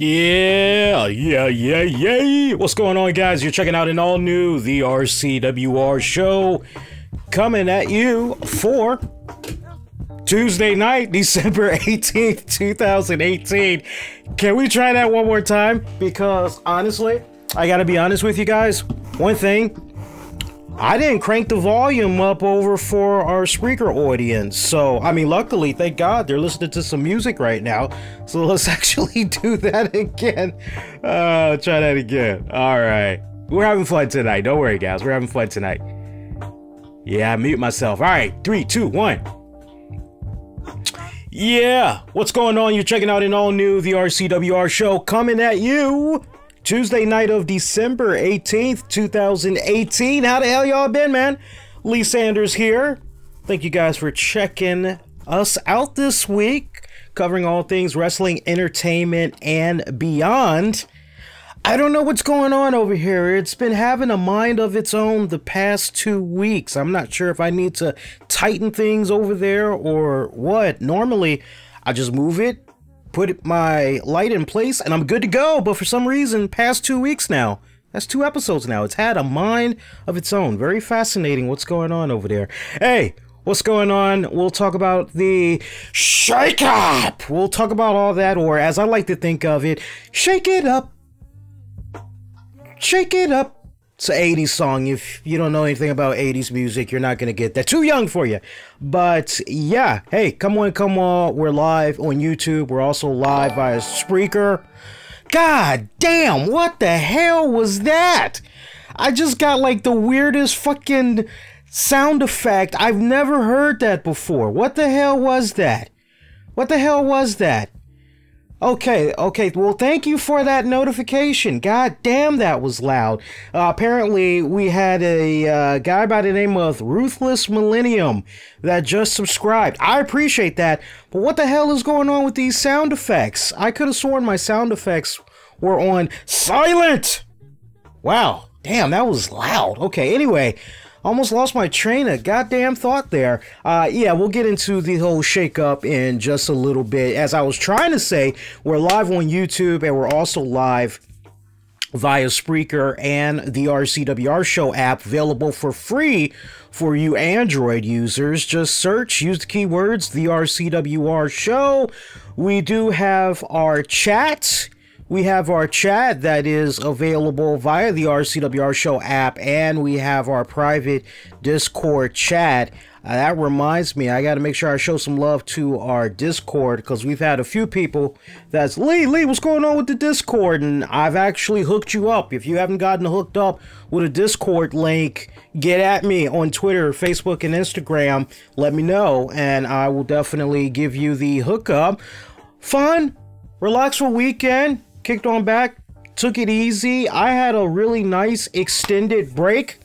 Yeah. What's going on, guys? You're checking out an all new The RCWR Show coming at you for Tuesday night, December 18th, 2018. Can we try that one more time? Because honestly, I gotta be honest with you guys. One thing, I didn't crank the volume up over for our Spreaker audience. So, I mean, luckily, thank God, they're listening to some music right now. So let's actually do that again. Try that again. All right. We're having fun tonight. Don't worry, guys. We're having fun tonight. Yeah, I mute myself. All right. 3, 2, 1. Yeah. What's going on? You're checking out an all new The RCWR Show coming at you Tuesday night of December 18th, 2018. How the hell y'all been, man? Lee Sanders here. Thank you guys for checking us out this week, covering all things wrestling, entertainment, and beyond. I don't know what's going on over here. It's been having a mind of its own the past 2 weeks. I'm not sure if I need to tighten things over there or what. Normally, I just move it, put my light in place, and I'm good to go. But for some reason, past 2 weeks now, that's 2 episodes now, it's had a mind of its own. Very fascinating what's going on over there. Hey, what's going on? We'll talk about the shake up. We'll talk about all that, or as I like to think of it, shake it up. Shake it up. It's an 80s song. If you don't know anything about 80s music, you're not going to get that. Too young for you. But yeah, hey, come on. We're live on YouTube. We're also live via Spreaker. God damn, what the hell was that? I just got like the weirdest fucking sound effect. I've never heard that before. What the hell was that? What the hell was that? Okay, well, thank you for that notification. God damn, that was loud. Apparently, we had a guy by the name of Ruthless Millennium that just subscribed. I appreciate that, but what the hell is going on with these sound effects? I could have sworn my sound effects were on silent. Wow, damn, that was loud. Okay, anyway, almost lost my train of goddamn thought there. Yeah, we'll get into the whole shake-up in just a little bit. As I was trying to say, we're live on YouTube, and we're also live via Spreaker and the RCWR Show app, available for free for you Android users. Just search, use the keywords, the RCWR Show. We do have our chat. We have our chat that is available via the RCWR Show app, and we have our private Discord chat. That reminds me, I got to make sure I show some love to our Discord, because we've had a few people that's, Lee, what's going on with the Discord? And I've actually hooked you up. If you haven't gotten hooked up with a Discord link, get at me on Twitter, Facebook, and Instagram. Let me know, and I will definitely give you the hookup. Fun, relaxful weekend. Kicked on back, took it easy. I had a really nice extended break.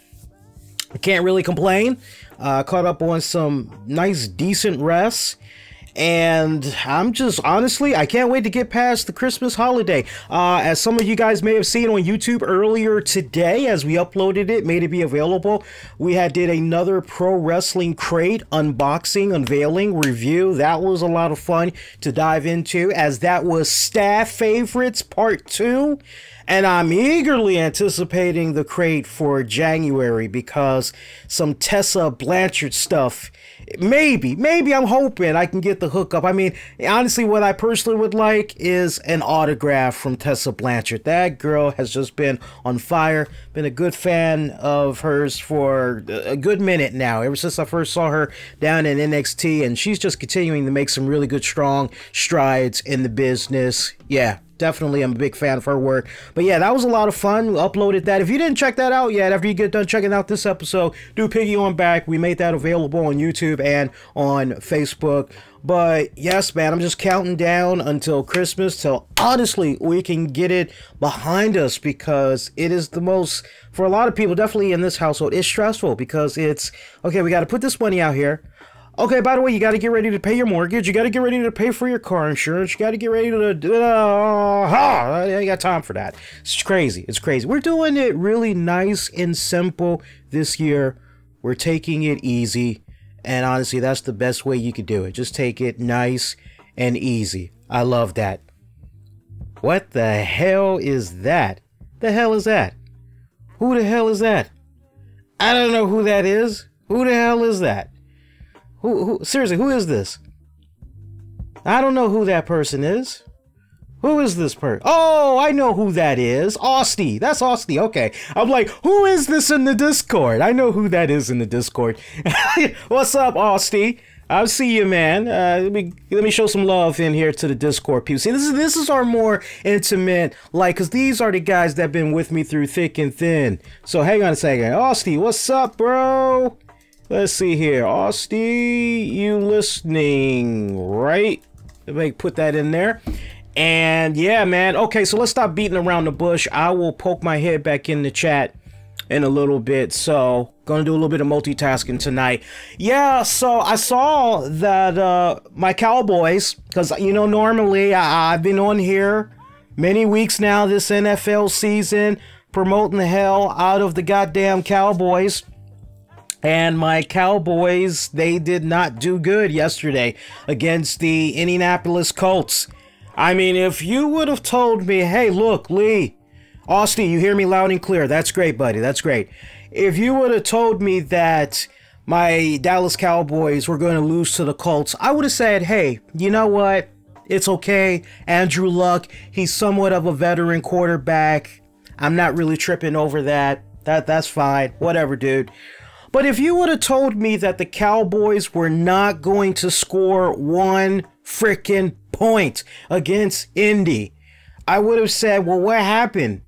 I can't really complain. Caught up on some nice, decent rests. And I'm just, honestly, I can't wait to get past the Christmas holiday. As some of you guys may have seen on YouTube earlier today, as we uploaded it, made it be available, we did another Pro Wrestling Crate unboxing, unveiling, review. That was a lot of fun to dive into, as that was Staff Favorites Part 2. And I'm eagerly anticipating the crate for January, because some Tessa Blanchard stuff, maybe I'm hoping I can get the hookup. I mean, honestly, what I personally would like is an autograph from Tessa Blanchard. That girl has just been on fire. Been a good fan of hers for a good minute now, ever since I first saw her down in NXT, and she's just continuing to make some really good, strong strides in the business. Yeah, definitely, I'm a big fan of her work. But yeah, that was a lot of fun. We uploaded that. If you didn't check that out yet, after you get done checking out this episode, do piggy on back. We made that available on YouTube and on Facebook. But yes, man, I'm just counting down until Christmas, till honestly we can get it behind us, because it is the most, for a lot of people, definitely in this household, it's stressful, because it's, okay, we got to put this money out here. Okay, by the way, you got to get ready to pay your mortgage. You got to get ready to pay for your car insurance. You got to get ready to... I ain't got time for that. It's crazy. It's crazy. We're doing it really nice and simple this year. We're taking it easy. And honestly, that's the best way you could do it. Just take it nice and easy. I love that. What the hell is that? The hell is that? Who the hell is that? I don't know who that is. Who the hell is that? Who seriously, who is this? I don't know who that person is. Who is this person? Oh, I know who that is. Austy. That's Austy. Okay. I'm like, who is this in the Discord? I know who that is in the Discord. What's up, Austy? I'll see you, man. Let me show some love in here to the Discord people. See, this is our more intimate, like, because these are the guys that have been with me through thick and thin. So hang on a second. Austy, what's up, bro? Let's see here. Austy, you listening, right? Let me put that in there. And yeah, man. Okay, so let's stop beating around the bush. I will poke my head back in the chat in a little bit. So gonna do a little bit of multitasking tonight. Yeah, so I saw that my Cowboys, because you know, normally I've been on here many weeks now this NFL season promoting the hell out of the goddamn Cowboys. And my Cowboys, they did not do good yesterday against the Indianapolis Colts. I mean, if you would have told me, hey, look, Lee, Austin, you hear me loud and clear. That's great, buddy. That's great. If you would have told me that my Dallas Cowboys were going to lose to the Colts, I would have said, hey, you know what? It's okay. Andrew Luck, he's somewhat of a veteran quarterback. I'm not really tripping over that. That's fine. Whatever, dude. But if you would have told me that the Cowboys were not going to score one freaking point against Indy, I would have said, well, what happened?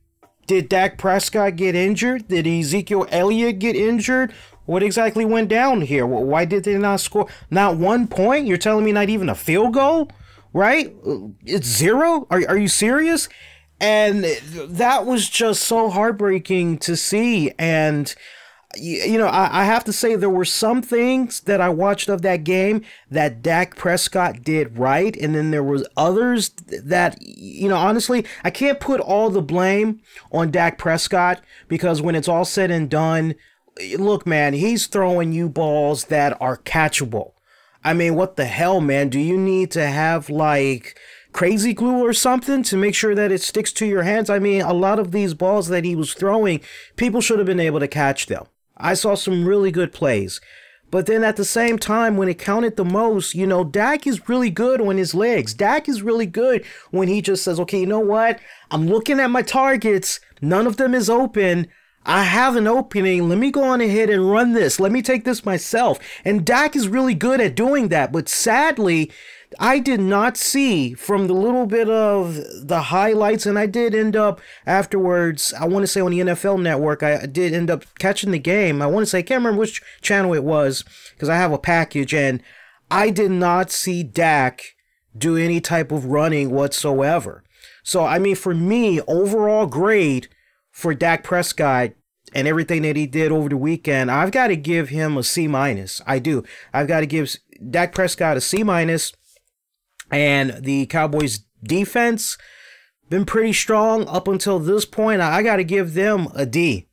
Did Dak Prescott get injured? Did Ezekiel Elliott get injured? What exactly went down here? Why did they not score? Not 1 point? You're telling me not even a field goal? Right? It's zero? Are you serious? And that was just so heartbreaking to see. And you know, I have to say there were some things that I watched of that game that Dak Prescott did right. And then there was others that, you know, honestly, I can't put all the blame on Dak Prescott because when it's all said and done, look, man, he's throwing you balls that are catchable. I mean, what the hell, man? Do you need to have like crazy glue or something to make sure that it sticks to your hands? I mean, a lot of these balls that he was throwing, people should have been able to catch them. I saw some really good plays. But then at the same time, when it counted the most, you know, Dak is really good on his legs. Dak is really good when he just says, okay, you know what? I'm looking at my targets. None of them is open. I have an opening. Let me go on ahead and run this. Let me take this myself. And Dak is really good at doing that. But sadly, I did not see from the little bit of the highlights, and I did end up afterwards, I want to say on the NFL Network, I did end up catching the game. I want to say, I can't remember which channel it was, because I have a package, and I did not see Dak do any type of running whatsoever. So, I mean, for me, overall grade for Dak Prescott and everything that he did over the weekend, I've got to give him a C-. I do. I've got to give Dak Prescott a C-. And the Cowboys defense been pretty strong up until this point. I got to give them a D.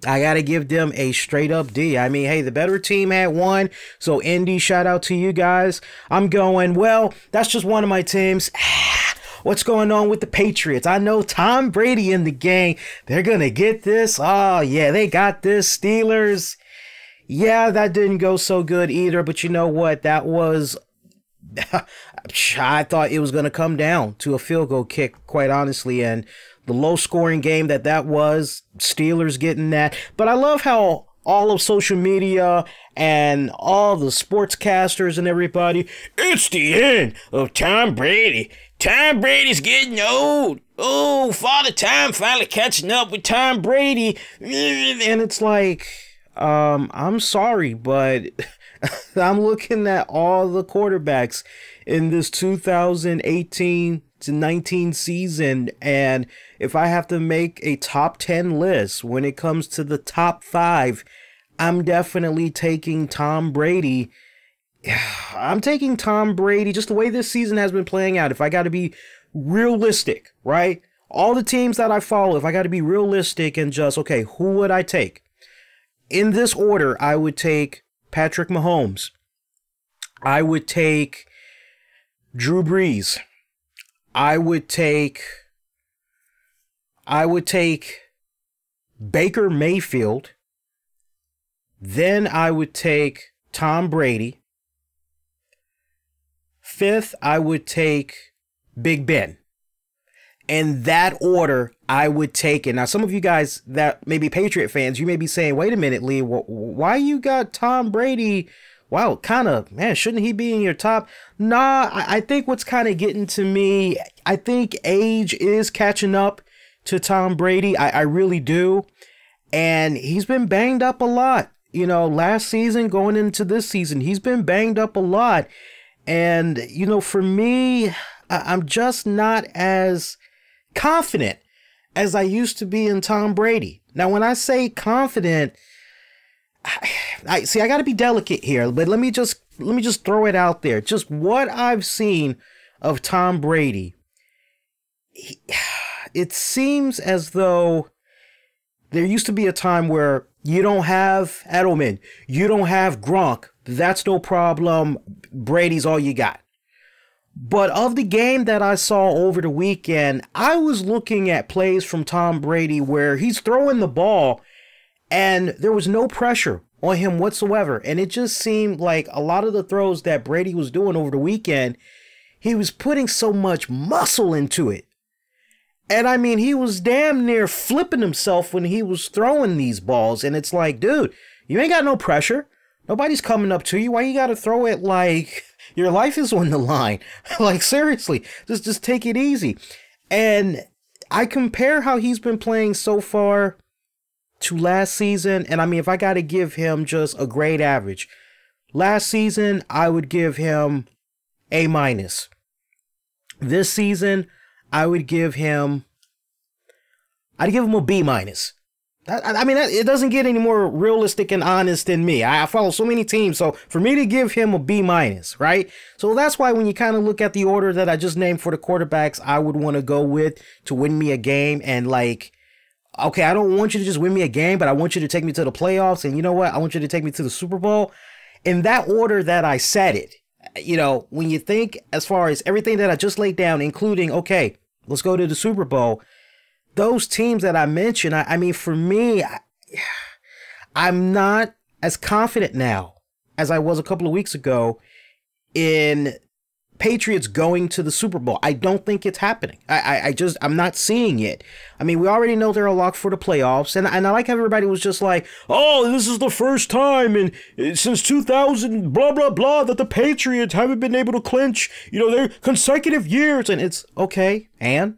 I got to give them a straight up D. I mean, hey, the better team had won. So Indy, shout out to you guys. I'm going, well, that's just one of my teams. What's going on with the Patriots? I know Tom Brady in the game. They're going to get this. Oh, yeah, they got this. Steelers. Yeah, that didn't go so good either. But you know what? That was... I thought it was going to come down to a field goal kick, quite honestly, and the low scoring game that was, Steelers getting that. But I love how all of social media and all the sportscasters and everybody, it's the end of Tom Brady. Tom Brady's getting old. Oh, Father Time finally catching up with Tom Brady. And it's like, I'm sorry, but I'm looking at all the quarterbacks in this 2018 to 19 season, and if I have to make a top 10 list when it comes to the top 5, I'm definitely taking Tom Brady. I'm taking Tom Brady just the way this season has been playing out. If I got to be realistic, right? All the teams that I follow, if I got to be realistic and just, okay, who would I take? In this order, I would take Patrick Mahomes. I would take Drew Brees. I would take I would take Baker Mayfield. Then I would take Tom Brady. Fifth, I would take Big Ben. In that order, I would take it. Now, some of you guys that may be Patriot fans, you may be saying, wait a minute, Lee, why you got Tom Brady? Wow, kind of, man, shouldn't he be in your top? Nah, I think what's kind of getting to me, I think age is catching up to Tom Brady. I really do. And he's been banged up a lot. You know, last season going into this season, he's been banged up a lot. And, you know, for me, I'm just not as confident as I used to be in Tom Brady. Now, when I say confident, I got to be delicate here, but let me just throw it out there. Just what I've seen of Tom Brady, it seems as though there used to be a time where you don't have Edelman, you don't have Gronk, that's no problem. Brady's all you got. But of the game that I saw over the weekend, I was looking at plays from Tom Brady where he's throwing the ball and there was no pressure on him whatsoever. And it just seemed like a lot of the throws that Brady was doing over the weekend, he was putting so much muscle into it. And I mean, he was damn near flipping himself when he was throwing these balls. And it's like, dude, you ain't got no pressure. Nobody's coming up to you. Why you got to throw it like your life is on the line? Like, seriously, just take it easy. And I compare how he's been playing so far to last season. And I mean, if I got to give him just a grade average, last season, I would give him A-. This season, I'd give him a B-. I mean, it doesn't get any more realistic and honest than me. I follow so many teams, so for me to give him a B-, right? So that's why when you kind of look at the order that I just named for the quarterbacks, I would want to go with to win me a game. And like, okay, I don't want you to just win me a game, but I want you to take me to the playoffs. And you know what? I want you to take me to the Super Bowl. In that order that I said it, you know, when you think as far as everything that I just laid down, including, okay, let's go to the Super Bowl. Those teams that I mentioned, I mean, for me, I'm not as confident now as I was a couple of weeks ago in Patriots going to the Super Bowl. I don't think it's happening. I'm not seeing it. I mean, we already know they're a lock for the playoffs. And I like how everybody was just like, oh, this is the first time since 2000, blah, blah, blah, that the Patriots haven't been able to clinch, you know, their consecutive years. And it's okay. And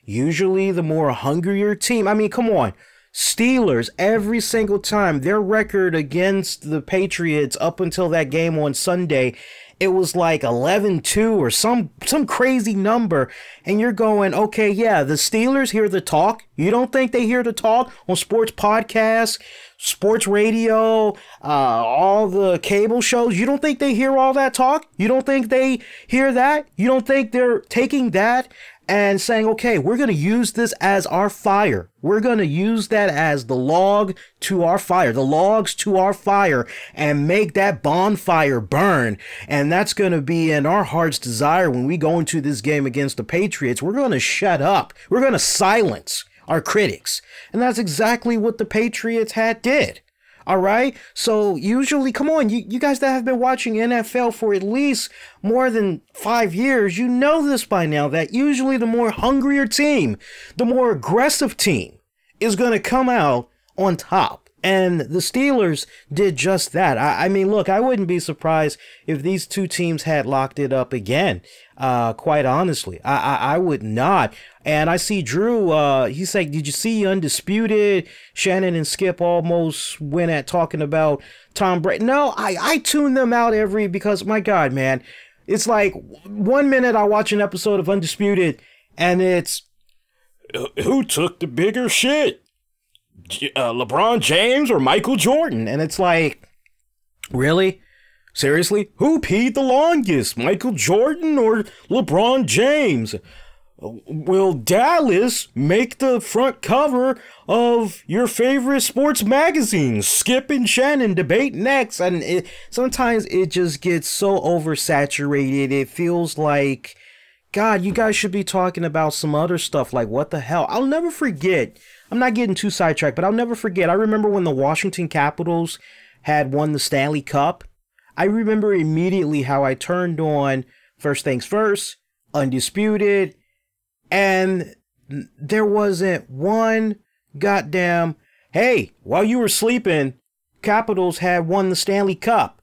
usually the more hungrier team. I mean, come on. Steelers, every single time, their record against the Patriots up until that game on Sunday, it was like 11-2 or some crazy number. And you're going, okay, yeah, the Steelers hear the talk. You don't think they hear the talk on sports podcasts, sports radio, all the cable shows? You don't think they hear all that talk? You don't think they hear that? You don't think they're taking that and saying, okay, we're going to use this as our fire. We're going to use that as the log to our fire, the logs to our fire, and make that bonfire burn. And that's going to be in our heart's desire when we go into this game against the Patriots. We're going to shut up. We're going to silence our critics. And that's exactly what the Patriots did. All right. So usually, come on, you guys that have been watching NFL for at least more than 5 years, you know this by now, that usually the more hungrier team, the more aggressive team is going to come out on top. And the Steelers did just that. I mean, look, I wouldn't be surprised if these two teams had locked it up again. Quite honestly, I would not. And I see Drew, he said, did you see Undisputed? Shannon and Skip almost went at talking about Tom Brady. No, I tune them out because, my God, man, it's like 1 minute I watch an episode of Undisputed and it's, who took the bigger shit? LeBron James or Michael Jordan? And it's like, really? Seriously? Who peed the longest? Michael Jordan or LeBron James? Will Dallas make the front cover of your favorite sports magazine? Skip and Shannon debate next. And sometimes it just gets so oversaturated. It feels like God, you guys should be talking about some other stuff. Like, what the hell? I'll never forget. I'm not getting too sidetracked, but I'll never forget. I remember when the Washington Capitals had won the Stanley Cup. I remember immediately how I turned on First Things First, Undisputed, and there wasn't one goddamn, hey, while you were sleeping, Capitals had won the Stanley Cup.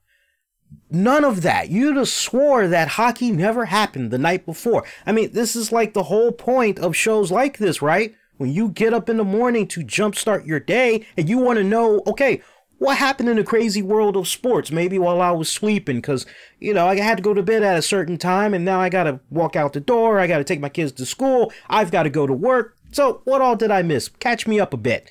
None of that. You'd have swore that hockey never happened the night before. I mean, this is like the whole point of shows like this, right? When you get up in the morning to jumpstart your day and you want to know, okay, what happened in the crazy world of sports? Maybe while I was sleeping, because, you know, I had to go to bed at a certain time and now I got to walk out the door. I got to take my kids to school. I've got to go to work. So what all did I miss? Catch me up a bit.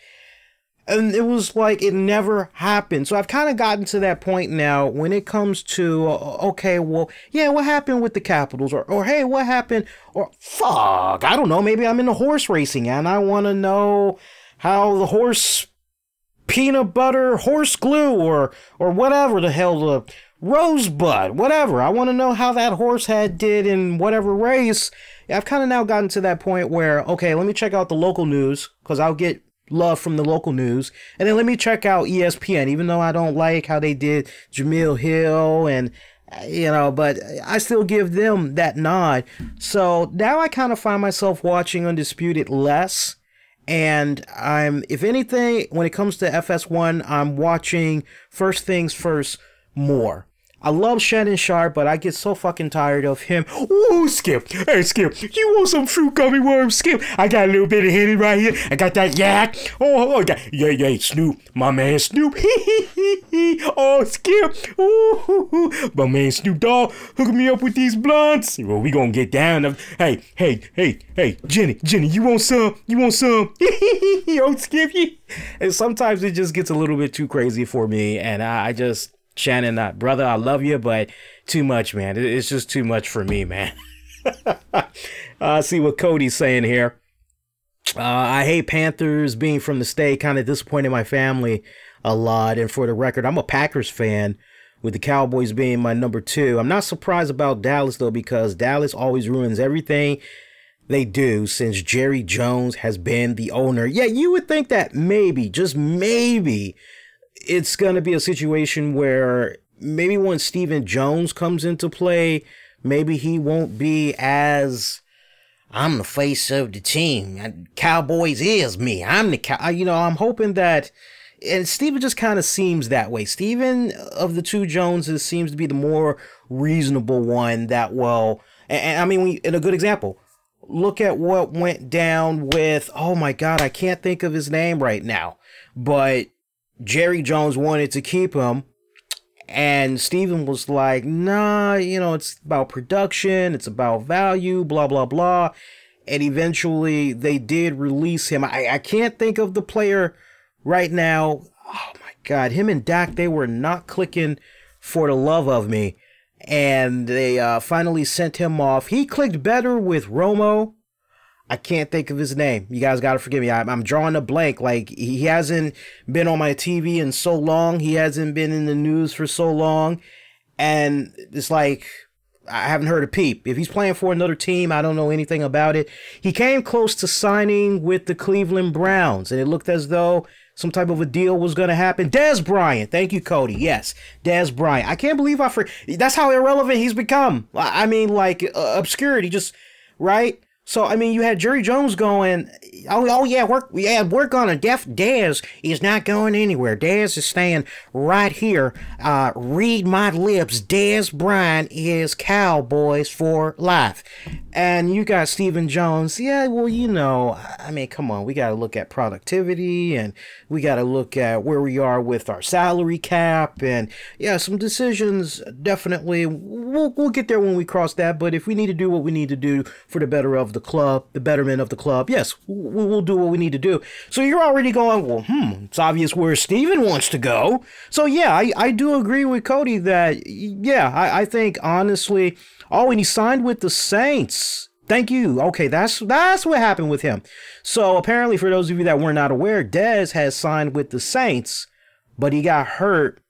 And it was like it never happened. So I've kind of gotten to that point now when it comes to, okay, well, yeah, what happened with the Capitals? Or hey, what happened? Or fuck, I don't know. Maybe I'm into horse racing and I want to know how the horse peanut butter horse glue or whatever the hell, the rosebud, whatever. I want to know how that horse head did in whatever race. I've kind of now gotten to that point where, okay, let me check out the local news because I'll get love from the local news, and then let me check out ESPN, even though I don't like how they did Jamil Hill, and you know, but I still give them that nod. So now I kind of find myself watching Undisputed less, and if anything, when it comes to FS1, I'm watching First Things First more. I love Shannon Sharp, but I get so fucking tired of him. Ooh, Skip. Hey, Skip, you want some fruit gummy worms, Skip? I got a little bit of Henny right here. I got that yak. Oh, I got, yeah, Snoop. My man Snoop. Oh, Skip. Ooh, my man Snoop Dogg hooking me up with these blunts. Well, we gonna get down. Hey, Jenny, you want some? You want some? Oh, Skip. And sometimes it just gets a little bit too crazy for me, and I just... Shannon, brother, I love you, but too much, man. It's just too much for me, man. See what Cody's saying here. I hate Panthers being from the state. Kind of disappointed my family a lot. And for the record, I'm a Packers fan, with the Cowboys being my number 2. I'm not surprised about Dallas, though, because Dallas always ruins everything they do since Jerry Jones has been the owner. Yeah, you would think that maybe, just maybe, it's going to be a situation where maybe when Stephen Jones comes into play, maybe he won't be as, I'm the face of the team. Cowboys is me. I'm the I'm hoping that, and Stephen just kind of seems that way. Stephen of the two Joneses seems to be the more reasonable one that will, and I mean, in a good example, look at what went down with, oh my God, I can't think of his name right now, but Jerry Jones wanted to keep him, and Steven was like, nah, it's about production, it's about value, blah, blah, blah. And eventually they did release him. I can't think of the player right now. Oh my God, him and Dak, they were not clicking for the love of me. And they finally sent him off. He clicked better with Romo. I can't think of his name. You guys got to forgive me. I'm drawing a blank. Like, he hasn't been on my TV in so long. He hasn't been in the news for so long. And it's like, I haven't heard a peep. If he's playing for another team, I don't know anything about it. He came close to signing with the Cleveland Browns, and it looked as though some type of a deal was going to happen. Dez Bryant. Thank you, Cody. Yes, Dez Bryant. I can't believe that's how irrelevant he's become. I mean, like, obscurity, just, right? So, I mean, you had Jerry Jones going, oh yeah, we're gonna Dez is not going anywhere. Dez is staying right here. Read my lips. Dez Bryant is Cowboys for life. And you got Stephen Jones. Yeah, well, I mean, come on. We got to look at productivity, and we got to look at where we are with our salary cap, and yeah, some decisions. Definitely, we'll get there when we cross that. But if we need to do what we need to do for the better of the club, the betterment of the club, yes, we'll do what we need to do. So you're already going, well, it's obvious where Steven wants to go. So yeah, I do agree with Cody that, yeah, I think honestly, and he signed with the Saints. Thank you. Okay, that's what happened with him. So apparently, for those of you that were not aware, Dez has signed with the Saints, but he got hurt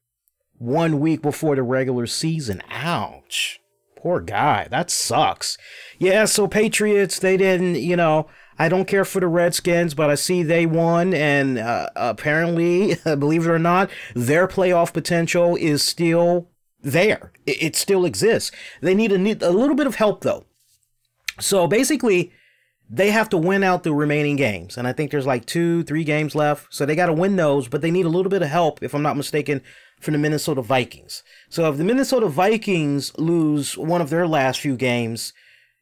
1 week before the regular season. Ouch. Poor guy. That sucks. Yeah, so Patriots, they didn't, you know, I don't care for the Redskins, but I see they won, and apparently, believe it or not, their playoff potential is still there. It still exists. They need a little bit of help, though. So basically, they have to win out the remaining games, and I think there's like 2-3 games left, so they got to win those, but they need a little bit of help, if I'm not mistaken, from the Minnesota Vikings. So if the Minnesota Vikings lose one of their last few games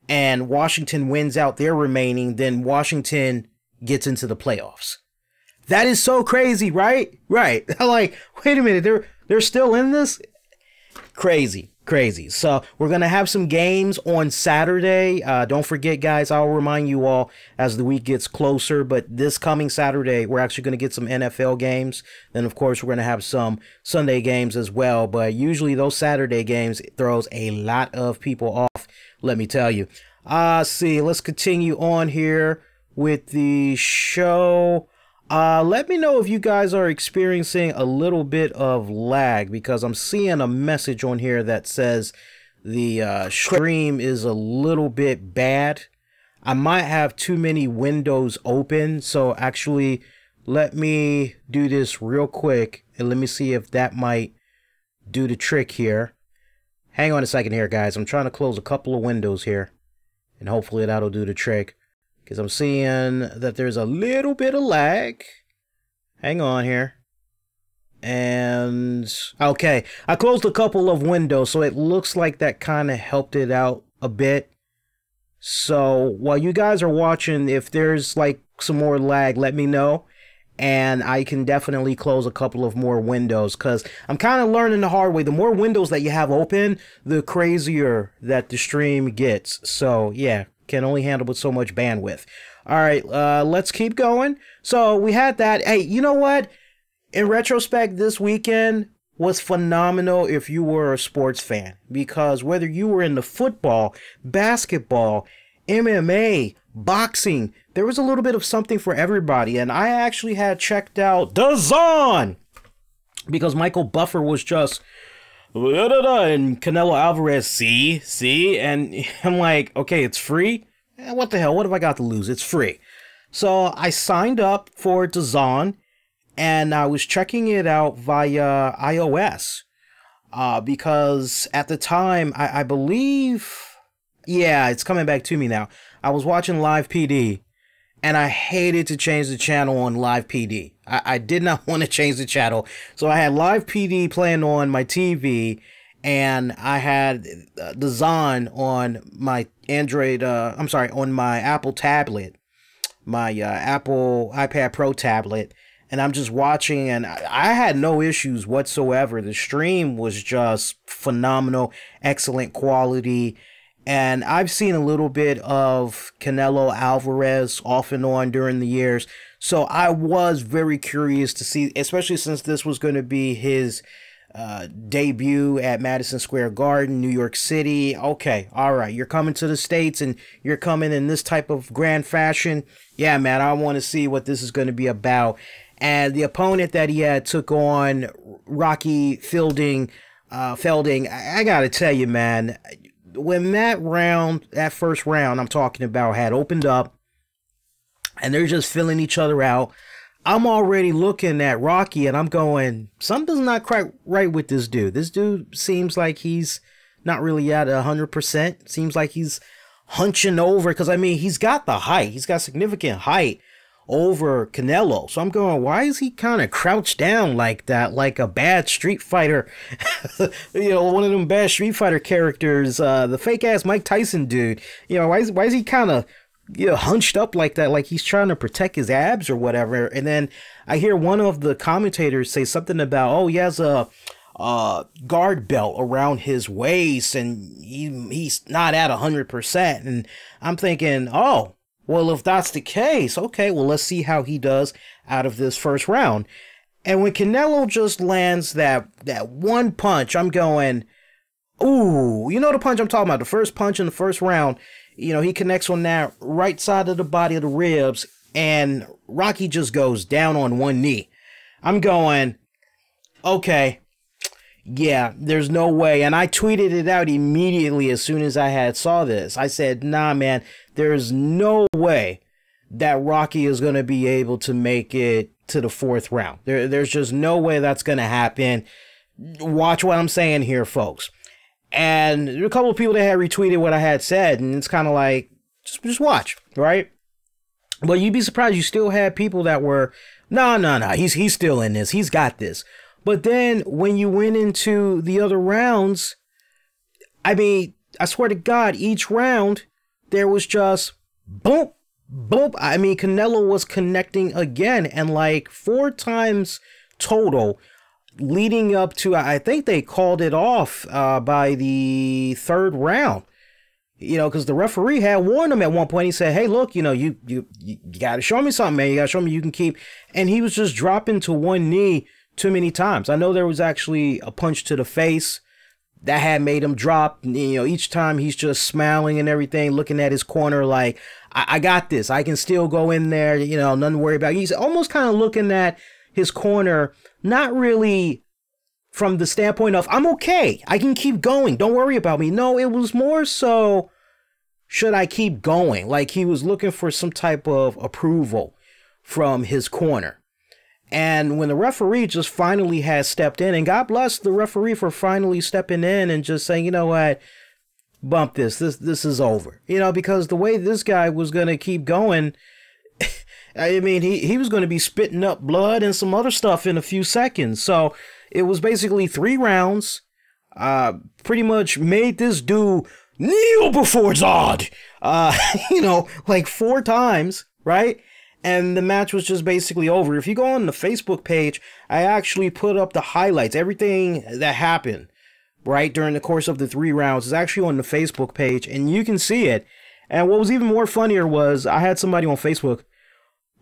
and Washington wins out their remaining, then Washington gets into the playoffs. That is so crazy, right? Right. Like, wait a minute, they're still in this? Crazy. Crazy. So we're going to have some games on Saturday. Don't forget, guys, I'll remind you all as the week gets closer, but this coming Saturday, we're actually going to get some NFL games. Then, of course, we're going to have some Sunday games as well. But usually those Saturday games throws a lot of people off, let me tell you. See, let's continue on here with the show. Let me know if you guys are experiencing a little bit of lag, because I'm seeing a message on here that says the stream is a little bit bad. I might have too many windows open, so actually let me do this real quick and let me see if that might do the trick here. Hang on a second here, guys. I'm trying to close a couple of windows here, and hopefully that'll do the trick. Because I'm seeing that there's a little bit of lag. Hang on here. And, okay. I closed a couple of windows, so it looks like that kind of helped it out a bit. So, while you guys are watching, if there's like some more lag, let me know. And I can definitely close a couple of more windows, because I'm kind of learning the hard way. The more windows that you have open, the crazier that the stream gets. So, yeah. Can only handle with so much bandwidth. All right, let's keep going. So we had that. Hey, you know what? In retrospect, this weekend was phenomenal if you were a sports fan, because whether you were into football, basketball, MMA, boxing, there was a little bit of something for everybody. And I actually had checked out DAZN because Michael Buffer was just and Canelo Alverez, see, and I'm like, okay, it's free. What the hell? What have I got to lose? It's free. So I signed up for DAZN, and I was checking it out via iOS, because at the time, I believe, yeah, it's coming back to me now. I was watching Live PD, and I hated to change the channel on Live PD. I did not want to change the channel. So I had Live PD playing on my TV, and I had DAZN on my Android, on my Apple tablet, my Apple iPad Pro tablet, and I'm just watching, and I had no issues whatsoever. The stream was just phenomenal, excellent quality. And I've seen a little bit of Canelo Alverez off and on during the years. So I was very curious to see, especially since this was going to be his debut at Madison Square Garden, New York City. Okay, all right, you're coming to the States and you're coming in this type of grand fashion. Yeah, man, I want to see what this is going to be about. And the opponent that he had took on, Rocky Felding, I got to tell you, man, when that first round I'm talking about had opened up and they're just filling each other out, I'm already looking at Rocky and I'm going, something's not quite right with this dude. This dude seems like he's not really at 100%. Seems like he's hunching over, because I mean, he's got the height. He's got significant height over Canelo. So I'm going, why is he kind of crouched down like that, like a bad Street Fighter, you know, one of them bad Street Fighter characters, the fake ass Mike Tyson dude. You know, why is he kind of, you know, hunched up like that, like he's trying to protect his abs or whatever? And then I hear one of the commentators say something about, oh, he has a guard belt around his waist and he's not at 100%. And I'm thinking, oh, well, if that's the case, okay, well, let's see how he does out of this first round. And when Canelo just lands that one punch, I'm going, ooh, you know the punch I'm talking about, the first punch in the first round, you know, he connects on that right side of the body of the ribs, and Rocky just goes down on one knee. I'm going, okay, yeah, there's no way. And I tweeted it out immediately as soon as I had saw this. I said, nah, man, there's no way that Rocky is going to be able to make it to the 4th round. There's just no way that's going to happen. Watch what I'm saying here, folks. And there were a couple of people that had retweeted what I had said, and it's kind of like, just watch, right? But you'd be surprised, you still had people that were, no, he's still in this. He's got this. But then when you went into the other rounds, I mean, I swear to God, each round, there was just boom, boom. I mean, Canelo was connecting again, and like 4 times total, leading up to, I think they called it off by the 3rd round. You know, because the referee had warned him at one point. He said, hey, look, you know, you got to show me something, man. You got to show me you can keep. And he was just dropping to one knee too many times. I know there was actually a punch to the face that had made him drop. You know, each time he's just smiling and everything, looking at his corner like, I got this. I can still go in there, you know, nothing to worry about. He's almost kind of looking at his corner, not really from the standpoint of, I'm okay, I can keep going, don't worry about me. No, it was more so, should I keep going? Like he was looking for some type of approval from his corner. And when the referee just finally has stepped in, and God bless the referee for finally stepping in and just saying, you know what, bump this is over. You know, because the way this guy was going to keep going, I mean, he was going to be spitting up blood and some other stuff in a few seconds. So it was basically 3 rounds, pretty much made this dude kneel before Zod, you know, like 4 times, right? And the match was just basically over. If you go on the Facebook page, I actually put up the highlights, everything that happened, right, during the course of the 3 rounds is actually on the Facebook page, and you can see it. And what was even more funnier was I had somebody on Facebook,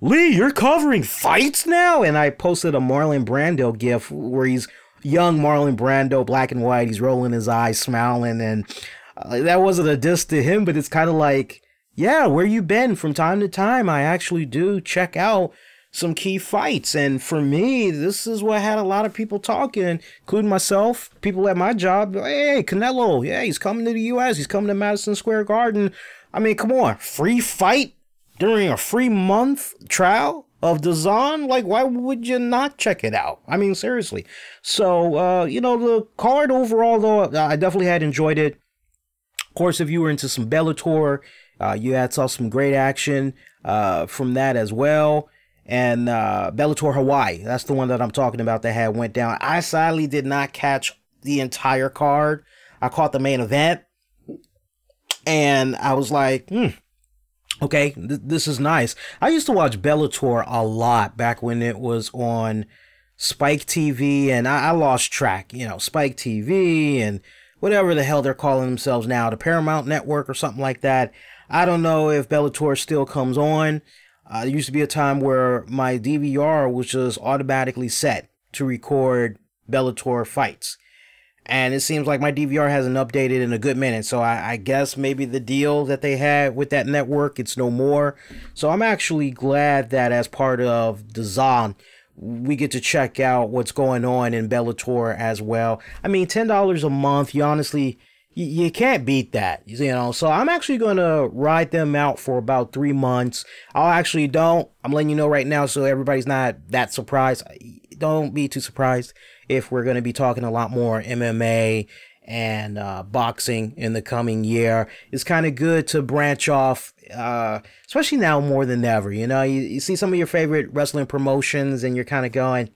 Lee, you're covering fights now? And I posted a Marlon Brando gif where he's young Marlon Brando, black and white. He's rolling his eyes, smiling. And that wasn't a diss to him, but it's kind of like, yeah, where you been? From time to time, I actually do check out some key fights. And for me, this is what had a lot of people talking, including myself, people at my job. Hey, Canelo, yeah, he's coming to the U.S. He's coming to Madison Square Garden. I mean, come on, free fight during a free month trial of DAZN? Like, why would you not check it out? I mean, seriously. So, you know, the card overall, though, I definitely had enjoyed it. Of course, if you were into some Bellator, you had saw some great action from that as well. And Bellator Hawaii, that's the one that I'm talking about that had went down. I sadly did not catch the entire card. I caught the main event. And I was like, okay, this is nice. I used to watch Bellator a lot back when it was on Spike TV, and I lost track, you know, Spike TV and whatever the hell they're calling themselves now, the Paramount Network or something like that. I don't know if Bellator still comes on. There used to be a time where my DVR was just automatically set to record Bellator fights. And it seems like my DVR hasn't updated in a good minute. So I guess maybe the deal that they had with that network, it's no more. So I'm actually glad that as part of DAZN, we get to check out what's going on in Bellator as well. I mean, $10 a month, you honestly, you can't beat that, you know. So I'm actually going to ride them out for about 3 months. I'm letting you know right now so everybody's not that surprised. Don't be too surprised if we're going to be talking a lot more MMA and boxing in the coming year. It's kind of good to branch off, especially now more than ever. You know, you see some of your favorite wrestling promotions and you're kind of going,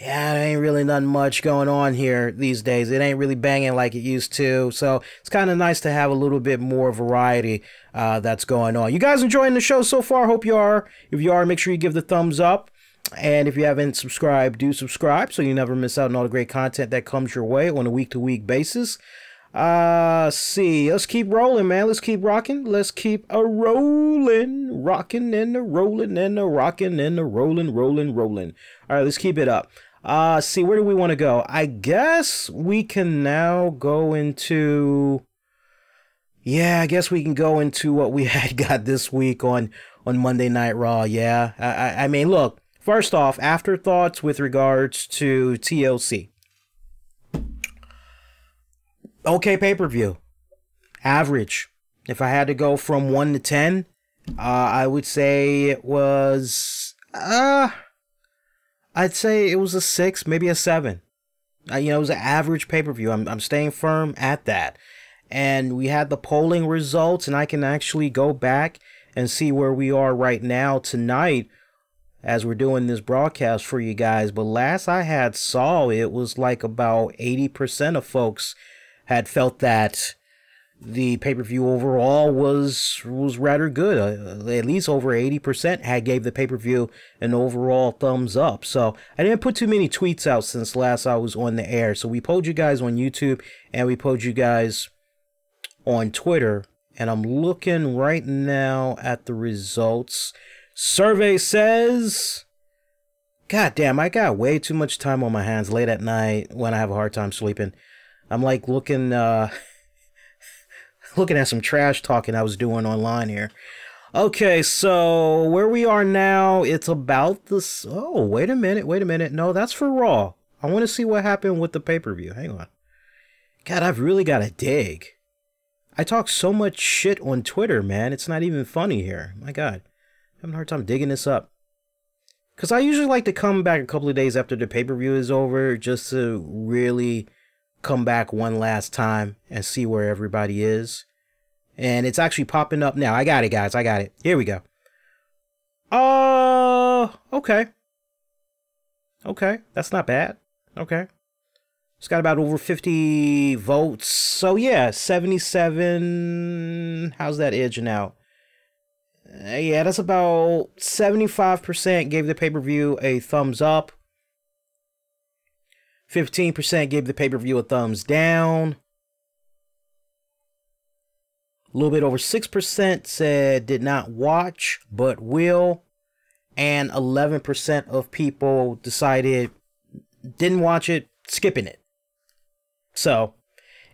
yeah, there ain't really nothing much going on here these days. It ain't really banging like it used to. So it's kind of nice to have a little bit more variety that's going on. You guys enjoying the show so far? Hope you are. If you are, make sure you give the thumbs up. And if you haven't subscribed, do subscribe so you never miss out on all the great content that comes your way on a week-to-week basis. See, let's keep rolling, man. Let's keep rocking. Let's keep a rolling, rocking and a rolling and a rocking and a rolling. All right, let's keep it up. See, where do we want to go? I guess we can now go into, yeah, I guess we can go into what we had got this week on Monday Night Raw. Yeah, I mean, look. First off, afterthoughts with regards to TLC. Okay, pay-per-view. Average. If I had to go from 1 to 10, I would say it was, I'd say it was a 6, maybe a 7. You know, it was an average pay-per-view. I'm staying firm at that. And we had the polling results, and I can actually go back and see where we are right now tonight as we're doing this broadcast for you guys. But last I had saw, it was like about 80% of folks had felt that the pay-per-view overall was rather good. At least over 80% had gave the pay-per-view an overall thumbs up. So I didn't put too many tweets out since last I was on the air. So we polled you guys on YouTube and we polled you guys on Twitter. And I'm looking right now at the results. Survey says, God damn, I got way too much time on my hands late at night when I have a hard time sleeping. I'm like looking at some trash talking I was doing online here. Okay, so where we are now, it's about this. Oh, wait a minute. No, that's for Raw. I want to see what happened with the pay-per-view. Hang on. God, I've really got to dig. I talk so much shit on Twitter, man. It's not even funny here. My God. I'm having a hard time digging this up. Because I usually like to come back a couple of days after the pay-per-view is over just to really come back one last time and see where everybody is. And it's actually popping up now. I got it, guys. I got it. Here we go. Okay. Okay, that's not bad. Okay. It's got about over 50 votes. So yeah, 77. How's that edging out? Yeah, that's about 75% gave the pay-per-view a thumbs up. 15% gave the pay-per-view a thumbs down. A little bit over 6% said did not watch, but will. And 11% of people decided didn't watch it, skipping it. So,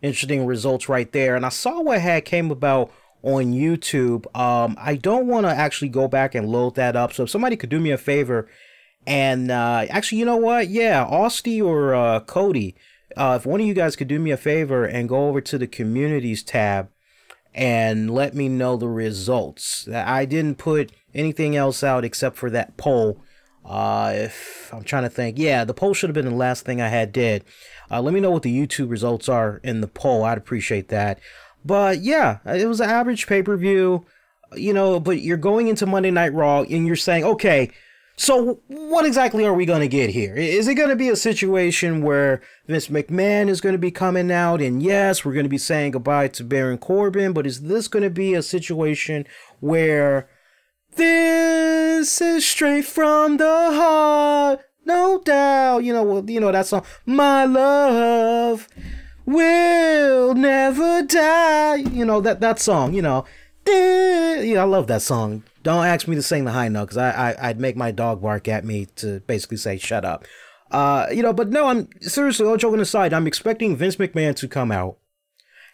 interesting results right there. And I saw what had came about on YouTube. I don't want to actually go back and load that up. So if somebody could do me a favor and actually, you know what? Yeah, Austin or Cody, if one of you guys could do me a favor and go over to the communities tab and let me know the results. I didn't put anything else out except for that poll. If I'm trying to think, yeah, the poll should have been the last thing I had did. Let me know what the YouTube results are in the poll. I'd appreciate that. But yeah, it was an average pay-per-view, you know, but you're going into Monday Night Raw and you're saying, okay, so what exactly are we going to get here? Is it going to be a situation where Vince McMahon is going to be coming out and yes, we're going to be saying goodbye to Baron Corbin, but is this going to be a situation where this is straight from the heart, no doubt, you know that song, My Love Will Never Die, you know, that song, you know, I love that song. Don't ask me to sing the high note because I'd make my dog bark at me to basically say shut up. You know, but no, I'm seriously, all joking aside, I'm expecting Vince McMahon to come out.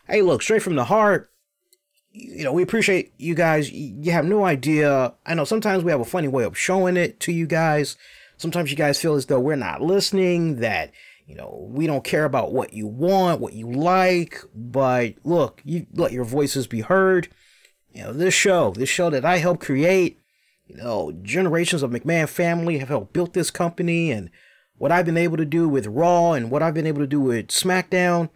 Hey, look, straight from the heart. You know, we appreciate you guys. You have no idea. I know sometimes we have a funny way of showing it to you guys. Sometimes you guys feel as though we're not listening, that, you know, we don't care about what you want, what you like. But look, you let your voices be heard. You know, this show that I helped create, you know, generations of McMahon family have helped build this company, and what I've been able to do with Raw and what I've been able to do with SmackDown.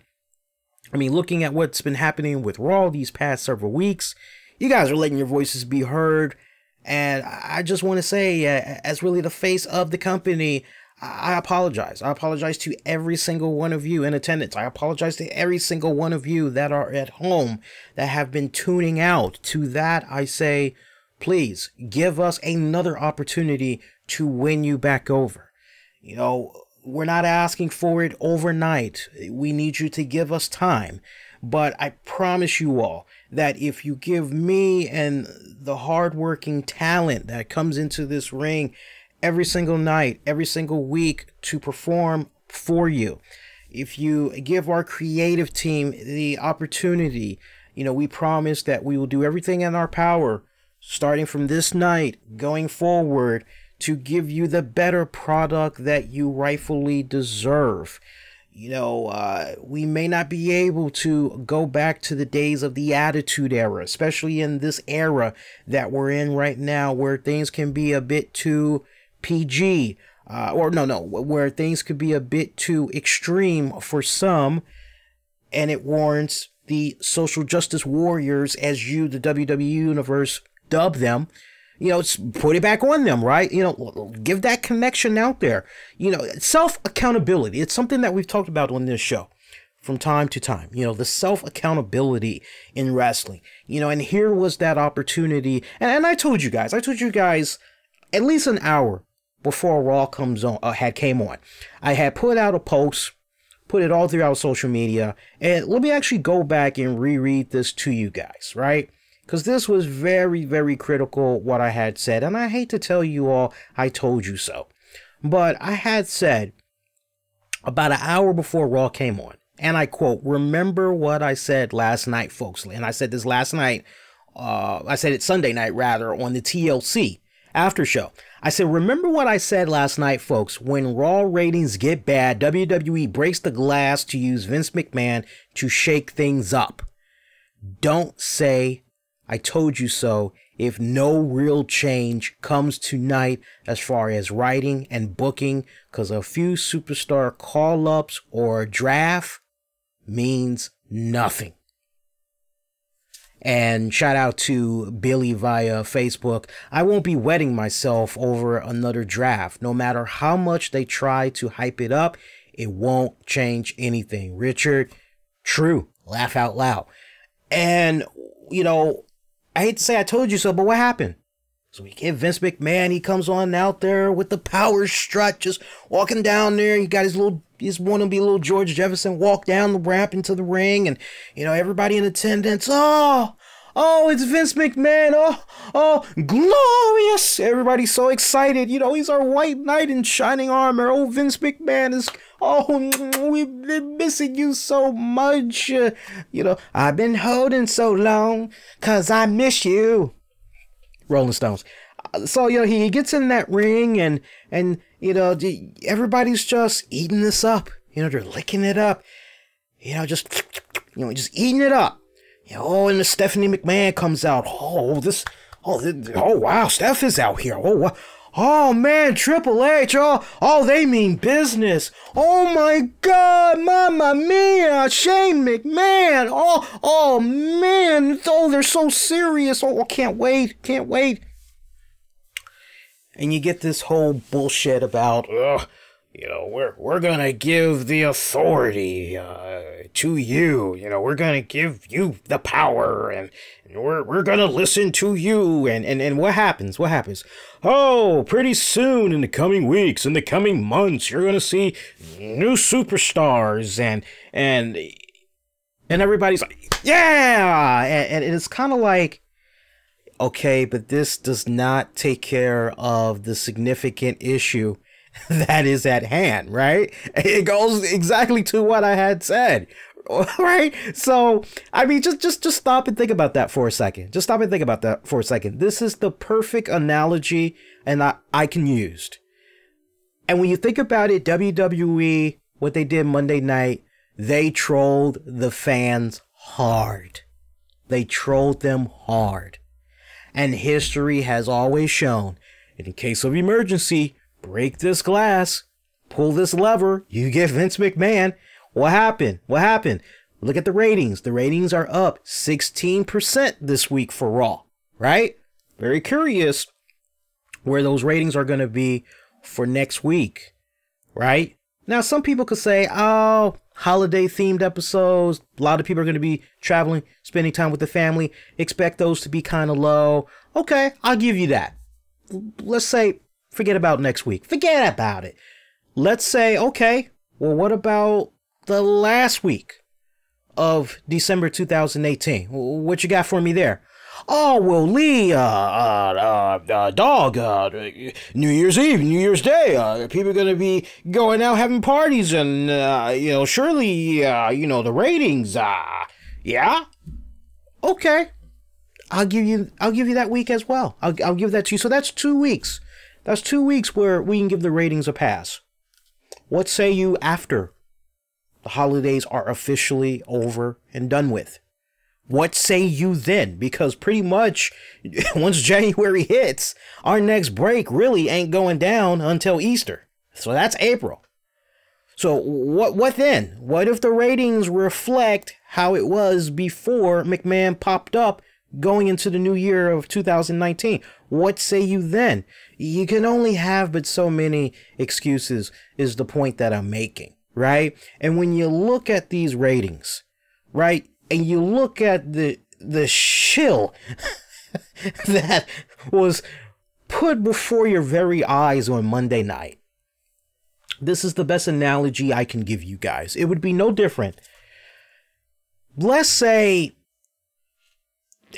I mean, looking at what's been happening with Raw these past several weeks, you guys are letting your voices be heard. And I just want to say, as really the face of the company, I apologize. I apologize to every single one of you in attendance. I apologize to every single one of you that are at home that have been tuning out. To that, I say, please give us another opportunity to win you back over. You know, we're not asking for it overnight. We need you to give us time. But I promise you all that if you give me and the hardworking talent that comes into this ring every single night, every single week to perform for you, if you give our creative team the opportunity, you know, we promise that we will do everything in our power, starting from this night, going forward, to give you the better product that you rightfully deserve. We may not be able to go back to the days of the Attitude Era, especially in this era that we're in right now, where things can be a bit too PG, where things could be a bit too extreme for some, and it warrants the social justice warriors, as the WWE Universe dub them, put it back on them, right? Give that connection out there. Self-accountability. It's something that we've talked about on this show from time to time. The self-accountability in wrestling. And here was that opportunity. And I told you guys at least an hour before Raw came on. I had put out a post, put it all throughout social media, and let me actually go back and reread this to you guys, right? Because this was very, very critical, what I had said. And I hate to tell you all, I told you so. But I had said about an hour before Raw came on, and I quote, "Remember what I said last night, folks." And I said this last night, I said it Sunday night, rather, on the TLC after show. I said, "Remember what I said last night, folks. When Raw ratings get bad, WWE breaks the glass to use Vince McMahon to shake things up. Don't say I told you so if no real change comes tonight as far as writing and booking, because a few superstar call-ups or a draft means nothing." And shout out to Billy via Facebook. "I won't be wetting myself over another draft. No matter how much they try to hype it up, it won't change anything. Richard, true. Laugh out loud." And, I hate to say I told you so, but what happened? So we get Vince McMahon. He comes on out there with the power strut, just walking down there. He got his wannabe little George Jefferson walk down the ramp into the ring, and everybody in attendance. Oh, it's Vince McMahon. Oh, glorious! Everybody's so excited. He's our white knight in shining armor. Oh, Vince McMahon is. Oh, we've been missing you so much. I've been holding so long, 'cause I miss you. Rolling Stones. So, he gets in that ring, and everybody's just eating this up. They're licking it up. Just eating it up. And the Stephanie McMahon comes out. Oh, wow, Steph is out here. Oh man, Triple H, they mean business. Oh my God, Mamma Mia, Shane McMahon. Oh man, they're so serious. Oh, can't wait. And you get this whole bullshit about, we're gonna give the authority to you. We're gonna give you the power, and we're gonna listen to you. And what happens? Oh, pretty soon, in the coming weeks, in the coming months, you're gonna see new superstars, and everybody's like, yeah, and it's kind of like, okay, but this does not take care of the significant issue that is at hand, right? It goes exactly to what I had said, right? So, I mean, just stop and think about that for a second. This is the perfect analogy and I can use. And when you think about it, WWE, what they did Monday night, they trolled the fans hard. They trolled them hard. And history has always shown, in case of emergency, break this glass, pull this lever, you get Vince McMahon. What happened? Look at the ratings. The ratings are up 16% this week for Raw, right? Very curious where those ratings are going to be for next week, right? Now, some people could say, oh, holiday themed episodes. A lot of people are going to be traveling, spending time with the family. Expect those to be kind of low. Okay, I'll give you that. Let's say, forget about next week. Forget about it. Let's say, okay, well, what about the last week of December 2018? What you got for me there? Oh, well, Lee, New Year's Eve, New Year's Day, people are going to be going out having parties and, surely, the ratings, yeah? Okay. I'll give you that week as well. I'll give that to you. So that's 2 weeks. That's 2 weeks where we can give the ratings a pass. What say you after The holidays are officially over and done with. What say you then? Because pretty much once January hits, our next break really ain't going down until Easter. So that's April. So what then? What if the ratings reflect how it was before McMahon popped up going into the new year of 2019? What say you then? You can only have but so many excuses is the point that I'm making, right? And when you look at these ratings, right, and you look at the shill that was put before your very eyes on Monday night, this is the best analogy I can give you guys. It would be no different. Let's say,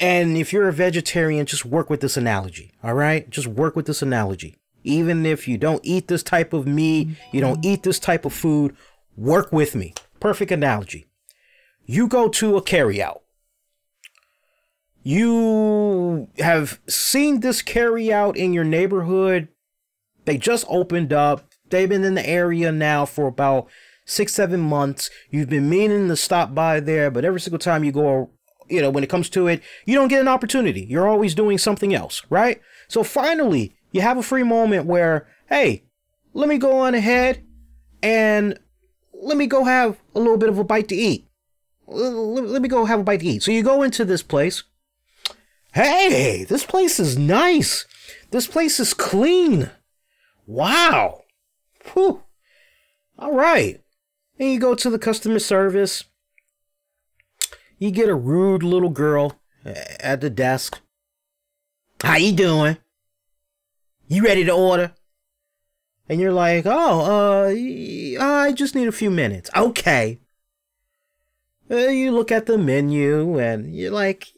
and if you're a vegetarian, just work with this analogy, all right? Just work with this analogy. Even if you don't eat this type of meat, you don't eat this type of food, work with me. Perfect analogy. You go to a carryout. You have seen this carryout in your neighborhood. They just opened up. They've been in the area now for about 6-7 months. You've been meaning to stop by there, but every single time you go, you know, when it comes to it, you don't get an opportunity. You're always doing something else, right? So finally, you have a free moment where, hey, let me go on ahead and let me go have a little bit of a bite to eat. Let me go have a bite to eat. So you go into this place. Hey, this place is nice. This place is clean. Wow. Whew. All right. And you go to the customer service. You get a rude little girl at the desk. How you doing? You ready to order? And you're like, oh, I just need a few minutes. Okay. You look at the menu and you're like,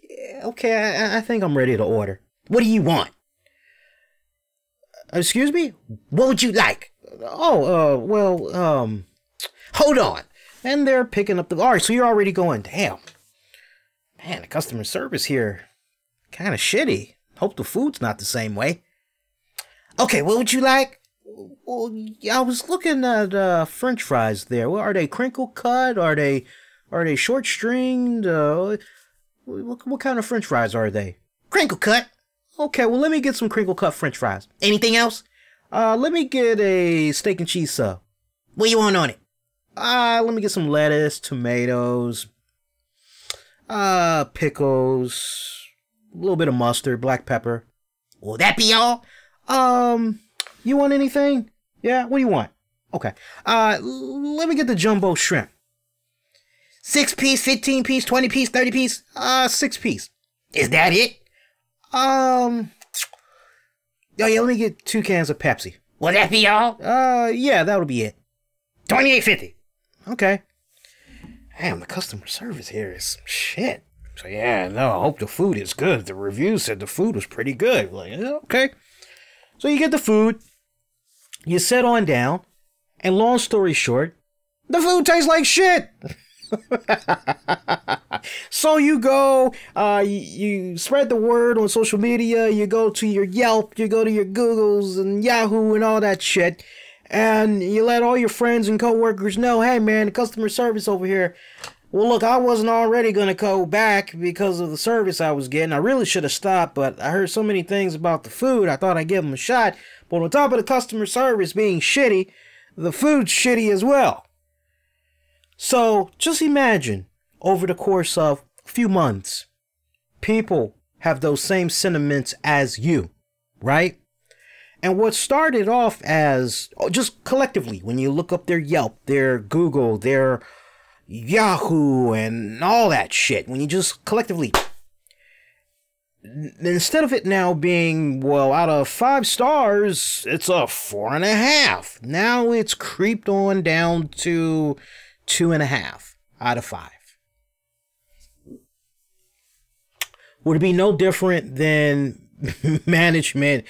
okay, I think I'm ready to order. What do you want? Excuse me? What would you like? Oh, well, hold on. And they're picking up the, all right, so you're already going, damn. Man, the customer service here, kind of shitty. Hope the food's not the same way. Okay, what would you like? Well, I was looking at French fries there. Well, are they crinkle cut? Are they short stringed? What kind of French fries are they? Crinkle cut. Okay, well, let me get some crinkle cut French fries. Anything else? Let me get a steak and cheese sub. What do you want on it? Let me get some lettuce, tomatoes, pickles, a little bit of mustard, black pepper. Will that be all? You want anything? Yeah, what do you want? Okay. Let me get the jumbo shrimp. 6-piece, 15-piece, 20-piece, 30-piece? 6-piece. Is that it? Oh yeah, let me get 2 cans of Pepsi. Will that be all? Yeah, that'll be it. $28.50. Okay. Damn, the customer service here is some shit. So yeah, no, I hope the food is good. The review said the food was pretty good. Like, yeah, okay. So you get the food, you sit on down, and long story short, the food tastes like shit. So you go, you spread the word on social media, you go to your Yelp, you go to your Googles and Yahoo and all that shit, and you let all your friends and coworkers know, hey man, the customer service over here, well look, I wasn't already going to go back because of the service I was getting. I really should have stopped, but I heard so many things about the food, I thought I'd give them a shot. But on top of the customer service being shitty, the food's shitty as well. So just imagine, over the course of a few months, people have those same sentiments as you, right? And what started off as, just collectively, when you look up their Yelp, their Google, their Yahoo, and all that shit, when you just collectively, instead of it now being, well, out of 5 stars, it's a 4.5. Now it's creeped on down to 2.5 out of 5. Would it be no different than management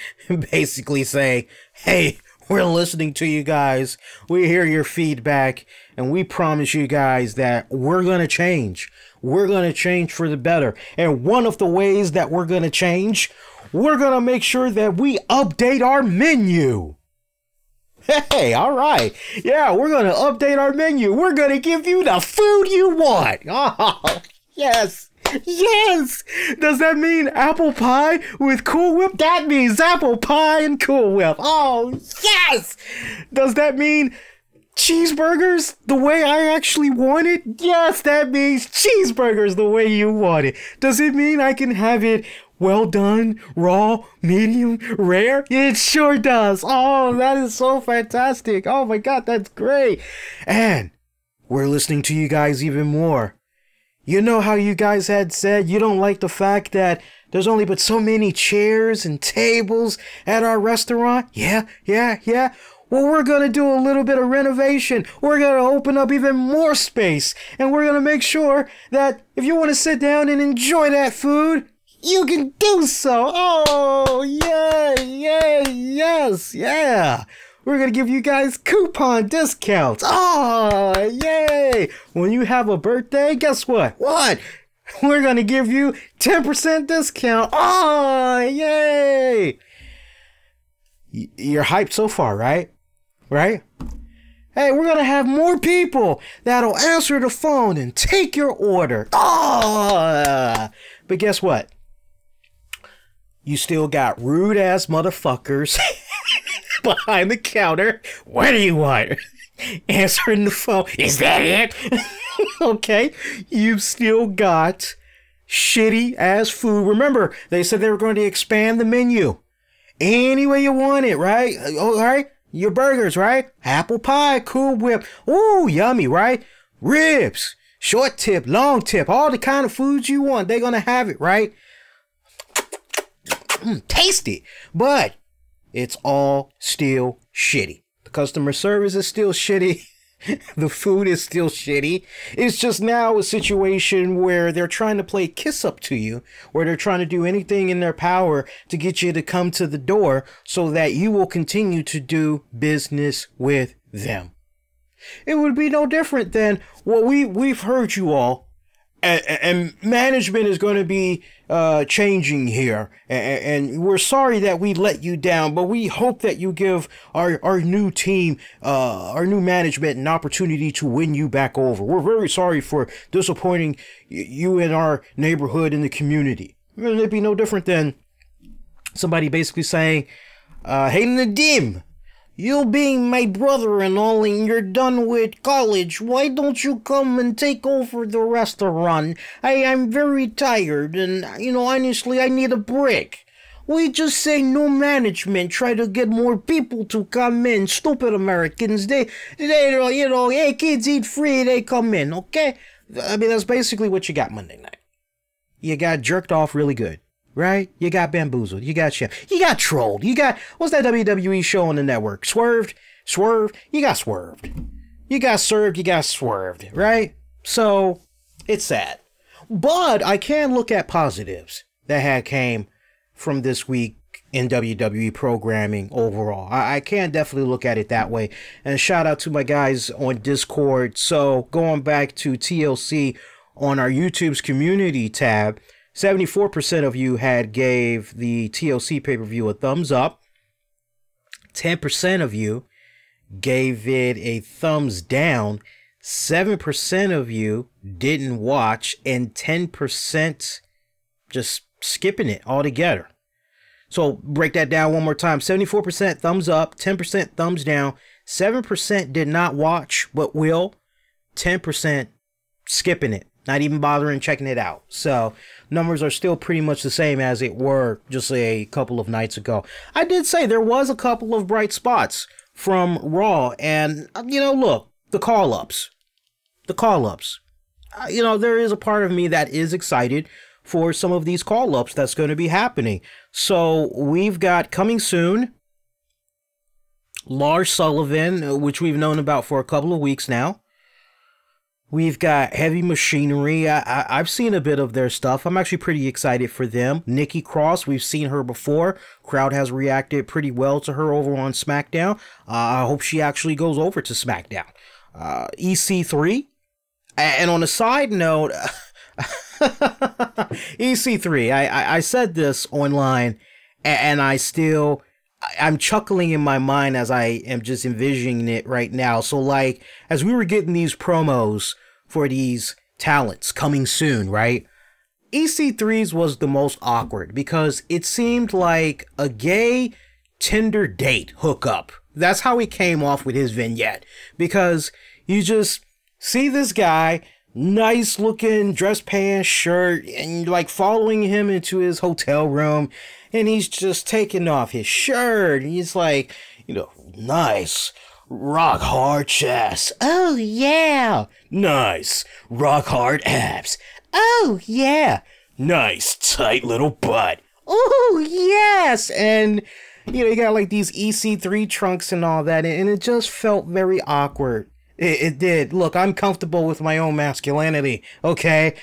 basically say, hey, we're listening to you guys, we hear your feedback, and we promise you guys that we're going to change. We're going to change for the better. And one of the ways that we're going to change, we're going to make sure that we update our menu. Hey, all right. Yeah, we're going to update our menu. We're going to give you the food you want. Oh, yes. Yes. Does that mean apple pie with Cool Whip? That means apple pie and Cool Whip. Oh, yes. Does that mean cheeseburgers the way I actually want it? Yes, that means cheeseburgers the way you want it. Does it mean I can have it well done, raw, medium, rare? It sure does. Oh, that is so fantastic. Oh my God, that's great. And we're listening to you guys even more. You know how you guys had said you don't like the fact that there's only but so many chairs and tables at our restaurant? Yeah. Well, we're going to do a little bit of renovation. We're going to open up even more space. And we're going to make sure that if you want to sit down and enjoy that food, you can do so. Oh, yes. We're going to give you guys coupon discounts. Oh, yay. When you have a birthday, guess what? What? We're going to give you 10% discount. Oh, yay. You're hyped so far, right? Right? Hey, we're going to have more people that'll answer the phone and take your order. Oh, but guess what? You still got rude ass motherfuckers behind the counter. What do you want? Answering the phone. Is that it? Okay. You've still got shitty ass food. Remember, they said they were going to expand the menu. Any way you want it, right? All right. Your burgers, right? Apple pie, Cool Whip. Ooh, yummy, right? Ribs, short tip, long tip, all the kind of foods you want. They're going to have it, right? Tasty, but it's all still shitty. The customer service is still shitty. The food is still shitty. It's just now a situation where they're trying to play kiss up to you, where they're trying to do anything in their power to get you to come to the door so that you will continue to do business with them. It would be no different than what we've heard you all. And management is going to be changing here. And we're sorry that we let you down, but we hope that you give our new team, our new management an opportunity to win you back over. We're very sorry for disappointing you in our neighborhood and the community. It'd be no different than somebody basically saying, hey, Nadim, you being my brother and all, and you're done with college, why don't you come and take over the restaurant? I'm very tired, and, honestly, I need a break. We just say no management, try to get more people to come in. Stupid Americans, they hey, kids eat free, they come in, okay? I mean, that's basically what you got Monday night. You got jerked off really good. Right? You got bamboozled. You got shit. You got trolled. You got, what's that WWE show on the network? Swerved? You got swerved. You got served. You got swerved. Right? So, it's sad. But I can look at positives that had came from this week in WWE programming overall. I can definitely look at it that way. And shout out to my guys on Discord. So, going back to TLC on our YouTube's community tab, 74% of you had gave the TLC pay-per-view a thumbs up. 10% of you gave it a thumbs down. 7% of you didn't watch, and 10% just skipping it altogether. So break that down one more time. 74% thumbs up, 10% thumbs down, 7% did not watch but will, 10% skipping it. Not even bothering checking it out. So numbers are still pretty much the same as it were just a couple of nights ago. I did say there was a couple of bright spots from Raw. And, look, the call-ups. There is a part of me that is excited for some of these call-ups that's going to be happening. So we've got coming soon, Lars Sullivan, which we've known about for a couple of weeks now. We've got Heavy Machinery. I've seen a bit of their stuff. I'm actually pretty excited for them. Nikki Cross, we've seen her before. Crowd has reacted pretty well to her over on SmackDown. I hope she actually goes over to SmackDown. EC3. And on a side note, EC3, I said this online, and I still I'm chuckling in my mind as I am just envisioning it right now. So like, as we were getting these promos for these talents coming soon, right? EC3's was the most awkward because it seemed like a gay Tinder date hookup. That's how he came off with his vignette, because you just see this guy, nice looking dress pants, shirt, and you're like following him into his hotel room, and he's just taking off his shirt, and he's like, you know, nice rock hard chest. Oh yeah. Nice rock hard abs. Oh yeah. Nice tight little butt. Oh yes. And you know, you got like these EC3 trunks and all that, and it just felt very awkward. It did. Look, I'm comfortable with my own masculinity, okay?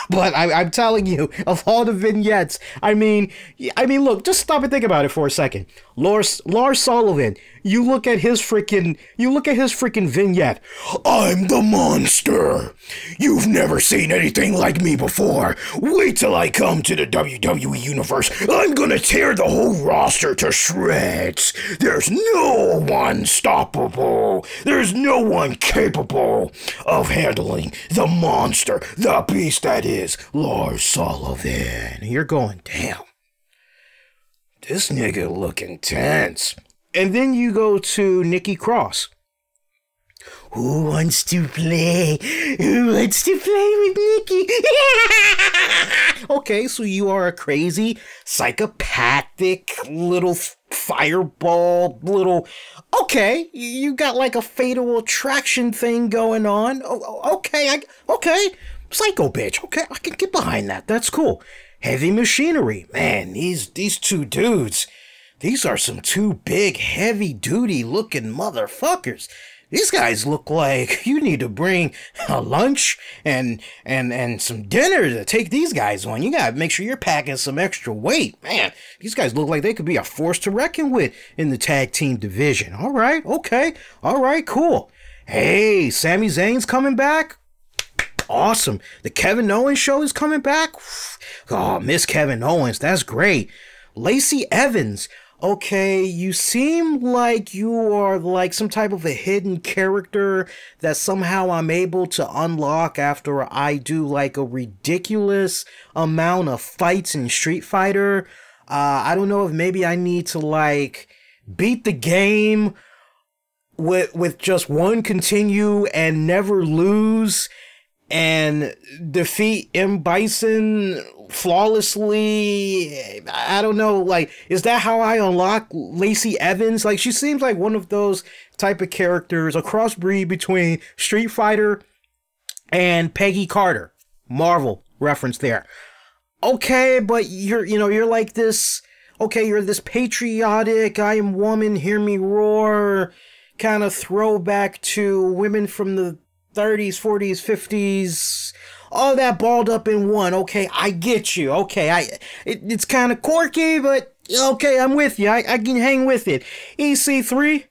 But I'm telling you, of all the vignettes, I mean, look, just stop and think about it for a second. Lars Sullivan, you look at his freaking vignette. I'm the monster. You've never seen anything like me before. Wait till I come to the WWE universe. I'm gonna tear the whole roster to shreds. There's no one stoppable. There's no one capable of handling the monster, the beast that is Lars Sullivan. You're going, damn. This nigga look intense. And then you go to Nikki Cross. Who wants to play? Who wants to play with Nikki? Okay, so you are a crazy, psychopathic little fireball, little... Okay, you got like a fatal attraction thing going on. Okay, psycho bitch. Okay, I can get behind that. That's cool. Heavy machinery. Man, these two dudes, these are some two big, heavy-duty looking motherfuckers. These guys look like you need to bring a lunch and some dinner to take these guys on. You gotta make sure you're packing some extra weight. Man, these guys look like they could be a force to reckon with in the tag team division. All right, okay. All right, cool. Hey, Sami Zayn's coming back. Awesome. The Kevin Owens show is coming back. Oh, miss Kevin Owens. That's great. Lacey Evans. Okay, you seem like you are like some type of a hidden character that somehow I'm able to unlock after I do like a ridiculous amount of fights in Street Fighter. I don't know if maybe I need to like beat the game with just one continue and never lose and defeat M. Bison flawlessly. I don't know, like, is that how I unlock Lacey Evans? Like, she seems like one of those type of characters, a crossbreed between Street Fighter and Peggy Carter. Marvel reference there. Okay, but you're like this, okay, you're this patriotic, I am woman, hear me roar, kind of throwback to women from the 30s, 40s, 50s, all that balled up in one. Okay, I get you. Okay, it's kind of quirky, but okay, I'm with you. I can hang with it. EC3,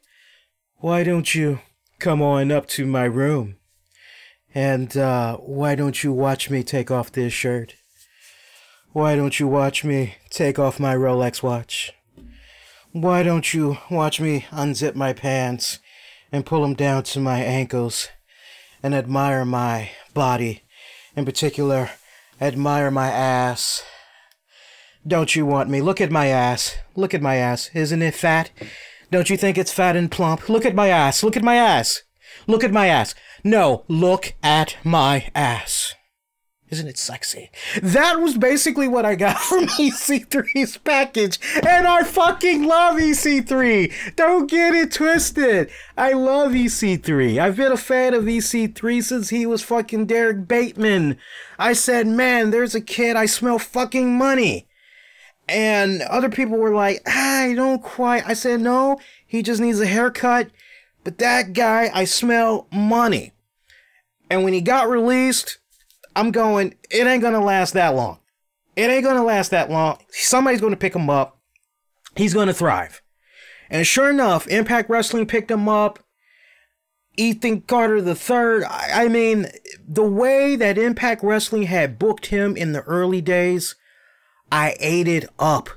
why don't you come on up to my room? And why don't you watch me take off this shirt? Why don't you watch me take off my Rolex watch? Why don't you watch me unzip my pants and pull them down to my ankles and admire my body? In particular, admire my ass. Don't you want me? Look at my ass. Look at my ass. Isn't it fat? Don't you think it's fat and plump? Look at my ass. Look at my ass. Look at my ass. No, look at my ass. Isn't it sexy? That was basically what I got from EC3's package. And I fucking love EC3. Don't get it twisted. I love EC3. I've been a fan of EC3 since he was fucking Derek Bateman. I said, man, there's a kid, I smell fucking money. And other people were like, I don't quite. I said, no, he just needs a haircut. But that guy, I smell money. And when he got released, I'm going, it ain't gonna last that long. It ain't gonna last that long. Somebody's gonna pick him up. He's gonna thrive. And sure enough, Impact Wrestling picked him up. Ethan Carter III. I mean, the way that Impact Wrestling had booked him in the early days, I ate it up.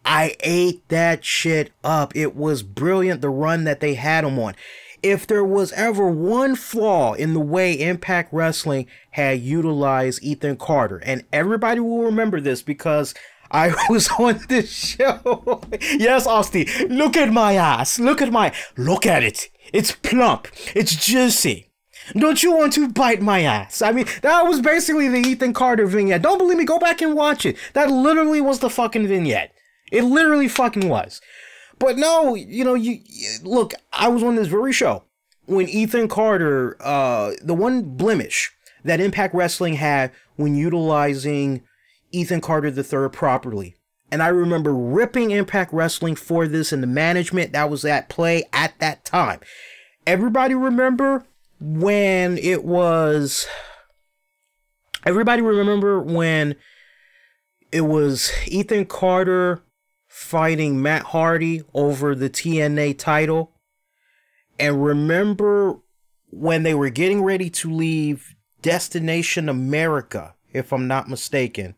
I ate that shit up. It was brilliant, the run that they had him on. If there was ever one flaw in the way Impact Wrestling had utilized Ethan Carter, and everybody will remember this because I was on this show. Yes, Austin, look at my ass. Look at it. It's plump. It's juicy. Don't you want to bite my ass? I mean, that was basically the Ethan Carter vignette. Don't believe me? Go back and watch it. That literally was the fucking vignette. It literally fucking was. But no, you know, look, I was on this very show when Ethan Carter, the one blemish that Impact Wrestling had when utilizing Ethan Carter III properly. And I remember ripping Impact Wrestling for this and the management that was at play at that time. Everybody remember when it was Ethan Carter fighting Matt Hardy over the TNA title? And remember when they were getting ready to leave Destination America, if I'm not mistaken,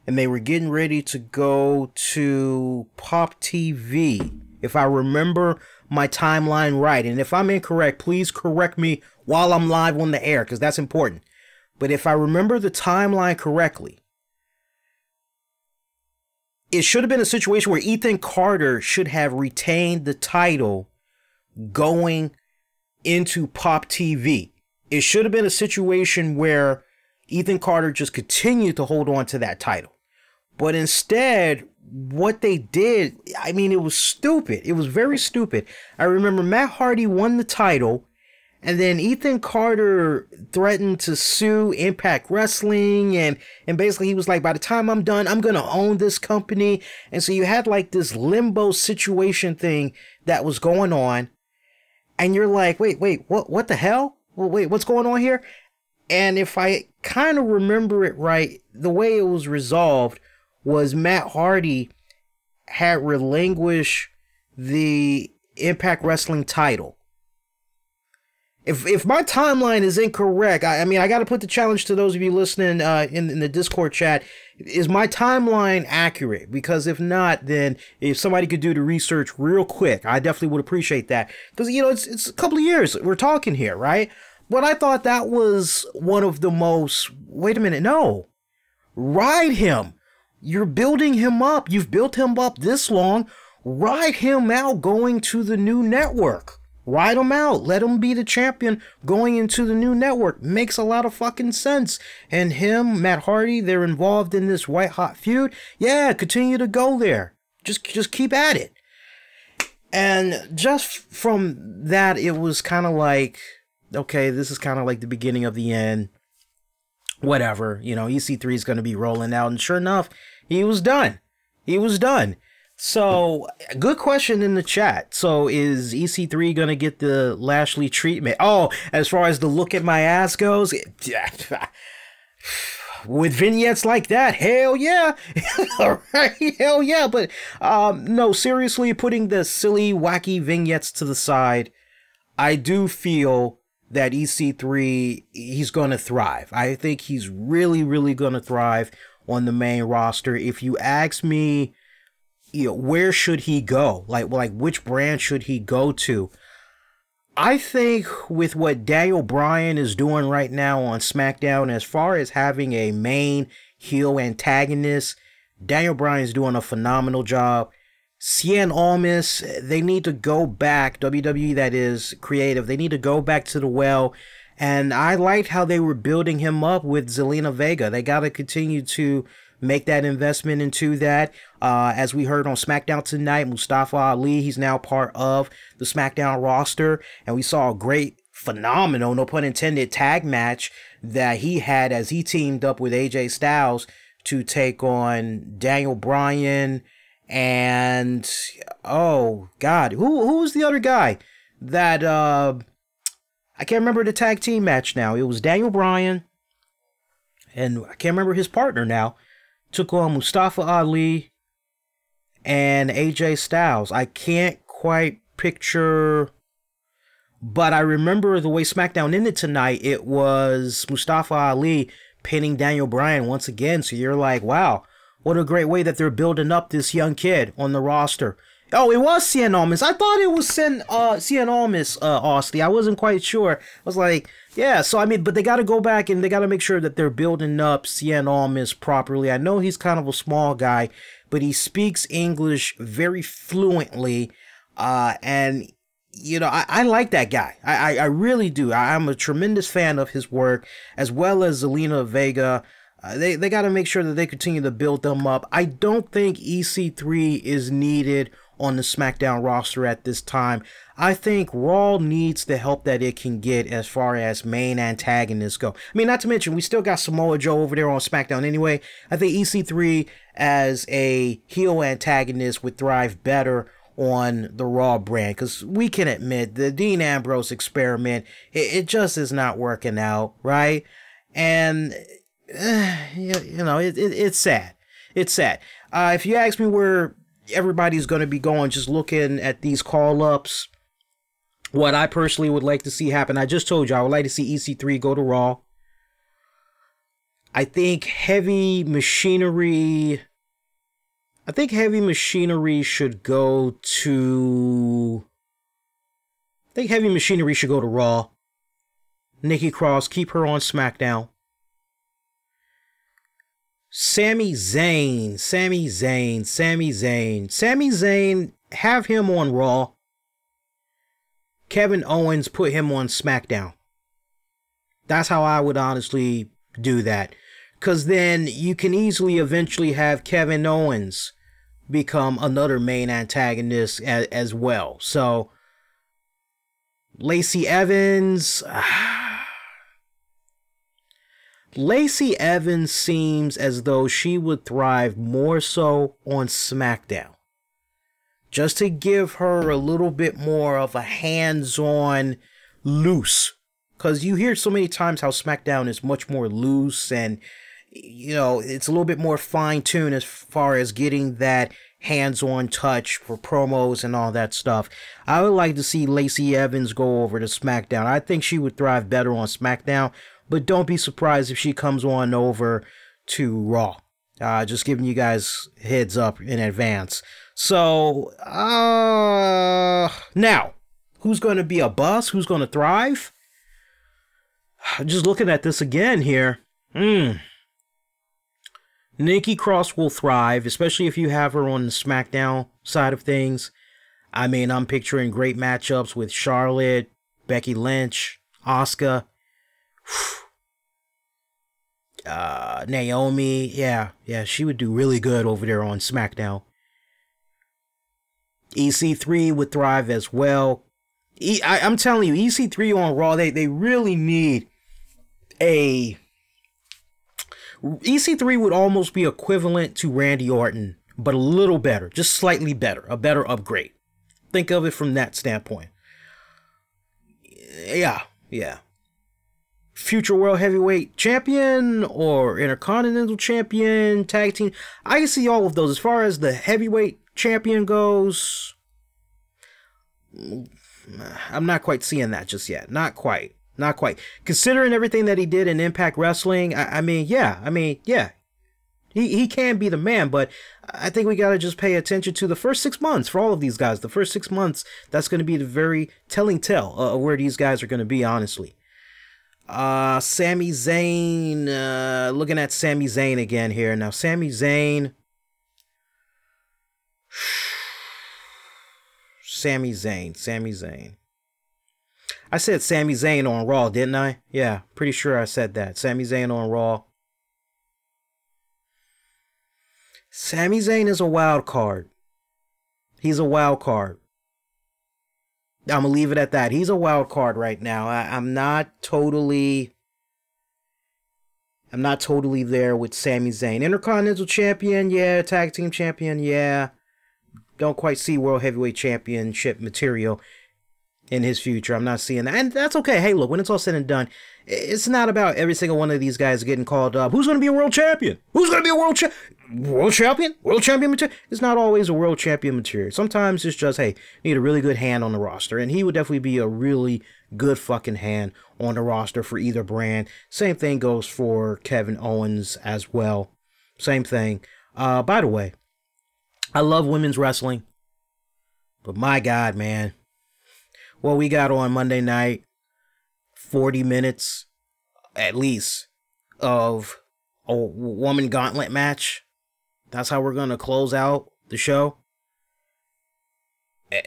and they were getting ready to go to Pop TV, if I remember my timeline right. And if I'm incorrect, please correct me while I'm live on the air, because that's important. But if I remember the timeline correctly, it should have been a situation where Ethan Carter should have retained the title going into Pop TV. It should have been a situation where Ethan Carter just continued to hold on to that title. But instead, what they did, I mean, it was stupid. It was very stupid. I remember Matt Hardy won the title, and then Ethan Carter threatened to sue Impact Wrestling, and basically he was like, by the time I'm done, I'm going to own this company. And so you had like this limbo situation thing that was going on, and you're like, wait, what the hell? Well, wait, what's going on here? And if I kind of remember it right, the way it was resolved was Matt Hardy had relinquished the Impact Wrestling title. If my timeline is incorrect, I mean, I got to put the challenge to those of you listening in the Discord chat. Is my timeline accurate? Because if not, then if somebody could do the research real quick, I definitely would appreciate that. Because, you know, it's a couple of years we're talking here, right? But I thought that was one of the most, wait a minute, no. Ride him. You're building him up. You've built him up this long. Ride him out going to the new network. Ride him out. Let him be the champion going into the new network. Makes a lot of fucking sense. And him, Matt Hardy, they're involved in this white hot feud. Yeah, continue to go there. Just keep at it. And just from that, it was kind of like, okay, this is kind of like the beginning of the end. Whatever, you know, EC3 is going to be rolling out. And sure enough, he was done. He was done. So, good question in the chat. So, is EC3 going to get the Lashley treatment? Oh, as far as the look at my ass goes, with vignettes like that, hell yeah. All right, hell yeah. But, no, seriously, putting the silly, wacky vignettes to the side, I do feel that EC3, he's going to thrive. I think he's really, really going to thrive on the main roster. If you ask me, you know, where should he go? Like which brand should he go to? I think with what Daniel Bryan is doing right now on SmackDown, as far as having a main heel antagonist, Daniel Bryan's doing a phenomenal job. Cien Almas, they need to go back, WWE that is, creative, they need to go back to the well. And I liked how they were building him up with Zelina Vega. They got to continue to make that investment into that. As we heard on SmackDown tonight, Mustafa Ali, he's now part of the SmackDown roster. And we saw a great, phenomenal, no pun intended, tag match that he had as he teamed up with AJ Styles to take on Daniel Bryan and, oh, God, who was the other guy that, I can't remember the tag team match now. It was Daniel Bryan, and I can't remember his partner now. Took on Mustafa Ali and AJ Styles. I can't quite picture, but I remember the way SmackDown ended tonight. It was Mustafa Ali pinning Daniel Bryan once again. So you're like, wow, What a great way that they're building up this young kid on the roster. Oh, it was Cien Almas. I thought it was Cien Almas, Austin. I wasn't quite sure. I was like, yeah, so I mean, but they got to go back and they got to make sure that they're building up Cien Almas properly. I know he's kind of a small guy, but he speaks English very fluently. And, you know, I like that guy. I really do. I'm a tremendous fan of his work, as well as Zelina Vega. They got to make sure that they continue to build them up. I don't think EC3 is needed on the SmackDown roster at this time. I think Raw needs the help that it can get as far as main antagonists go. I mean, not to mention, we still got Samoa Joe over there on SmackDown anyway. I think EC3 as a heel antagonist would thrive better on the Raw brand, because we can admit the Dean Ambrose experiment, it just is not working out, right? And you know, it's sad. It's sad. If you ask me where everybody's going to be going, just looking at these call-ups, what I personally would like to see happen, I just told you, I would like to see EC3 go to Raw. I think Heavy Machinery should go to... I think Heavy Machinery should go to Raw. Nikki Cross, keep her on SmackDown. Sami Zayn, have him on Raw. Kevin Owens, put him on SmackDown. That's how I would honestly do that. Because then you can easily eventually have Kevin Owens become another main antagonist as well. So, Lacey Evans... Lacey Evans seems as though she would thrive more so on SmackDown. Just to give her a little bit more of a hands-on loose. Because you hear so many times how SmackDown is much more loose and, you know, it's a little bit more fine-tuned as far as getting that hands-on touch for promos and all that stuff. I would like to see Lacey Evans go over to SmackDown. I think she would thrive better on SmackDown. But don't be surprised if she comes on over to Raw. Just giving you guys heads up in advance. So, now, who's going to be a bust? Who's going to thrive? Just looking at this again here. Nikki Cross will thrive, especially if you have her on the SmackDown side of things. I mean, I'm picturing great matchups with Charlotte, Becky Lynch, Asuka. Naomi, yeah, she would do really good over there on SmackDown. EC3 would thrive as well. I'm telling you, EC3 on Raw, they really need a... EC3 would almost be equivalent to Randy Orton, but a little better, just slightly better, a better upgrade. Think of it from that standpoint. Yeah. Future World Heavyweight Champion or Intercontinental Champion, Tag Team. I can see all of those. As far as the Heavyweight Champion goes, I'm not quite seeing that just yet. Not quite. Considering everything that he did in Impact Wrestling, I mean, yeah. He can be the man, but I think we got to just pay attention to the first 6 months for all of these guys. The first 6 months, that's going to be the very telling tale of where these guys are going to be, honestly. Sami Zayn, looking at Sami Zayn again here. Now, Sami Zayn. I said Sami Zayn on Raw, didn't I? Yeah, pretty sure I said that. Sami Zayn on Raw. Sami Zayn is a wild card. He's a wild card. I'm going to leave it at that. He's a wild card right now. I'm not totally there with Sami Zayn. Intercontinental Champion, yeah. Tag Team Champion, yeah. Don't quite see World Heavyweight Championship material in his future. I'm not seeing that. And that's okay. Hey, look, when it's all said and done, it's not about every single one of these guys getting called up. Who's going to be a world champion? Who's going to be a world champion? World champion material? It's not always a world champion material. Sometimes it's just, hey, need a really good hand on the roster. And he would definitely be a really good fucking hand on the roster for either brand. Same thing goes for Kevin Owens as well. Same thing. By the way, I love women's wrestling, but my God, man, what we got on Monday night, 40 minutes at least of a woman gauntlet match. That's how we're going to close out the show.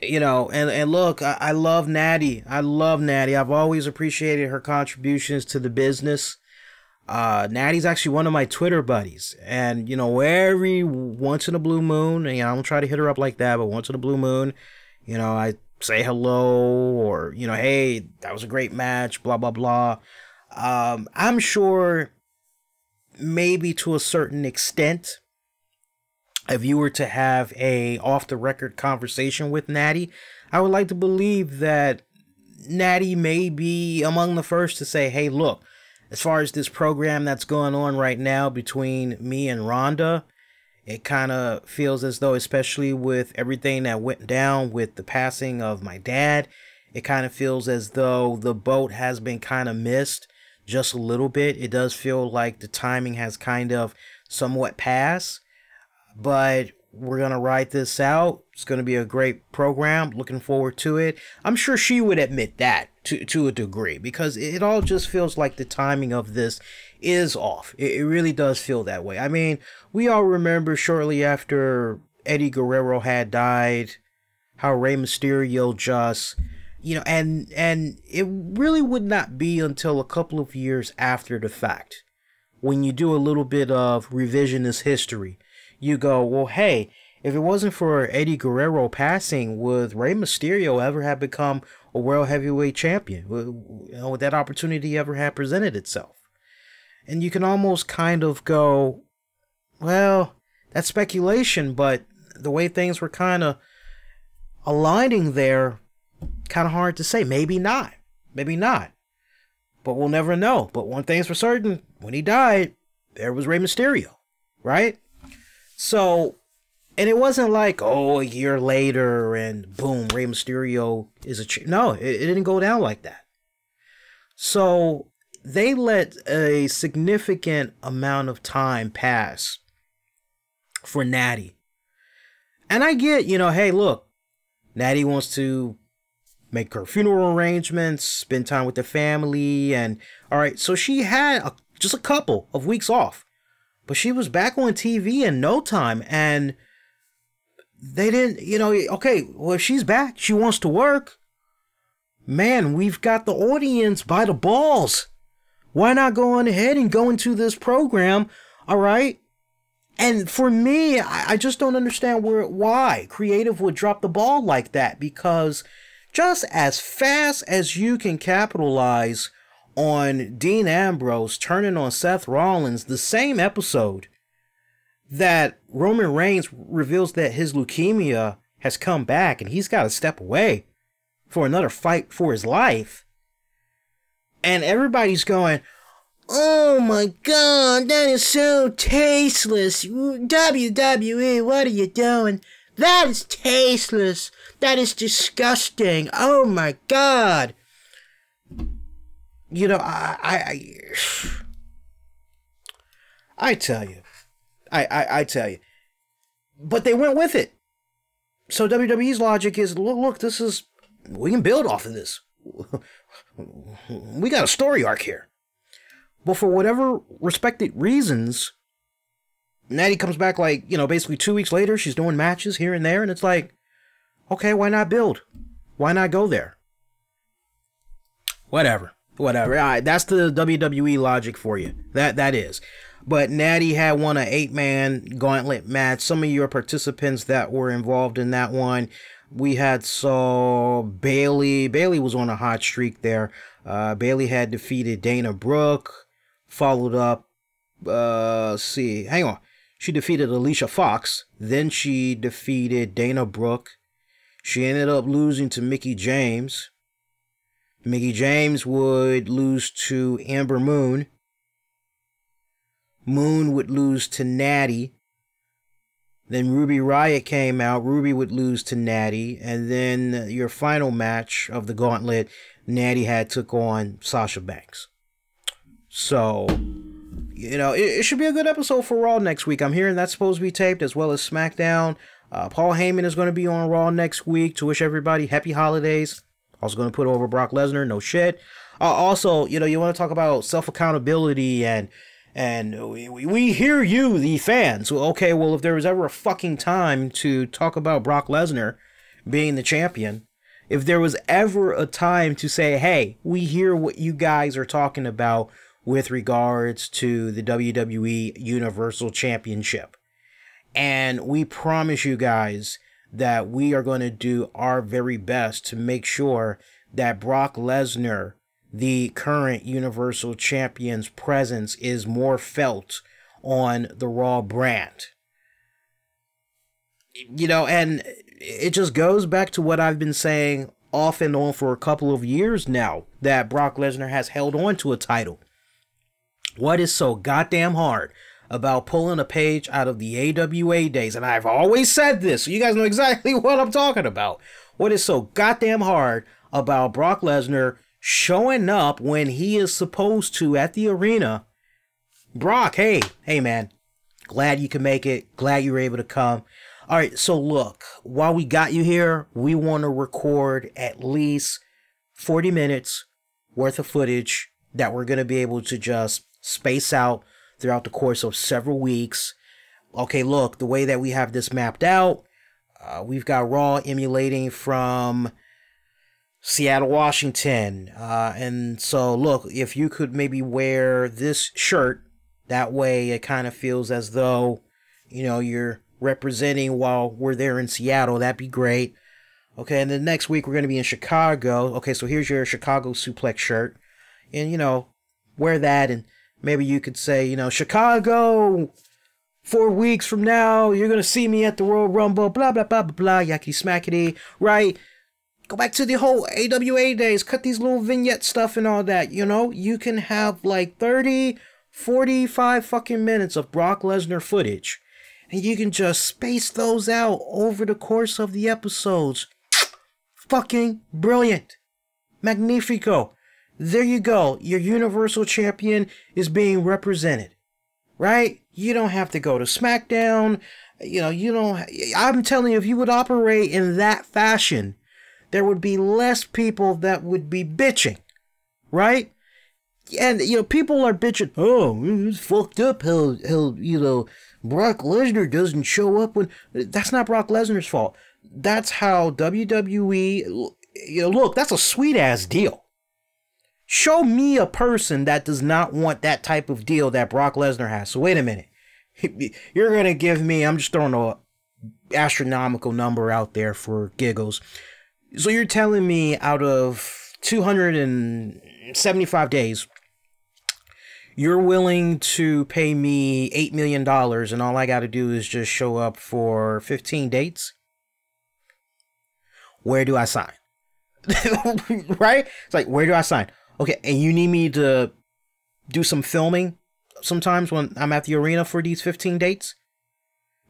You know, and look, I love Natty. I love Natty. I've always appreciated her contributions to the business. Natty's actually one of my Twitter buddies. And, you know, every once in a blue moon, and, you know, I don't try to hit her up like that, but once in a blue moon, you know, I say hello or, you know, hey, that was a great match, blah, blah, blah. I'm sure maybe to a certain extent, if you were to have a off-the-record conversation with Natty, I would like to believe that Natty may be among the first to say, hey, look, as far as this program that's going on right now between me and Rhonda, it kind of feels as though, especially with everything that went down with the passing of my dad, it kind of feels as though the boat has been kind of missed just a little bit. It does feel like the timing has kind of somewhat passed. But we're going to ride this out. It's going to be a great program. Looking forward to it. I'm sure she would admit that to a degree, because it all just feels like the timing of this is off. It really does feel that way. I mean, we all remember shortly after Eddie Guerrero had died, how Rey Mysterio just, you know, and it really would not be until a couple of years after the fact, when you do a little bit of revisionist history, you go, well, hey, if it wasn't for Eddie Guerrero passing, would Rey Mysterio ever have become a world heavyweight champion? Would that opportunity ever have presented itself? And you can almost kind of go, well, that's speculation, but the way things were kind of aligning there, kind of hard to say. Maybe not. Maybe not. But we'll never know. But one thing's for certain, when he died, there was Rey Mysterio, right? So, and it wasn't like, oh, a year later and boom, Rey Mysterio is a... No, it didn't go down like that. So, they let a significant amount of time pass for Natty. And I get, you know, hey, look, Natty wants to make her funeral arrangements, spend time with the family, and all right, so she had just a couple of weeks off. But she was back on TV in no time, and they didn't, you know, okay, well, if she's back, she wants to work. Man, we've got the audience by the balls. Why not go on ahead and go into this program, all right? And for me, I just don't understand why creative would drop the ball like that, because just as fast as you can capitalize on Dean Ambrose turning on Seth Rollins, the same episode that Roman Reigns reveals that his leukemia has come back and he's got to step away for another fight for his life. And everybody's going, oh my God, that is so tasteless. WWE, what are you doing? That is tasteless. That is disgusting. Oh my God. You know, I tell you, I tell you, but they went with it. So WWE's logic is, look, this is, we can build off of this. We got a story arc here. But for whatever respected reasons, Natty comes back like, you know, basically 2 weeks later, she's doing matches here and there. And it's like, okay, why not build? Why not go there? Whatever. All right, that's the WWE logic for you. That is. But Natty had won an 8-man gauntlet match. Some of your participants that were involved in that one, we had saw Bayley. Bayley was on a hot streak there. Bayley had defeated Dana Brooke. Followed up, hang on. She defeated Alicia Fox. Then she defeated Dana Brooke. She ended up losing to Mickie James. Mickie James would lose to Amber Moon. Moon would lose to Natty. Then Ruby Riott came out. Ruby would lose to Natty. And then your final match of the gauntlet, Natty had took on Sasha Banks. So, You know, it should be a good episode for Raw next week. I'm hearing that's supposed to be taped, as well as SmackDown. Paul Heyman is going to be on Raw next week to wish everybody happy holidays. Also going to put over Brock Lesnar, no shit. Also, you know, you want to talk about self-accountability and we hear you, the fans. Okay, well, if there was ever a fucking time to talk about Brock Lesnar being the champion, if there was ever a time to say, hey, we hear what you guys are talking about with regards to the WWE Universal Championship, and we promise you guys that we are going to do our very best to make sure that Brock Lesnar, the current Universal Champion's presence, is more felt on the Raw brand. You know, and it just goes back to what I've been saying off and on for a couple of years now, that Brock Lesnar has held on to a title. What is so goddamn hard about pulling a page out of the AWA days? And I've always said this, so you guys know exactly what I'm talking about. What is so goddamn hard about Brock Lesnar showing up when he is supposed to at the arena? Brock, hey man, glad you can make it. Glad you were able to come. All right, so look, while we got you here, we want to record at least 40 minutes worth of footage that we're going to be able to just space out throughout the course of several weeks. Okay, look, the way that we have this mapped out, we've got Raw emulating from Seattle, Washington. And so, look, if you could maybe wear this shirt, that way it kind of feels as though, you know, you're representing while we're there in Seattle. That'd be great. Okay, and then next week we're going to be in Chicago. Okay, so here's your Chicago suplex shirt. And, you know, wear that, and maybe you could say, you know, Chicago, 4 weeks from now, you're going to see me at the Royal Rumble, blah, blah, blah, blah, blah, yakety smackety, right? Go back to the whole AWA days, cut these little vignette stuff and all that, you know? You can have like 30, 45 fucking minutes of Brock Lesnar footage, and you can just space those out over the course of the episodes. Fucking brilliant. Magnifico. There you go. Your Universal Champion is being represented, right? You don't have to go to SmackDown. You know, you don't. I'm telling you, if you would operate in that fashion, there would be less people that would be bitching, right? And, you know, people are bitching, oh, it's fucked up how, you know, Brock Lesnar doesn't show up when... That's not Brock Lesnar's fault. That's how WWE... You know, look, that's a sweet-ass deal. Show me a person that does not want that type of deal that Brock Lesnar has. So wait a minute. You're going to give me... I'm just throwing an astronomical number out there for giggles. So you're telling me out of 275 days... you're willing to pay me $8 million and all I got to do is just show up for 15 dates? Where do I sign? Right? It's like, where do I sign? Okay, and you need me to do some filming sometimes when I'm at the arena for these 15 dates?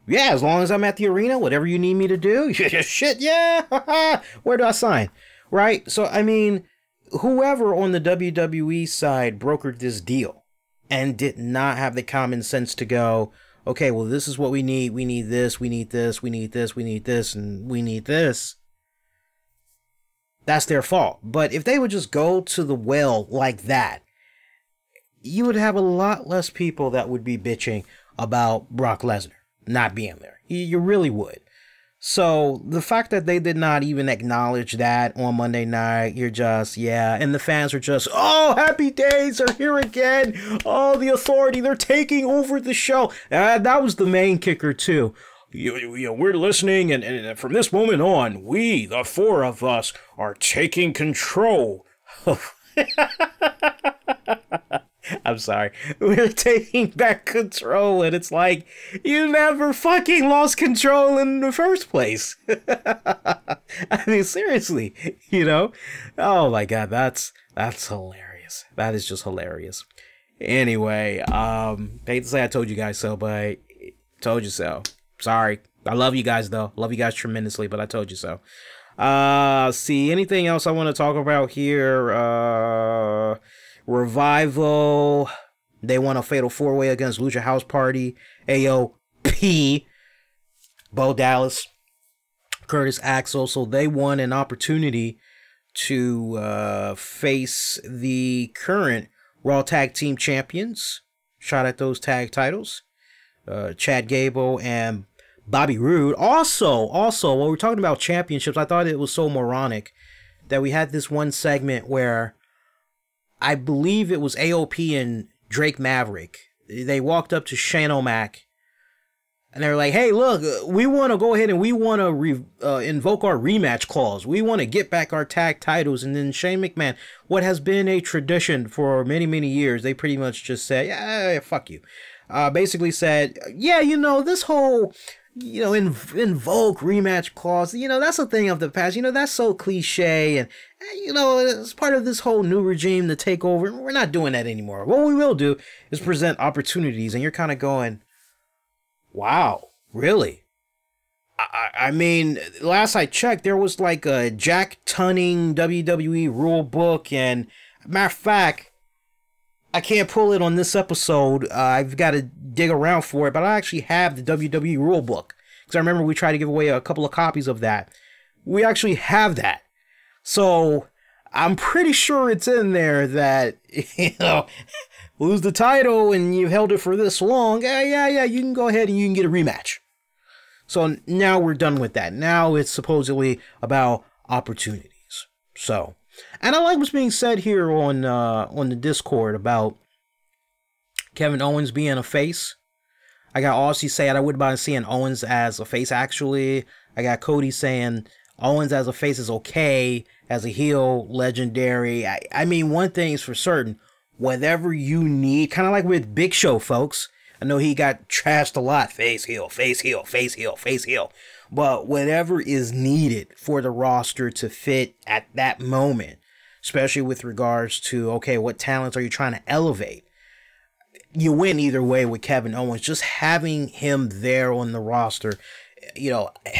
Yeah, as long as I'm at the arena, whatever you need me to do. Shit, yeah. Where do I sign? Right? So, I mean, whoever on the WWE side brokered this deal and did not have the common sense to go, okay, well, this is what we need. We need this, we need this, we need this, we need this, and we need this. That's their fault. But if they would just go to the well like that, you would have a lot less people that would be bitching about Brock Lesnar not being there. You really would. So the fact that they did not even acknowledge that on Monday night, you're just, yeah. And the fans are just, oh, happy days are here again. Oh, the Authority, they're taking over the show. That was the main kicker, too. You know, we're listening, and from this moment on, we, the four of us, are taking control. I'm sorry. We're taking back control, and it's like, you never fucking lost control in the first place. I mean, seriously, you know? Oh my god, that's hilarious. That is just hilarious. Anyway, I hate to say I told you guys so, but I told you so. Sorry. I love you guys, though. Love you guys tremendously, but I told you so. See, anything else I want to talk about here? Revival, They won a fatal 4-way against Lucha House Party, AOP, Bo Dallas, Curtis Axel. So they won an opportunity to face the current Raw Tag Team Champions. Shot at those tag titles. Chad Gable and Bobby Roode. Also, while we're talking about championships, I thought it was so moronic that we had this one segment where I believe it was AOP and Drake Maverick. They walked up to Shane O'Mac and they were like, hey, look, we want to go ahead and we want to invoke our rematch clause. We want to get back our tag titles. And then Shane McMahon, what has been a tradition for many, many years, they pretty much just said, yeah, fuck you. Basically said, yeah, this whole, invoke rematch clause, that's a thing of the past. That's so cliche. And, it's part of this whole new regime to take over. We're not doing that anymore. What we will do is present opportunities. And you're kind of going, wow, really? I mean, last I checked, there was like a Jack Tunning WWE rule book. And matter of fact, I can't pull it on this episode. I've got to dig around for it, but I actually have the WWE rulebook. Because I remember we tried to give away a couple of copies of that. We actually have that. So I'm pretty sure it's in there that, lose the title and you've held it for this long. Yeah, you can go ahead and you can get a rematch. So now we're done with that. Now it's supposedly about opportunities. So... and I like what's being said here on the Discord about Kevin Owens being a face. I got Aussie saying I wouldn't mind seeing Owens as a face, actually. I got Cody saying Owens as a face is okay. As a heel, legendary. I mean, one thing is for certain. Whatever you need, kind of like with Big Show, folks. I know he got trashed a lot. Face, heel, face, heel, face, heel, face, heel. But whatever is needed for the roster to fit at that moment, especially with regards to, okay, what talents are you trying to elevate? You win either way with Kevin Owens. Just having him there on the roster,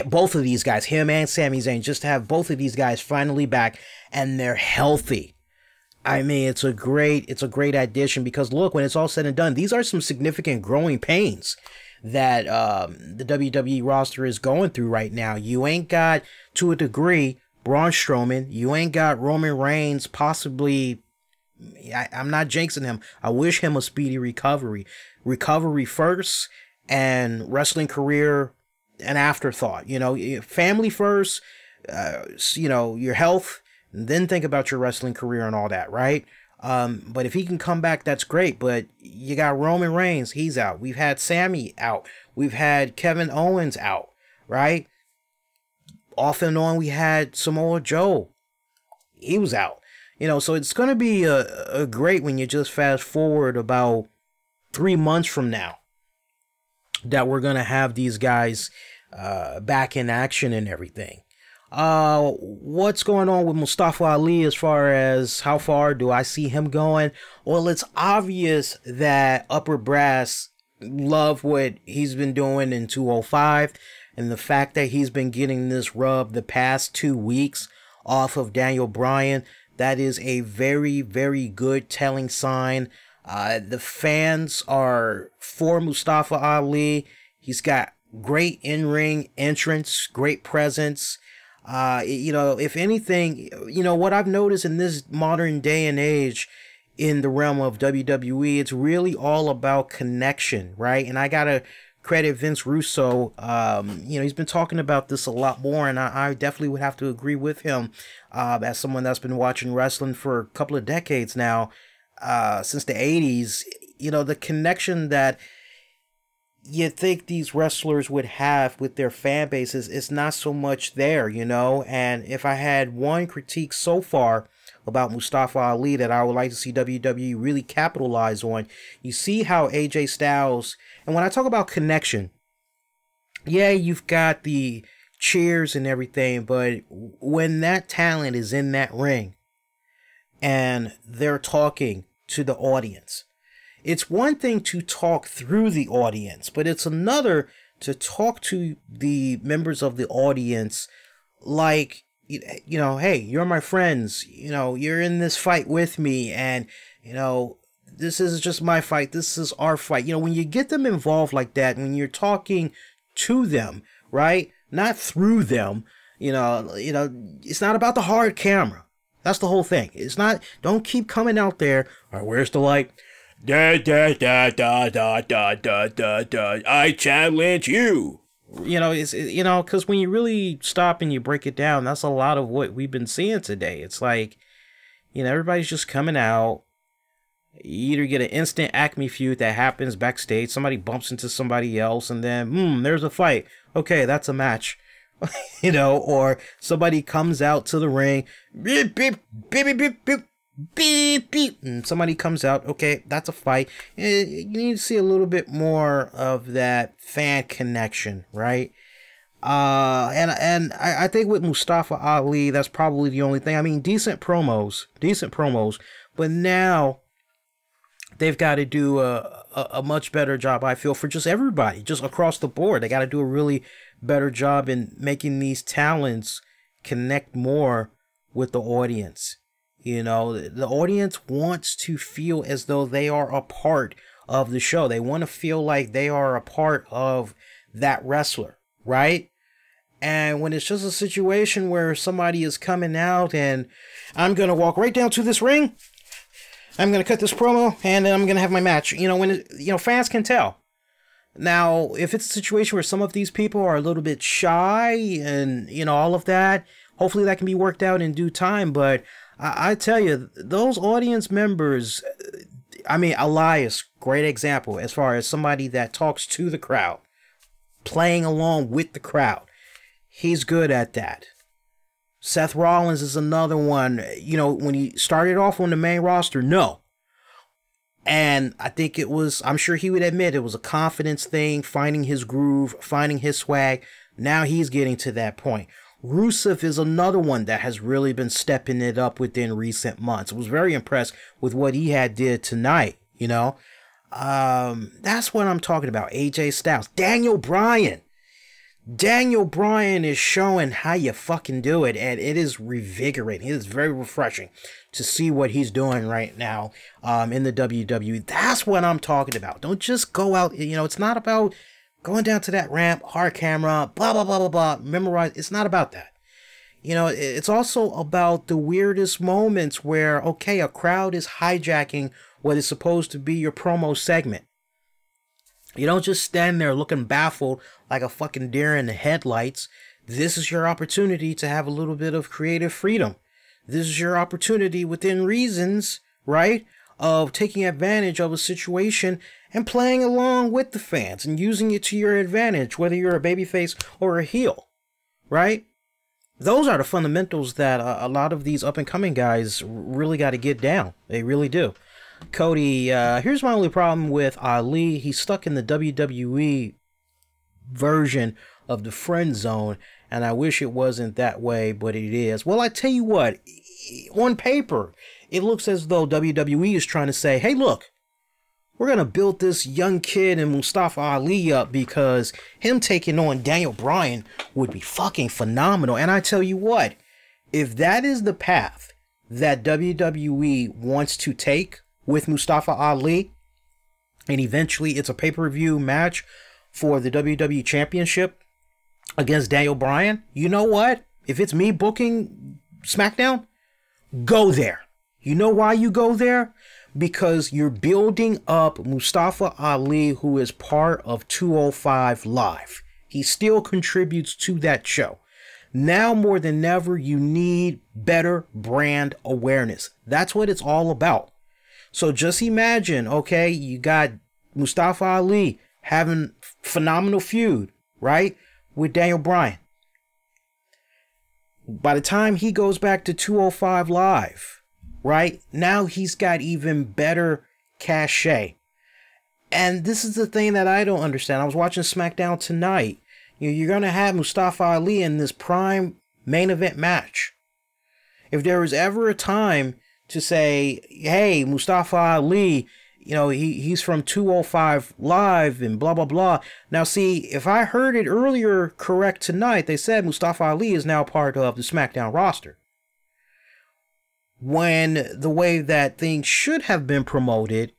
both of these guys, him and Sami Zayn, just to have both of these guys finally back and they're healthy. I mean, it's a great addition because look, when it's all said and done, these are some significant growing pains that the WWE roster is going through right now. You ain't got, to a degree, Braun Strowman. You ain't got Roman Reigns, possibly. I'm not jinxing him. I wish him a speedy recovery. Recovery first, and wrestling career an afterthought. Family first, your health, and then think about your wrestling career and all that, right? But if he can come back, that's great. But you got Roman Reigns, he's out. We've had Sammy out. We've had Kevin Owens out, right? Off and on, we had Samoa Joe. He was out. So it's going to be a great when you just fast forward about 3 months from now that we're going to have these guys back in action and everything. What's going on with Mustafa Ali as far as how far do I see him going? Well, it's obvious that Upper Brass love what he's been doing in 205, and the fact that he's been getting this rub the past 2 weeks off of Daniel Bryan, that is a very, very good telling sign. The fans are for Mustafa Ali. He's got great in-ring entrance, great presence. If anything, what I've noticed in this modern day and age in the realm of WWE, it's really all about connection, right? And I gotta credit Vince Russo. He's been talking about this a lot more, and I definitely would have to agree with him as someone that's been watching wrestling for a couple of decades now, since the 80s. The connection that you think these wrestlers would have with their fan bases is not so much there, and if I had one critique so far about Mustafa Ali that I would like to see WWE really capitalize on, you see how AJ Styles, and when I talk about connection, yeah, you've got the cheers and everything, but when that talent is in that ring and they're talking to the audience, it's one thing to talk through the audience, but it's another to talk to the members of the audience like, hey, you're my friends, you're in this fight with me, and, this is just my fight. This is our fight. You know, when you get them involved like that, when you're talking to them, right? Not through them, you know, it's not about the hard camera. That's the whole thing. It's not, don't keep coming out there. All right, where's the light? Da, da, da, da, da, da, da, da, da. I challenge you. You know, because when you really stop and you break it down, that's a lot of what we've been seeing today. It's like, you know, everybody's just coming out. You either get an instant Acme feud that happens backstage, somebody bumps into somebody else, and then, there's a fight. Okay, that's a match. You know, or somebody comes out to the ring, beep, beep, beep, beep, beep, beep, beep, beep, and somebody comes out. Okay, that's a fight. You need to see a little bit more of that fan connection, right? And I think with Mustafa Ali, that's probably the only thing. I mean, decent promos, but now they've got to do a much better job, I feel, for just everybody, just across the board. They got to do a really better job in making these talents connect more with the audience. You know, the audience wants to feel as though they are a part of the show. They want to feel like they are a part of that wrestler, right? And when it's just a situation where somebody is coming out and I'm going to walk right down to this ring, I'm going to cut this promo, and then I'm going to have my match. You know, when fans can tell. Now, if it's a situation where some of these people are a little bit shy and, all of that, hopefully that can be worked out in due time. But I tell you, those audience members, I mean, Elias, great example as far as somebody that talks to the crowd, playing along with the crowd. He's good at that. Seth Rollins is another one, when he started off on the main roster, no. And I think I'm sure he would admit it was a confidence thing, finding his groove, finding his swag. Now he's getting to that point. Rusev is another one that has really been stepping it up within recent months. I was very impressed with what he did tonight, That's what I'm talking about. AJ Styles. Daniel Bryan. Daniel Bryan is showing how you fucking do it, and it is revigorating. It is very refreshing to see what he's doing right now in the WWE. That's what I'm talking about. Don't just go out, it's not about going down to that ramp, hard camera, blah, blah, blah, blah, blah, memorize. It's not about that. It's also about the weirdest moments where, okay, a crowd is hijacking what is supposed to be your promo segment. You don't just stand there looking baffled like a fucking deer in the headlights. This is your opportunity to have a little bit of creative freedom. This is your opportunity within reasons, right, of taking advantage of a situation and playing along with the fans and using it to your advantage, whether you're a babyface or a heel, right? Those are the fundamentals that a lot of these up-and-coming guys really got to get down. They really do. Cody, here's my only problem with Ali. He's stuck in the WWE version of the friend zone, and I wish it wasn't that way, but it is. Well, I tell you what, on paper, it looks as though WWE is trying to say, hey, look, we're going to build this young kid and Mustafa Ali up because him taking on Daniel Bryan would be fucking phenomenal. And I tell you what, if that is the path that WWE wants to take with Mustafa Ali, and eventually it's a pay-per-view match for the WWE Championship against Daniel Bryan, you know what? If it's me booking SmackDown, go there. You know why you go there? Because you're building up Mustafa Ali, who is part of 205 Live. He still contributes to that show. Now more than ever, you need better brand awareness. That's what it's all about. So just imagine, okay, you got Mustafa Ali having phenomenal feud, right, with Daniel Bryan. By the time he goes back to 205 Live, right, now he's got even better cachet. And this is the thing that I don't understand. I was watching SmackDown tonight. You're going to have Mustafa Ali in this prime main event match. If there was ever a time to say, hey, Mustafa Ali, he's from 205 Live and blah, blah, blah. Now, see, if I heard it earlier correct tonight, they said Mustafa Ali is now part of the SmackDown roster. When the way that things should have been promoted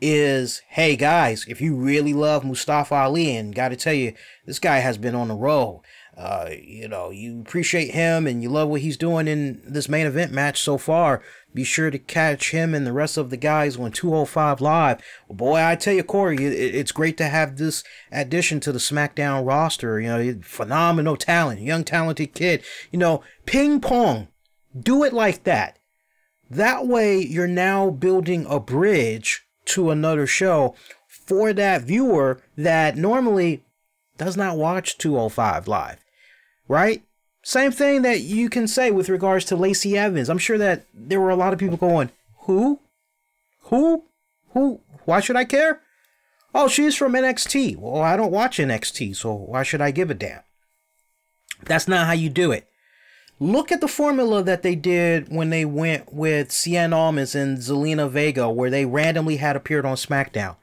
is, hey guys, if you really love Mustafa Ali, and got to tell you, this guy has been on the road. You know, you appreciate him and you love what he's doing in this main event match so far. Be sure to catch him and the rest of the guys on 205 Live. Well, boy, I tell you, Corey, it's great to have this addition to the SmackDown roster. You know, phenomenal talent, young talented kid. You know, ping pong, do it like that. That way, you're now building a bridge to another show for that viewer that normally does not watch 205 Live. Right? Same thing that you can say with regards to Lacey Evans. I'm sure that there were a lot of people going, who? Why should I care? Oh, she's from NXT. Well, I don't watch NXT, so why should I give a damn? That's not how you do it. Look at the formula that they did when they went with Cien Almas and Zelina Vega, where they randomly had appeared on SmackDown.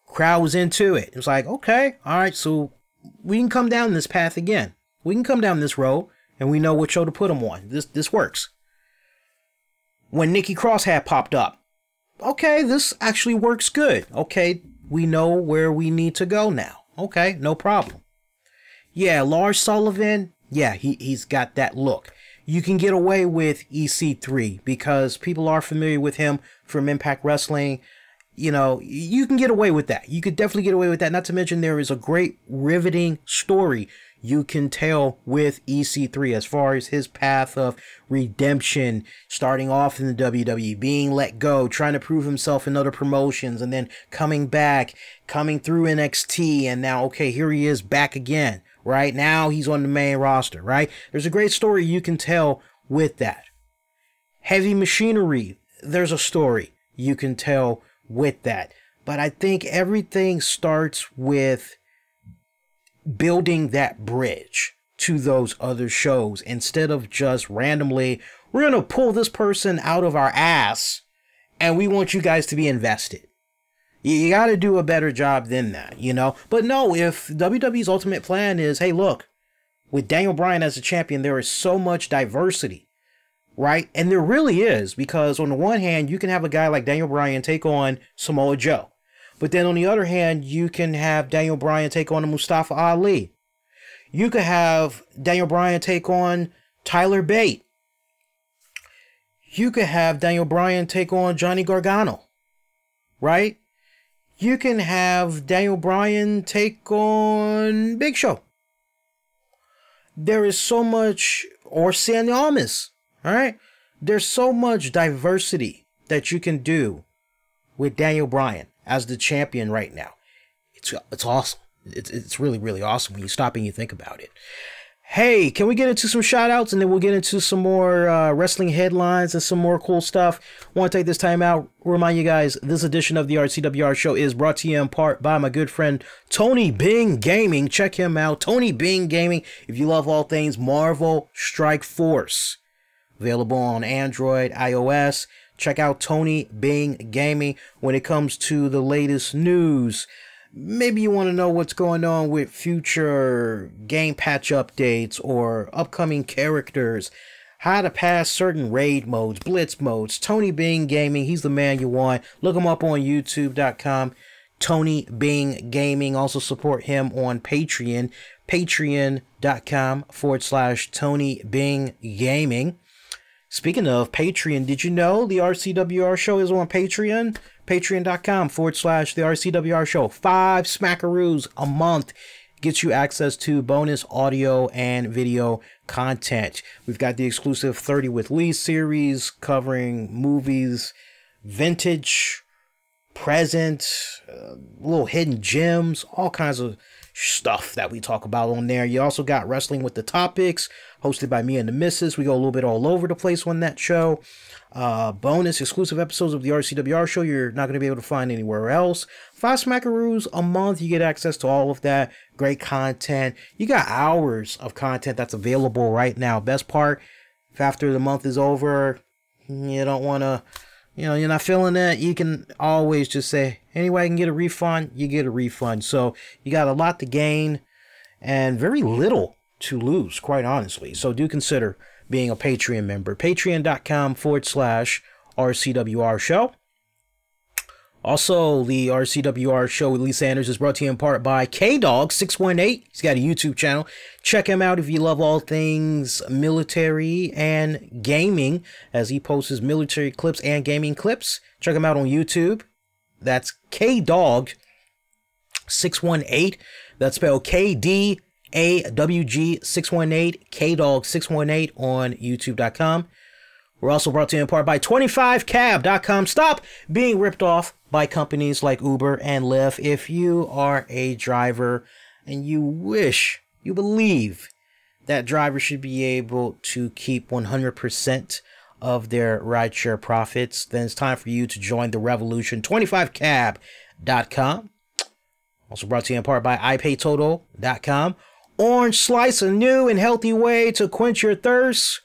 Crowd was into it. It was like, okay, all right, so we can come down this path again. We can come down this road, and we know what show to put them on. This works. When Nikki Cross had popped up, okay, this actually works good. Okay, we know where we need to go now. Okay, no problem. Yeah, Lars Sullivan, yeah, he's got that look. You can get away with EC3 because people are familiar with him from Impact Wrestling. You know, you can get away with that. You could definitely get away with that. Not to mention there is a great riveting story you can tell with EC3 as far as his path of redemption, starting off in the WWE, being let go, trying to prove himself in other promotions, and then coming back, coming through NXT, and now, okay, here he is back again, right? Now he's on the main roster, right? There's a great story you can tell with that. Heavy Machinery, there's a story you can tell with that. But I think everything starts with building that bridge to those other shows instead of just randomly, we're going to pull this person out of our ass and we want you guys to be invested. You got to do a better job than that, you know? But no, if WWE's ultimate plan is, hey, look, with Daniel Bryan as a champion, there is so much diversity, right? And there really is, because on the one hand, you can have a guy like Daniel Bryan take on Samoa Joe. But then on the other hand, you can have Daniel Bryan take on Mustafa Ali. You could have Daniel Bryan take on Tyler Bate. You could have Daniel Bryan take on Johnny Gargano. Right? You can have Daniel Bryan take on Big Show. There is so much, or Cien Almas. Alright? There's so much diversity that you can do with Daniel Bryan as the champion right now. It's awesome. It's really, really awesome when you stop and you think about it. Hey, can we get into some shout outs and then we'll get into some more wrestling headlines and some more cool stuff? I want to take this time out, remind you guys, this edition of the RCWR Show is brought to you in part by my good friend Tony Bing Gaming. Check him out, Tony Bing Gaming, if you love all things Marvel Strike Force. Available on Android, iOS. Check out Tony Bing Gaming when it comes to the latest news. Maybe you want to know what's going on with future game patch updates or upcoming characters, how to pass certain raid modes, blitz modes. Tony Bing Gaming, he's the man you want. Look him up on youtube.com. Tony Bing Gaming. Also support him on Patreon. Patreon.com/Tony Bing Gaming. Speaking of Patreon, did you know the RCWR Show is on Patreon? Patreon.com/the RCWR Show. 5 smackaroos a month gets you access to bonus audio and video content. We've got the exclusive 30 with Lee series covering movies, vintage, present, little hidden gems, all kinds of stuff that we talk about on there. You also got Wrestling with the Topics, hosted by me and the missus. We go a little bit all over the place on that show. Bonus exclusive episodes of the RCWR Show you're not going to be able to find anywhere else. 5 smackaroos a month. You get access to all of that. Great content. You got hours of content that's available right now. Best part, if after the month is over, you don't want to, you're not feeling it, you can always just say, anyway, I can get a refund, you get a refund. So you got a lot to gain and very little to lose, quite honestly. So do consider being a Patreon member. Patreon.com/RCWR Show. Also, the RCWR Show with Lee Sanders is brought to you in part by KDog618. He's got a YouTube channel. Check him out if you love all things military and gaming, as he posts his military clips and gaming clips. Check him out on YouTube. That's KDog618. That's spelled KDAWG618, KDog618 on YouTube.com. We're also brought to you in part by 25cab.com. Stop being ripped off by companies like Uber and Lyft. If you are a driver and you believe that drivers should be able to keep 100% of their rideshare profits, then it's time for you to join the revolution. 25cab.com. Also brought to you in part by iPayTotal.com. Orange Slice, a new and healthy way to quench your thirst.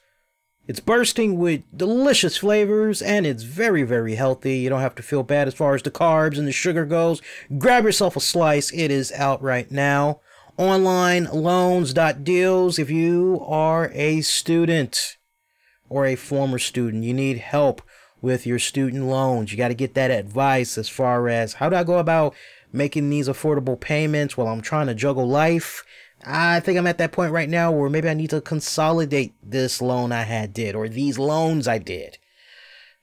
It's bursting with delicious flavors, and it's very, very healthy. You don't have to feel bad as far as the carbs and the sugar goes. Grab yourself a slice. It is out right now. OnlineLoans.deals. If you are a student or a former student, you need help with your student loans. You got to get that advice as far as how do I go about making these affordable payments while I'm trying to juggle life. I think I'm at that point right now where maybe I need to consolidate this loan I did or these loans I did.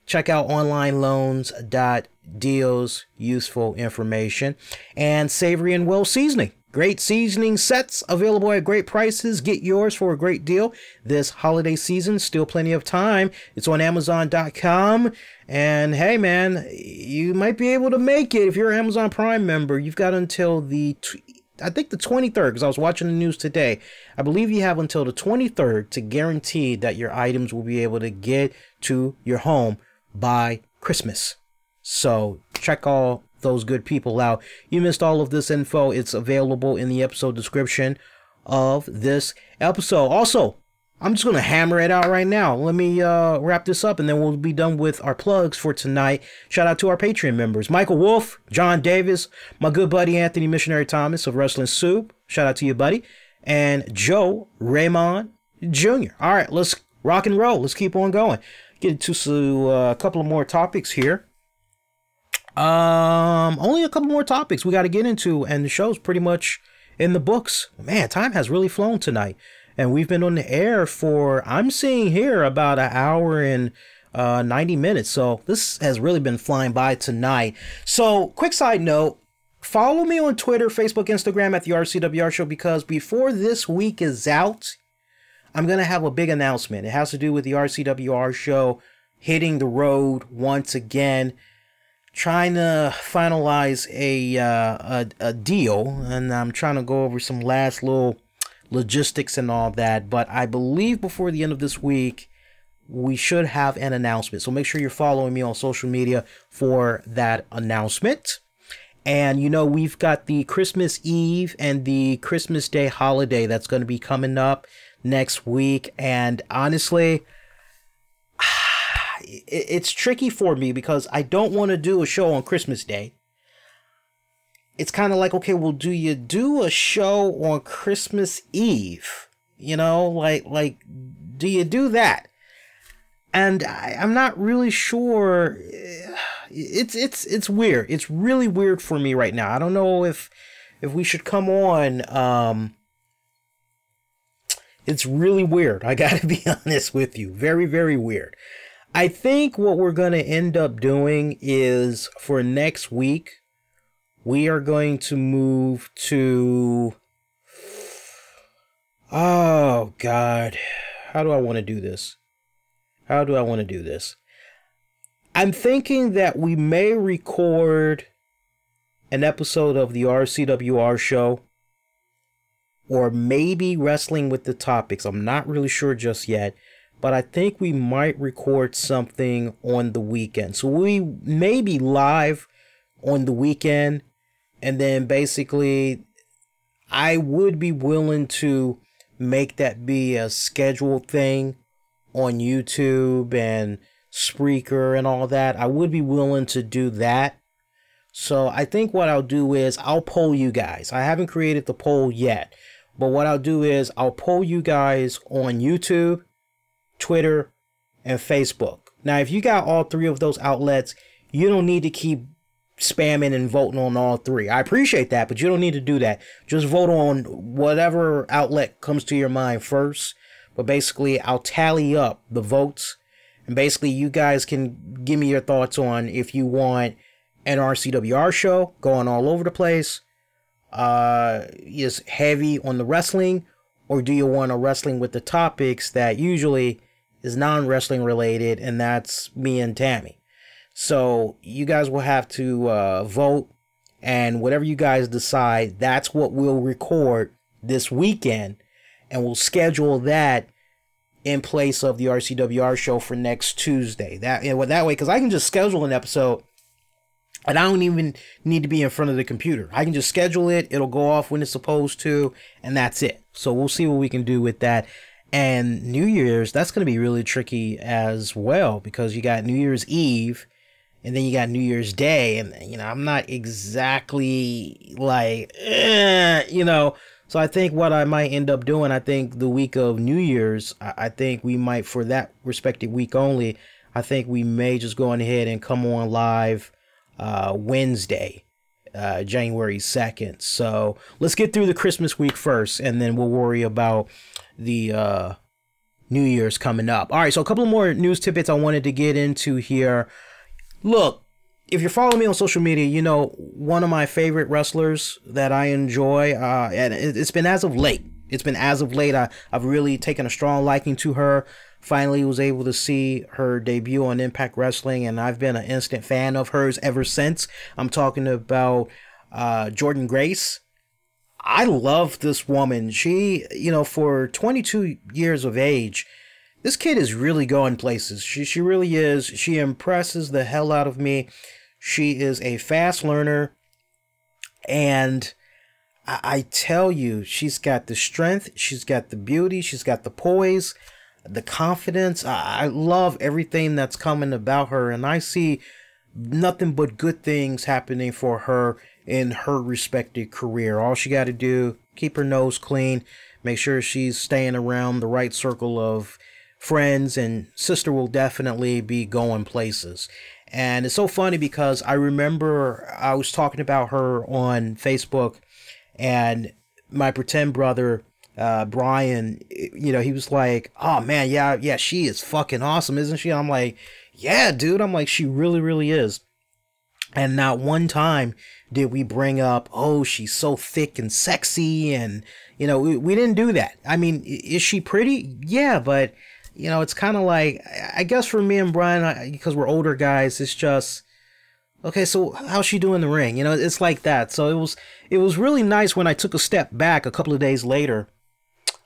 Check out OnlineLoans.deals, useful information. And Savory and Well Seasoning. Great seasoning sets available at great prices. Get yours for a great deal this holiday season. Still plenty of time. It's on Amazon.com. And hey, man, you might be able to make it if you're an Amazon Prime member. You've got until I think the 23rd, because I was watching the news today. I believe you have until the 23rd to guarantee that your items will be able to get to your home by Christmas. So check all those good people out. You missed all of this info. It's available in the episode description of this episode. Also, I'm just going to hammer it out right now. Let me wrap this up, and then we'll be done with our plugs for tonight. Shout out to our Patreon members. Michael Wolf, John Davis, my good buddy Anthony Missionary Thomas of Wrestling Soup. Shout out to you, buddy. And Joe Raymond Jr. All right, let's rock and roll. Let's keep on going. Get into a couple of more topics here. Only a couple more topics we got to get into, and the show's pretty much in the books. Man, time has really flown tonight. And we've been on the air for, I'm seeing here, about an hour and 90 minutes. So this has really been flying by tonight. So quick side note, follow me on Twitter, Facebook, Instagram at the RCWR Show, because before this week is out, I'm going to have a big announcement. It has to do with the RCWR Show hitting the road once again, trying to finalize a deal. And I'm trying to go over some last little logistics and all that, but I believe before the end of this week we should have an announcement. So make sure you're following me on social media for that announcement. And you know, we've got the Christmas Eve and the Christmas Day holiday that's going to be coming up next week, and honestly it's tricky for me because I don't want to do a show on Christmas Day. It's kind of like, okay, well, do you do a show on Christmas Eve? You know, like, do you do that? And I'm not really sure. It's weird. It's really weird for me right now. I don't know if we should come on. It's really weird. I gotta be honest with you. Very, very weird. I think what we're going to end up doing is for next week, we are going to move to, oh God, how do I want to do this? How do I want to do this? I'm thinking that we may record an episode of the RCWR Show, or maybe Wrestling with the Topics. I'm not really sure just yet, but I think we might record something on the weekend. So we may be live on the weekend, and then basically I would be willing to make that be a scheduled thing on YouTube and Spreaker and all that. I would be willing to do that. So I think what I'll do is I'll poll you guys. I haven't created the poll yet, but what I'll do is I'll poll you guys on YouTube, Twitter, and Facebook. Now, if you got all three of those outlets, you don't need to keep spamming and voting on all three. I appreciate that, but you don't need to do that. Just vote on whatever outlet comes to your mind first. But basically, I'll tally up the votes. And basically, you guys can give me your thoughts on if you want an RCWR show going all over the place, is heavy on the wrestling, or do you want a wrestling with the topics that usually is non-wrestling related, and that's me and Tammy. So you guys will have to vote, and whatever you guys decide, that's what we'll record this weekend, and we'll schedule that in place of the RCWR show for next Tuesday. That way, because I can just schedule an episode, and I don't even need to be in front of the computer. I can just schedule it. It'll go off when it's supposed to, and that's it. So we'll see what we can do with that. And New Year's, that's going to be really tricky as well, because you got New Year's Eve, and then you got New Year's Day, and, you know, I'm not exactly like, you know. So I think what I might end up doing, I think the week of New Year's, I think we might, for that respective week only, I think we may just go on ahead and come on live Wednesday, January 2nd. So let's get through the Christmas week first, and then we'll worry about the New Year's coming up. All right, so a couple of more news tidbits I wanted to get into here. Look, if you're following me on social media, you know one of my favorite wrestlers that I enjoy, and it's been as of late. It's been as of late. I've really taken a strong liking to her. Finally was able to see her debut on Impact Wrestling, and I've been an instant fan of hers ever since. I'm talking about Jordynne Grace. I love this woman. She, you know, for 22 years of age, this kid is really going places. She really is. She impresses the hell out of me. She is a fast learner, and I tell you, she's got the strength, she's got the beauty, she's got the poise, the confidence. I love everything that's coming about her, and I see nothing but good things happening for her in her respective career. All she got to do, keep her nose clean, make sure she's staying around the right circle of friends, and sister will definitely be going places. And it's so funny because I remember I was talking about her on Facebook, and my pretend brother, Brian, you know, he was like, oh man, yeah, she is fucking awesome, isn't she? I'm like, yeah, dude. I'm like, she really, really is. And not one time did we bring up, oh, she's so thick and sexy. And, you know, we didn't do that. I mean, is she pretty? Yeah, but, you know, it's kind of like, I guess for me and Brian, because we're older guys, it's just, okay, so how's she doing in the ring? You know, it's like that. So it was really nice when I took a step back a couple of days later.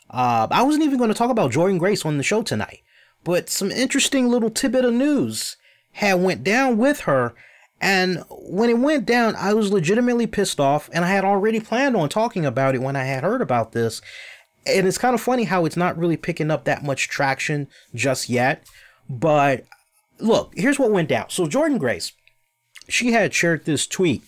I wasn't even going to talk about Jordynne Grace on the show tonight, but some interesting little tidbit of news had went down with her. And when it went down, I was legitimately pissed off, and I had already planned on talking about it when I had heard about this. And it's kind of funny how it's not really picking up that much traction just yet. But look, here's what went down. So Jordynne Grace, she had shared this tweet,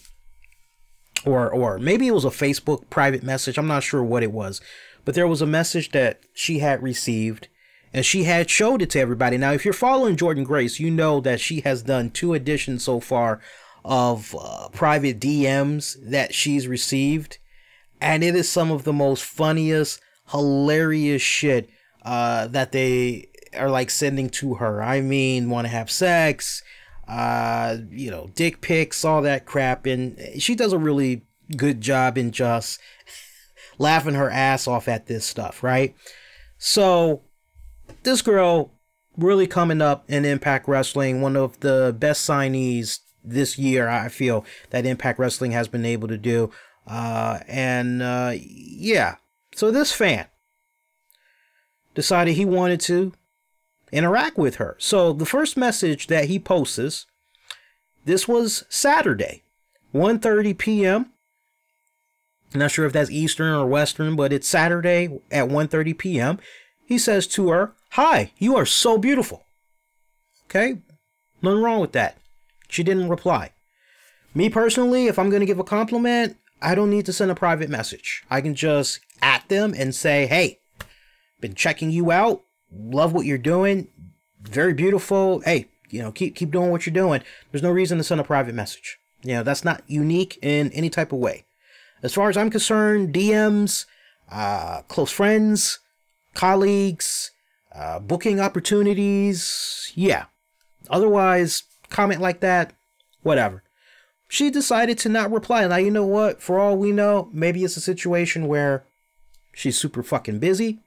or maybe it was a Facebook private message. I'm not sure what it was, but there was a message that she had received, and she had showed it to everybody. Now, if you're following Jordynne Grace, you know that she has done 2 editions so far of private DMs that she's received. And it is some of the most funniest, hilarious shit that they are like sending to her. I mean, want to have sex, you know, dick pics, all that crap. And she does a really good job in just laughing her ass off at this stuff, right? So this girl really coming up in Impact Wrestling, one of the best signees this year, I feel, that Impact Wrestling has been able to do. Yeah, so this fan decided he wanted to interact with her. So the first message that he posts, this was Saturday, 1:30 p.m. I'm not sure if that's Eastern or Western, but it's Saturday at 1:30 p.m. He says to her, "Hi, you are so beautiful." Okay, nothing wrong with that. She didn't reply. Me personally, if I'm going to give a compliment, I don't need to send a private message. I can just at them and say, "Hey, been checking you out. Love what you're doing. Very beautiful. Hey, you know, keep doing what you're doing." There's no reason to send a private message. You know, that's not unique in any type of way. As far as I'm concerned, DMs, close friends, colleagues, booking opportunities, yeah. Otherwise, comment like that, whatever. She decided to not reply. Now, you know what? For all we know, maybe it's a situation where she's super fucking busy.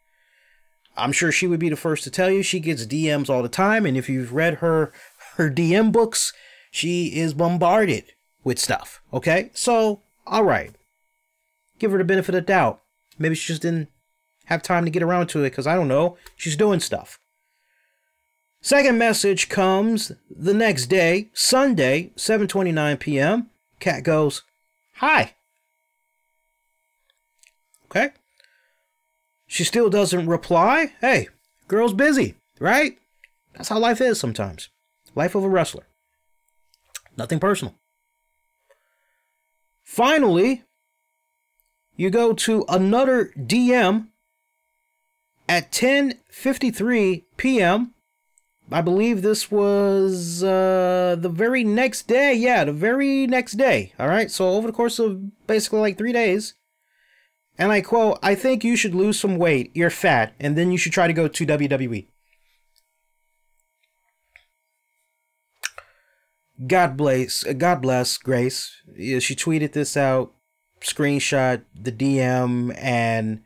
I'm sure she would be the first to tell you she gets DMs all the time. And if you've read her DM books, she is bombarded with stuff. Okay? So, all right. Give her the benefit of the doubt. Maybe she just didn't have time to get around to it because, I don't know, she's doing stuff. Second message comes the next day, Sunday, 7:29 p.m. Cat goes, "Hi." Okay. She still doesn't reply. Hey, girl's busy, right? That's how life is sometimes. Life of a wrestler. Nothing personal. Finally, you go to another DM at 10:53 p.m. I believe this was the very next day. Yeah, the very next day. All right. So over the course of basically like 3 days. And I quote, "I think you should lose some weight. You're fat. And then you should try to go to WWE." God bless Grace. Yeah, she tweeted this out, screenshot the DM, and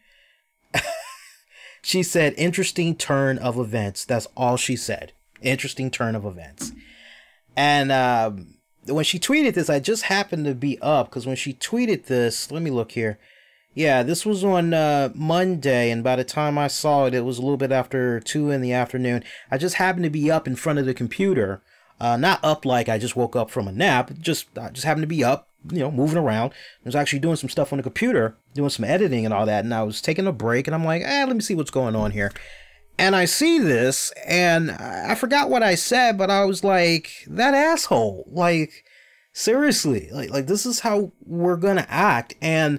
she said, "Interesting turn of events." That's all she said. Interesting turn of events. And when she tweeted this, I just happened to be up because when she tweeted this, let me look here. Yeah, this was on Monday, and by the time I saw it, it was a little bit after 2 in the afternoon. I just happened to be up in front of the computer. Not up like I just woke up from a nap. I just happened to be up, you know, moving around. I was actually doing some stuff on the computer, doing some editing and all that, and I was taking a break, and I'm like, let me see what's going on here. And I see this, and I forgot what I said, but I was like, that asshole, like, seriously, like this is how we're gonna act. And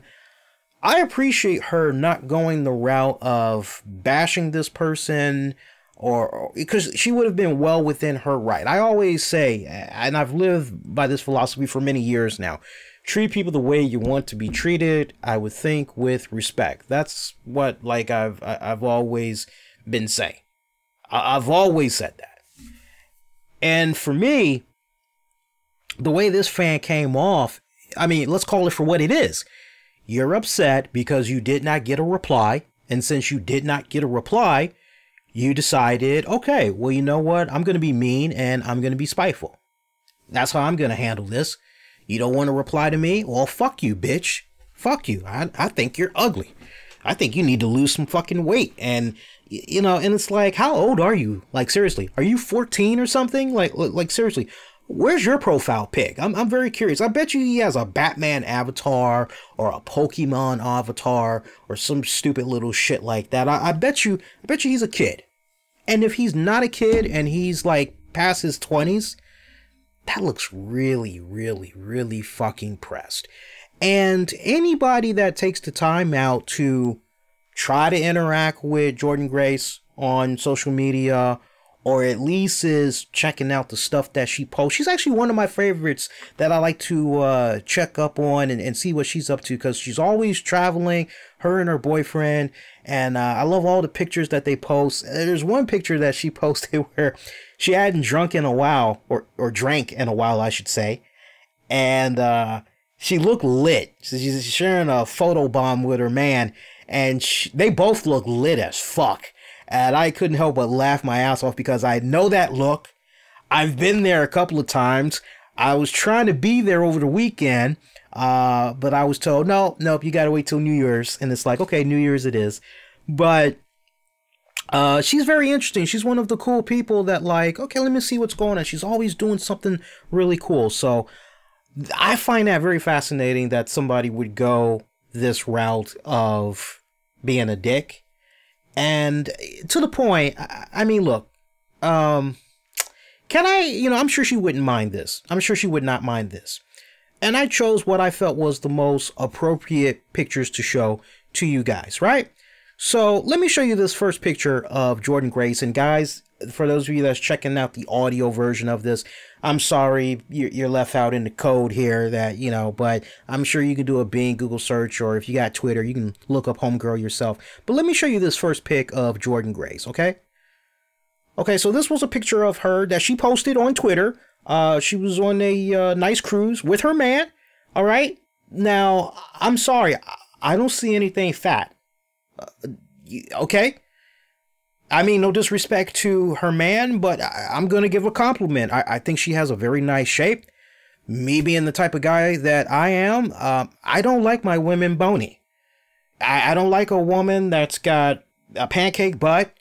I appreciate her not going the route of bashing this person, or because she would have been well within her right. I always say, and I've lived by this philosophy for many years now, treat people the way you want to be treated. I would think with respect. That's what, like, I've always been saying. I've always said that. And for me, the way this fan came off, I mean, let's call it for what it is. You're upset because you did not get a reply, and since you did not get a reply, you decided, okay, well, you know what? I'm going to be mean and I'm going to be spiteful. That's how I'm going to handle this. You don't want to reply to me? Well, fuck you, bitch. Fuck you. I think you're ugly. I think you need to lose some fucking weight. And, you know, and it's like, how old are you? Like, seriously, are you 14 or something? Like seriously, where's your profile pic? I'm very curious. I bet you he has a Batman avatar or a Pokemon avatar or some stupid little shit like that. I bet you he's a kid. And if he's not a kid and he's like past his 20s, that looks really, really, really fucking pressed. And anybody that takes the time out to try to interact with Jordynne Grace on social media, or at least is checking out the stuff that she posts. She's actually one of my favorites that I like to check up on and see what she's up to, because she's always traveling, her and her boyfriend. And I love all the pictures that they post. There's one picture that she posted where she hadn't drunk in a while, or drank in a while, I should say. And she looked lit. She's sharing a photo bomb with her man, and they both look lit as fuck. And I couldn't help but laugh my ass off because I know that look. I've been there a couple of times. I was trying to be there over the weekend, but I was told, nope, you got to wait till New Year's. And it's like, okay, New Year's it is. But she's very interesting. She's one of the cool people that, like, okay, let me see what's going on. She's always doing something really cool. So I find that very fascinating that somebody would go this route of being a dick. And to the point, I mean, look, can I, I'm sure she wouldn't mind this. I'm sure she would not mind this. And I chose what I felt was the most appropriate pictures to show to you guys, right? So let me show you this first picture of Jordynne Grace. And guys, for those of you that's checking out the audio version of this, I'm sorry you're left out in the code here that, you know, but I'm sure you can do a Bing Google search, or if you got Twitter, you can look up Homegirl yourself. But let me show you this first pic of Jordynne Grace, okay? Okay, so this was a picture of her that she posted on Twitter. She was on a nice cruise with her man, all right? Now, I'm sorry, I don't see anything fat, okay? I mean, no disrespect to her man, but I'm going to give a compliment. I think she has a very nice shape. Me being the type of guy that I am, I don't like my women bony. I don't like a woman that's got a pancake butt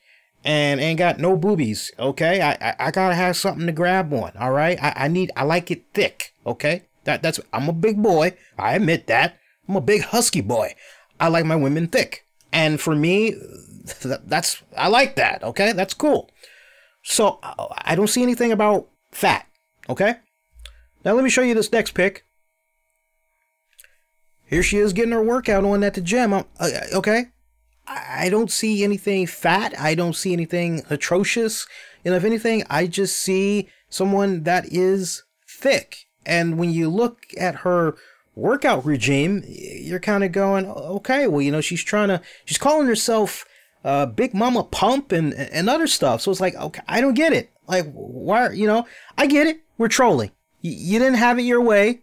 and ain't got no boobies, okay? I gotta have something to grab on, all right? I like it thick, okay? I'm a big boy. I admit that. I'm a big husky boy. I like my women thick. And for me, I like that, okay? That's cool. So I don't see anything about fat, okay? Now let me show you this next pic. Here she is getting her workout on at the gym, okay? I don't see anything fat. I don't see anything atrocious. And if anything, I just see someone that is thick. And when you look at her workout regime, you're kind of going, okay, well, you know, she's calling herself Big Mama Pump and other stuff. So it's like, okay, I don't get it. Like, why, you know, I get it. We're trolling. You didn't have it your way.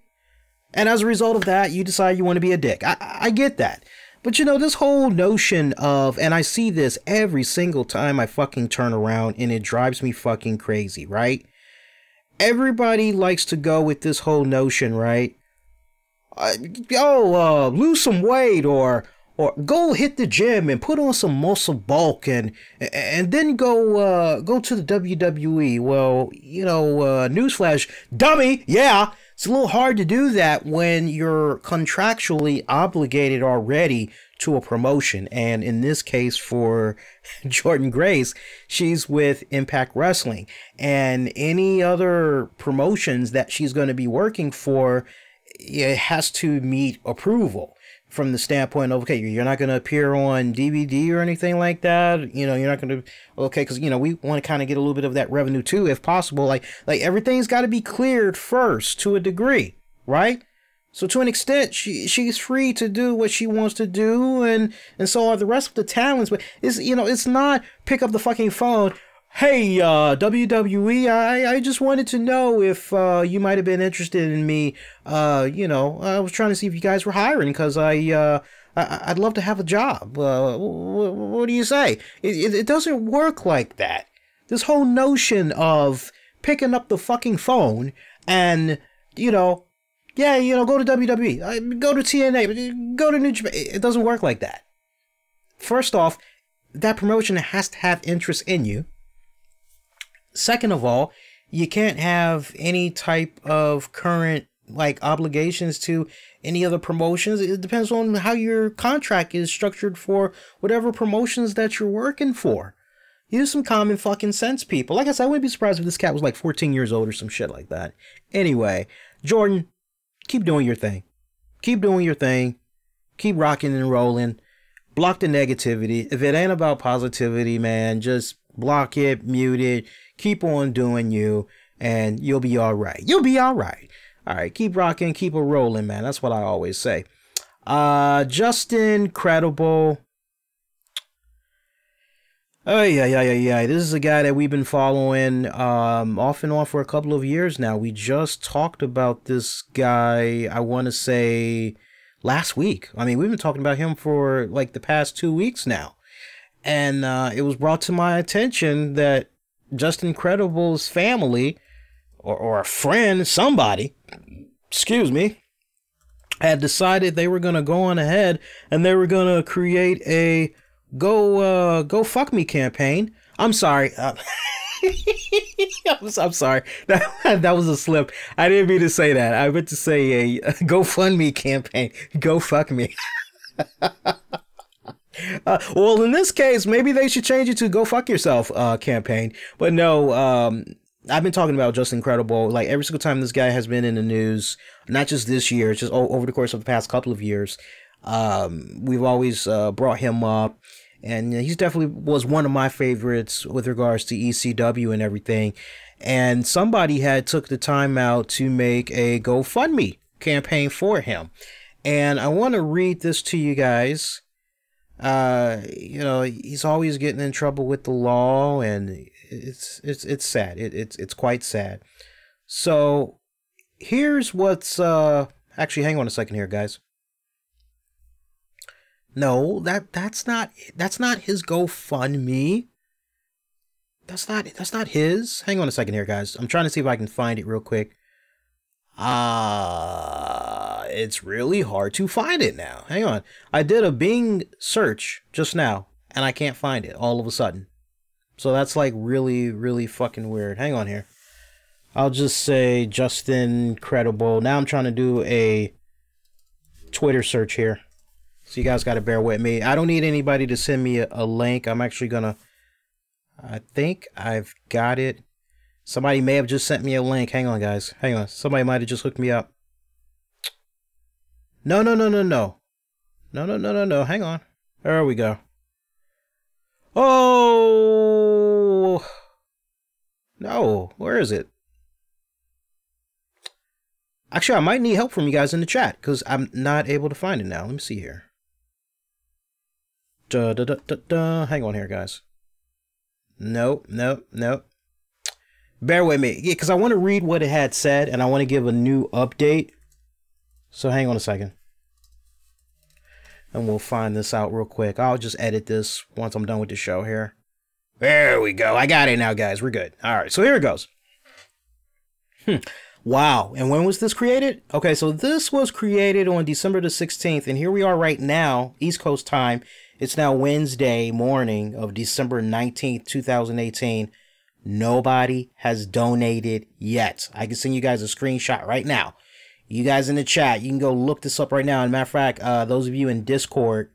And as a result of that, you decide you want to be a dick. I get that. But, you know, this whole notion of, and I see this every single time I fucking turn around, and it drives me fucking crazy, right? Everybody likes to go with this whole notion, right? Lose some weight, or go hit the gym and put on some muscle bulk, and then go to the WWE. Well, you know, newsflash, dummy, yeah. It's a little hard to do that when you're contractually obligated already to a promotion. And in this case, for Jordynne Grace, she's with Impact Wrestling. And any other promotions that she's going to be working for, it has to meet approval. From the standpoint of, okay, you're not going to appear on DVD or anything like that. You know, you're not going to, okay, because, you know, we want to kind of get a little bit of that revenue too, if possible. Like everything's got to be cleared first to a degree, right? So to an extent, she's free to do what she wants to do, and so are the rest of the talents. But it's, you know, it's not pick up the fucking phone. Hey, WWE, I just wanted to know if you might have been interested in me. You know, I was trying to see if you guys were hiring, because I'd love to have a job. What do you say? It doesn't work like that. This whole notion of picking up the fucking phone and, you know, yeah, you know, go to WWE, go to TNA, go to New Japan. It doesn't work like that. First off, that promotion has to have interest in you. Second of all, you can't have any type of current, like, obligations to any other promotions. It depends on how your contract is structured for whatever promotions that you're working for. Use some common fucking sense, people. Like I said, I wouldn't be surprised if this cat was like 14 years old or some shit like that. Anyway, Jordynne, keep doing your thing. Keep doing your thing. Keep rocking and rolling. Block the negativity. If it ain't about positivity, man, just block it, mute it. Keep on doing you, and you'll be all right. You'll be all right. All right, keep rocking, keep it rolling, man. That's what I always say. Justin Credible. Oh, yeah. This is a guy that we've been following off and on for a couple of years now. We just talked about this guy, I want to say, last week. I mean, we've been talking about him for, like, the past 2 weeks now. And it was brought to my attention that Justin Credible's family, or a friend, somebody, excuse me, had decided they were going to go on ahead and they were going to create a go fuck me campaign. I'm sorry. I'm sorry. That was a slip. I didn't mean to say that. I meant to say a GoFundMe campaign. Go fuck me. Well, in this case, maybe they should change it to Go Fuck Yourself campaign. But no, I've been talking about Justin Credible like every single time this guy has been in the news, not just this year, just over the course of the past couple of years. We've always brought him up. And he's definitely was one of my favorites with regards to ECW and everything. And somebody had took the time out to make a GoFundMe campaign for him. And I want to read this to you guys. You know, he's always getting in trouble with the law, and it's sad. It's quite sad. So here's what's actually, hang on a second here, guys. No, that's not his GoFundMe. That's not his. Hang on a second here, guys. I'm trying to see if I can find it real quick. It's really hard to find it now. Hang on. I did a Bing search just now, and I can't find it all of a sudden. So that's like really fucking weird. Hang on here. I'll just say Justin Credible. Now I'm trying to do a Twitter search here. So you guys got to bear with me. I don't need anybody to send me a link. I'm actually going to... I think I've got it. Somebody may have just sent me a link. Hang on, guys. Hang on. Somebody might have just hooked me up. No. No. Hang on. There we go. Oh! No. Where is it? Actually, I might need help from you guys in the chat because I'm not able to find it now. Let me see here. Hang on here, guys. Nope. Bear with me. Yeah, because I want to read what it had said, and I want to give a new update. So hang on a second. And we'll find this out real quick. I'll just edit this once I'm done with the show here. There we go. I got it now, guys. We're good. All right, so here it goes. Wow. And when was this created? Okay, so this was created on December the 16th, and here we are right now, East Coast time. It's now Wednesday morning of December 19th, 2018. Nobody has donated yet. I can send you guys a screenshot right now. You guys in the chat, you can go look this up right now. As a matter of fact, those of you in Discord,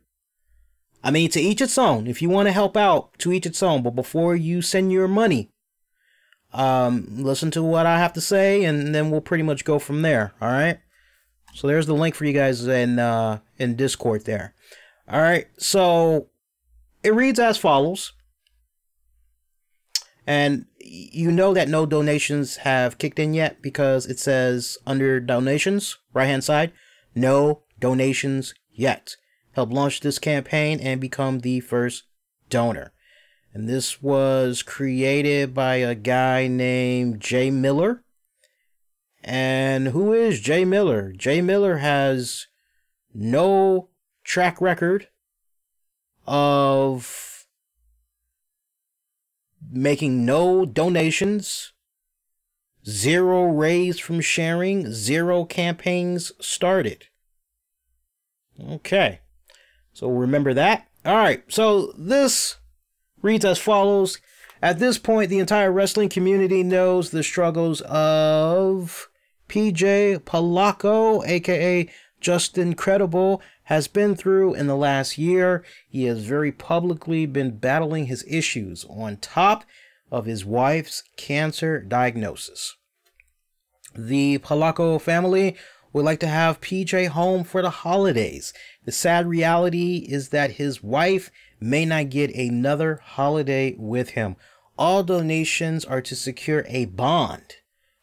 I mean, to each its own. If you want to help out, to each its own. But before you send your money, listen to what I have to say, and then we'll pretty much go from there. All right. So there's the link for you guys in Discord there. All right. So it reads as follows. And you know that no donations have kicked in yet because it says under donations, right hand side, no donations yet. Help launch this campaign and become the first donor. And this was created by a guy named Jay Miller. And who is Jay Miller? Jay Miller has no track record of making no donations, 0 raised from sharing, 0 campaigns started. Okay, so remember that. All right, so this reads as follows. At this point, the entire wrestling community knows the struggles of PJ Palaco, aka Justin Credible, has been through in the last year. He has very publicly been battling his issues on top of his wife's cancer diagnosis. The Palaco family would like to have PJ home for the holidays. The sad reality is that his wife may not get another holiday with him. All donations are to secure a bond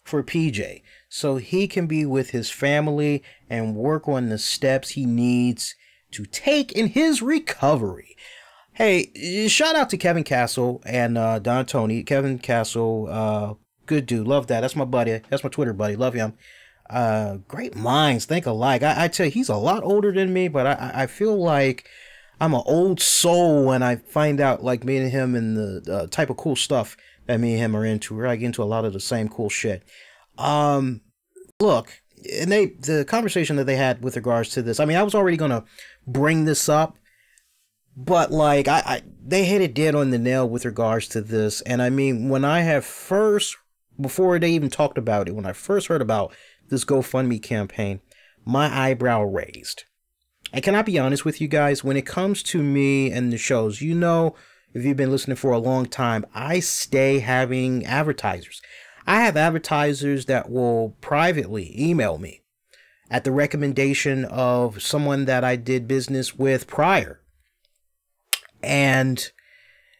for PJ so he can be with his family and work on the steps he needs to take in his recovery. Hey, shout out to Kevin Castle and Don Tony. Kevin Castle, good dude. Love that. That's my buddy. That's my Twitter buddy. Love him. Great minds think alike. I tell you, he's a lot older than me, but I feel like I'm an old soul when I find out, like, me and him and the type of cool stuff that me and him are into. We're like into a lot of the same cool shit. Look, and the conversation that they had with regards to this, I mean, I was already gonna bring this up, but like they hit it dead on the nail with regards to this. And I mean, when I have first, before they even talked about it, when I first heard about this GoFundMe campaign, my eyebrow raised. And can I be honest with you guys? When it comes to me and the shows, you know, if you've been listening for a long time, I stay having advertisers. I have advertisers that will privately email me at the recommendation of someone that I did business with prior. And,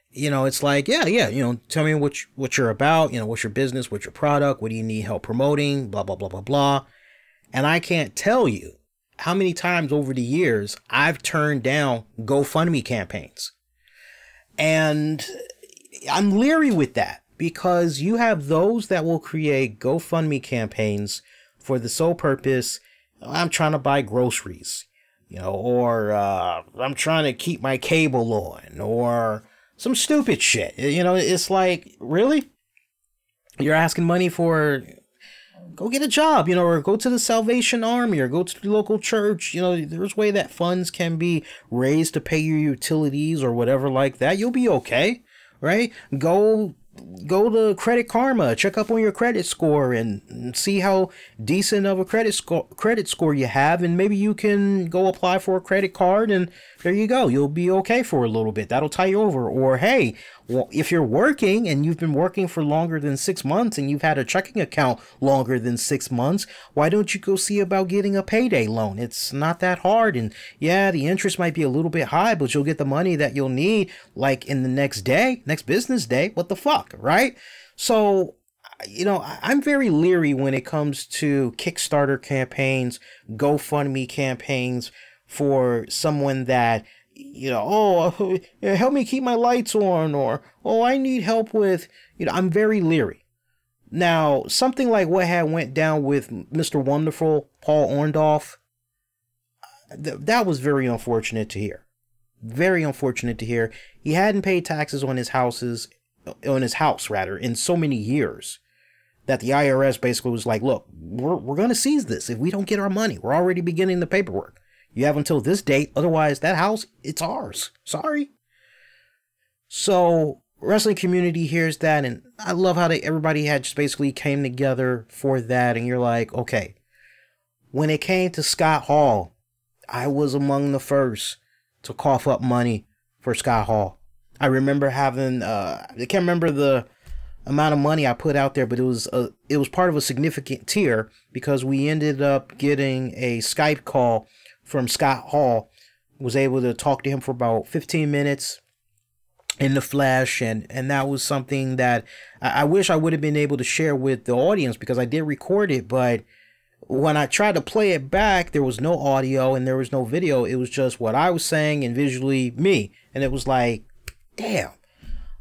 you know, it's like, yeah, you know, tell me what you're about, you know, what's your business, what's your product, what do you need help promoting, blah, blah, blah, blah, blah. And I can't tell you how many times over the years I've turned down GoFundMe campaigns. And I'm leery with that, because you have those that will create GoFundMe campaigns for the sole purpose, I'm trying to buy groceries, you know, or I'm trying to keep my cable on, or some stupid shit. You know, it's like, really? You're asking money for, go get a job, you know, or go to the Salvation Army, or go to the local church. You know, there's a way that funds can be raised to pay your utilities or whatever like that. You'll be okay, right? Go to Credit Karma, check up on your credit score and see how decent of a credit score you have, and maybe you can go apply for a credit card, and there you go. You'll be okay for a little bit. That'll tie you over. Or hey, well, if you're working and you've been working for longer than 6 months and you've had a checking account longer than 6 months, why don't you go see about getting a payday loan? It's not that hard. And yeah, the interest might be a little bit high, but you'll get the money that you'll need like in the next business day. What the fuck, right? So, you know, I'm very leery when it comes to Kickstarter campaigns, GoFundMe campaigns for someone that, you know, oh, help me keep my lights on, or, oh, I need help with, you know, I'm very leery. Now, something like what had went down with Mr. Wonderful, Paul Orndorff, that was very unfortunate to hear. Very unfortunate to hear. He hadn't paid taxes on his house, in so many years that the IRS basically was like, look, we're going to seize this if we don't get our money. We're already beginning the paperwork. You have until this date. Otherwise, that house, it's ours. Sorry. So, wrestling community hears that, and I love how everybody had just basically came together for that. And you're like, okay. When it came to Scott Hall, I was among the first to cough up money for Scott Hall. I remember having, I can't remember the amount of money I put out there, but it was part of a significant tier, because we ended up getting a Skype call from Scott Hall. Was able to talk to him for about 15 minutes in the flesh, and that was something that I wish I would have been able to share with the audience, because I did record it, but when I tried to play it back, there was no audio and there was no video. It was just what I was saying and visually me, and it was like, damn.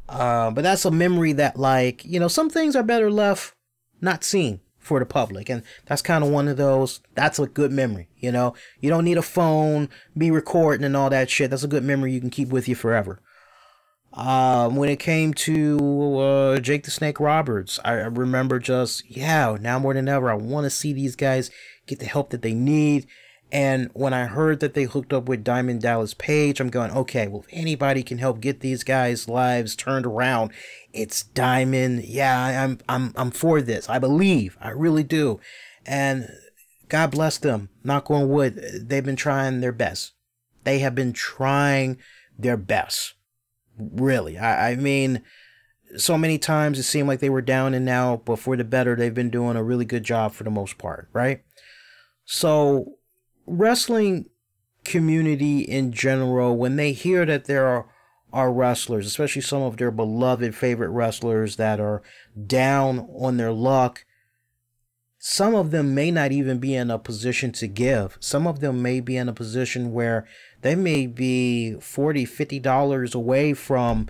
But that's a memory that, like, you know, some things are better left not seen for the public, and that's kind of one of those. That's a good memory, you know. You don't need a phone, be recording and all that shit. That's a good memory you can keep with you forever. When it came to Jake the Snake Roberts, I remember just, yeah, now more than ever, I want to see these guys get the help that they need. And when I heard that they hooked up with Diamond Dallas Page, I'm going, okay, well, if anybody can help get these guys' lives turned around, it's Diamond. Yeah, I'm for this. I believe. I really do. And God bless them. Knock on wood. They've been trying their best. They have been trying their best. Really. I mean, so many times it seemed like they were down and out, but for the better, they've been doing a really good job for the most part, right? So, wrestling community in general, when they hear that there are wrestlers, especially some of their beloved favorite wrestlers that are down on their luck, some of them may not even be in a position to give. Some of them may be in a position where they may be $40, $50 away from,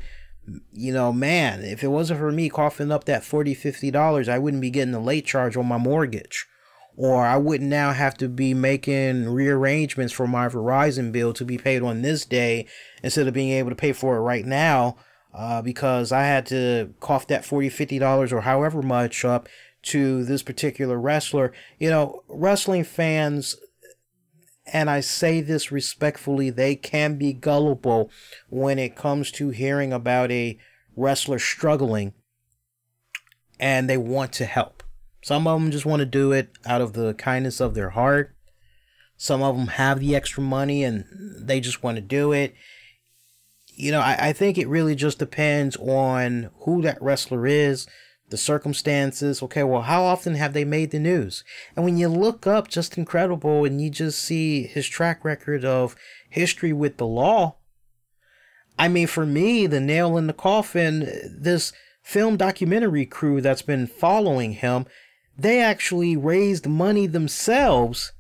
you know, man, if it wasn't for me coughing up that $40, $50, I wouldn't be getting a late charge on my mortgage. Or I wouldn't now have to be making rearrangements for my Verizon bill to be paid on this day instead of being able to pay for it right now, because I had to cough that $40, $50 or however much up to this particular wrestler. You know, wrestling fans, and I say this respectfully, they can be gullible when it comes to hearing about a wrestler struggling and they want to help. Some of them just want to do it out of the kindness of their heart. Some of them have the extra money and they just want to do it. You know, I think it really just depends on who that wrestler is, the circumstances. Okay, well, how often have they made the news? And when you look up Just Incredible and you just see his track record of history with the law, I mean, for me, the nail in the coffin, this film documentary crew that's been following him, they actually raised money themselves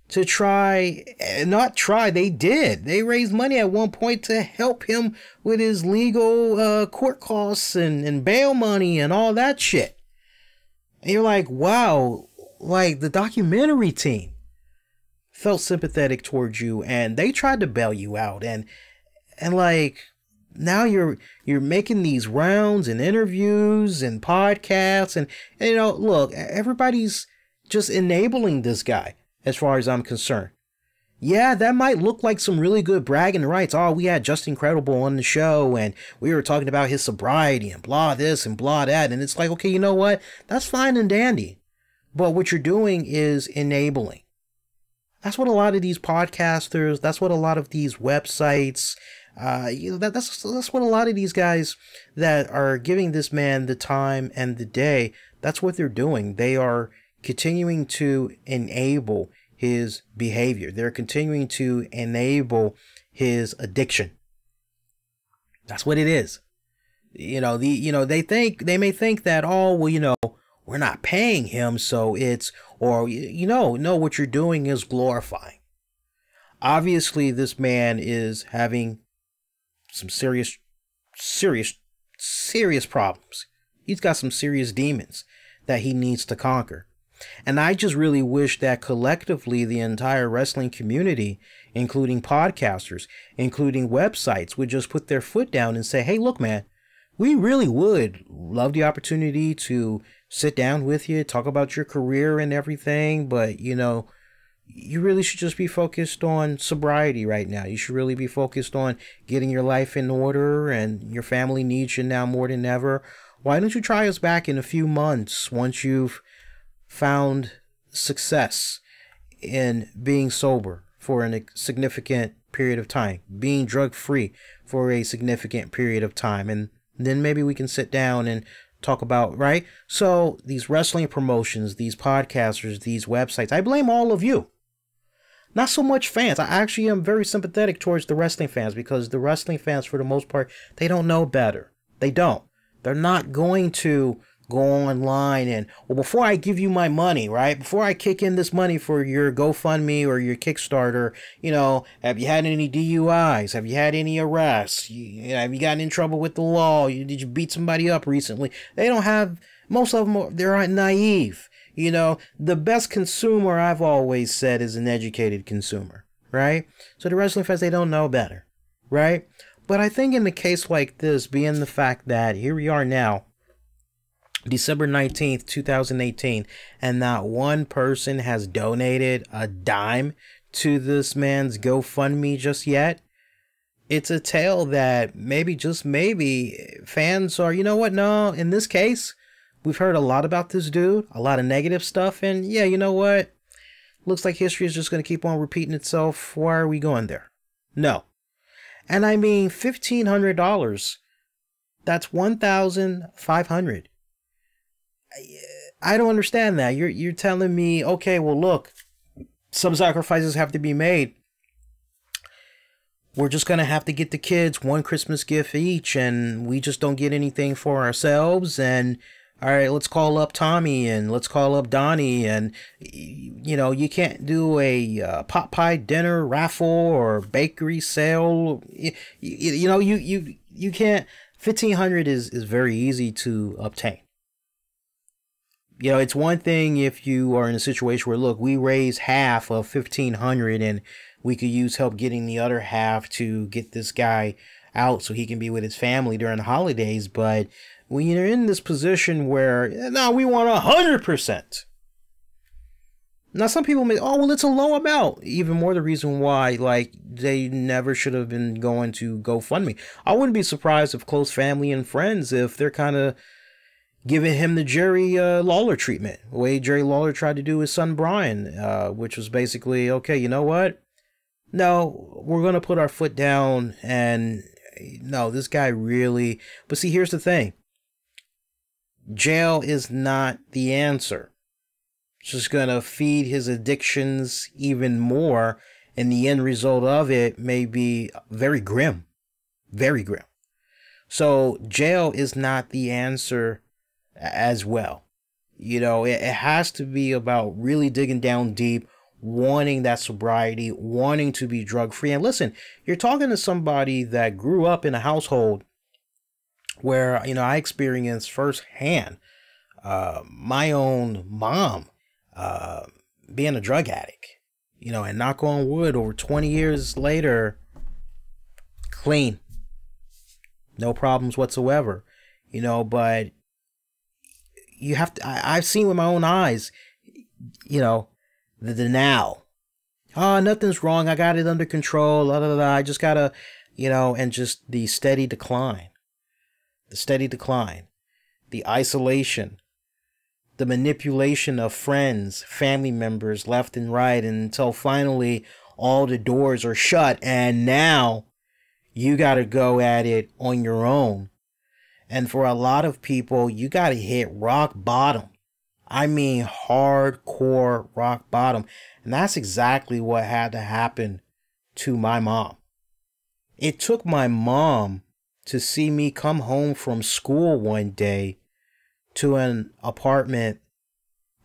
to try, not try, they did. They raised money at one point to help him with his legal court costs and bail money and all that shit. And you're like, wow, like the documentary team felt sympathetic towards you and they tried to bail you out. And like, now you're making these rounds and interviews and podcasts and you know, look, everybody's just enabling this guy as far as I'm concerned. Yeah, that might look like some really good bragging rights. Oh, we had Just Incredible on the show and we were talking about his sobriety and blah this and blah that. And it's like, okay, you know what? That's fine and dandy. But what you're doing is enabling. That's what a lot of these podcasters, that's what a lot of these websites, you know, that's what a lot of these guys that are giving this man the time and the day, that's what they're doing. They are continuing to enable his behavior. They're continuing to enable his addiction. That's what it is. They may think that, oh, well, you know, we're not paying him, so it's, or, you know, no, what you're doing is glorifying. Obviously, this man is having some serious problems. He's got some serious demons that he needs to conquer. And I just really wish that collectively the entire wrestling community, including podcasters, including websites, would just put their foot down and say, hey, look, man, we really would love the opportunity to sit down with you, talk about your career and everything. But, you know, you really should just be focused on sobriety right now. You should really be focused on getting your life in order, and your family needs you now more than ever. Why don't you try us back in a few months once you've found success in being sober for a significant period of time, being drug free for a significant period of time, and then maybe we can sit down and talk about, right? So these wrestling promotions, these podcasters, these websites, I blame all of you. Not so much fans. I actually am very sympathetic towards the wrestling fans, because the wrestling fans, for the most part, they don't know better. They don't. They're not going to go online and, well, before I give you my money, right? Before I kick in this money for your GoFundMe or your Kickstarter, you know, have you had any DUIs? Have you had any arrests? Have you gotten in trouble with the law? Did you beat somebody up recently? They don't have, most of them, they're naive. You know, the best consumer, I've always said, is an educated consumer, right? So the wrestling fans, they don't know better, right? But I think in a case like this, being the fact that here we are now, December 19th, 2018, and not one person has donated a dime to this man's GoFundMe just yet, it's a tale that maybe, just maybe, fans are, you know what, no, in this case, we've heard a lot about this dude, a lot of negative stuff, and yeah, you know what, looks like history is just going to keep on repeating itself. Why are we going there? No. And I mean, $1,500, that's $1,500. I don't understand that. You're telling me, okay, well, look, some sacrifices have to be made. We're just going to have to get the kids one Christmas gift each, and we just don't get anything for ourselves. And all right, let's call up Tommy and let's call up Donnie. And, you know, you can't do a pot pie dinner raffle or bakery sale. You know, you can't. $1,500 is very easy to obtain. You know, it's one thing if you are in a situation where, look, we raise half of $1,500 and we could use help getting the other half to get this guy out so he can be with his family during the holidays. But when you're in this position where, no, we want 100%. Now, some people may, oh, well, it's a low amount. Even more the reason why, like, they never should have been going to GoFundMe. I wouldn't be surprised if close family and friends, if they're kind of giving him the Jerry Lawler treatment, the way Jerry Lawler tried to do his son Brian, which was basically, okay, you know what? No, we're going to put our foot down, and no, this guy really, but see, here's the thing. Jail is not the answer. It's just going to feed his addictions even more, and the end result of it may be very grim. Very grim. So jail is not the answer as well. You know, it has to be about really digging down deep, wanting that sobriety, wanting to be drug free. And listen, you're talking to somebody that grew up in a household where, you know, I experienced firsthand my own mom being a drug addict, you know, and knock on wood, over 20 years later, clean, no problems whatsoever, you know. But you have to, I've seen with my own eyes, you know, the denial. Oh, nothing's wrong. I got it under control. La, la, la, la. I just gotta, you know, and just the steady decline, the isolation, the manipulation of friends, family members left and right, until finally all the doors are shut. And now you got to go at it on your own. And for a lot of people, you got to hit rock bottom. I mean, hardcore rock bottom. And that's exactly what had to happen to my mom. It took my mom to see me come home from school one day to an apartment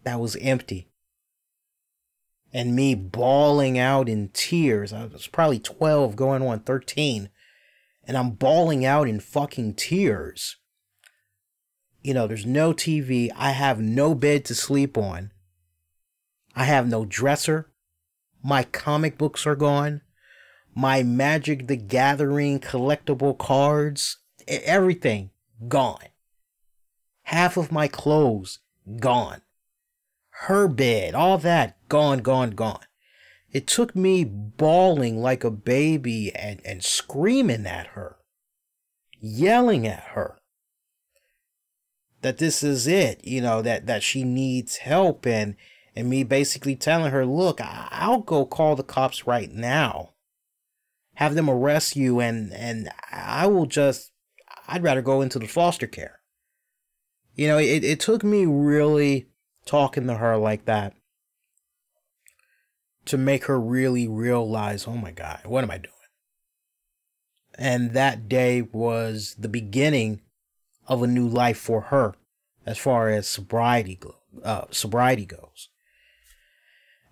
that was empty, and me bawling out in tears. I was probably 12 going on 13, and I'm bawling out in fucking tears. You know, there's no TV. I have no bed to sleep on. I have no dresser. My comic books are gone. My Magic the Gathering collectible cards, everything gone. Half of my clothes gone. Her bed, all that gone, gone, gone. It took me bawling like a baby and screaming at her, yelling at her that this is it, you know, that she needs help, and me basically telling her, look, I'll go call the cops right now, have them arrest you, and I'd rather go into the foster care. You know, it took me really talking to her like that to make her really realize, oh my God, what am I doing? And that day was the beginning of a new life for her as far as sobriety goes.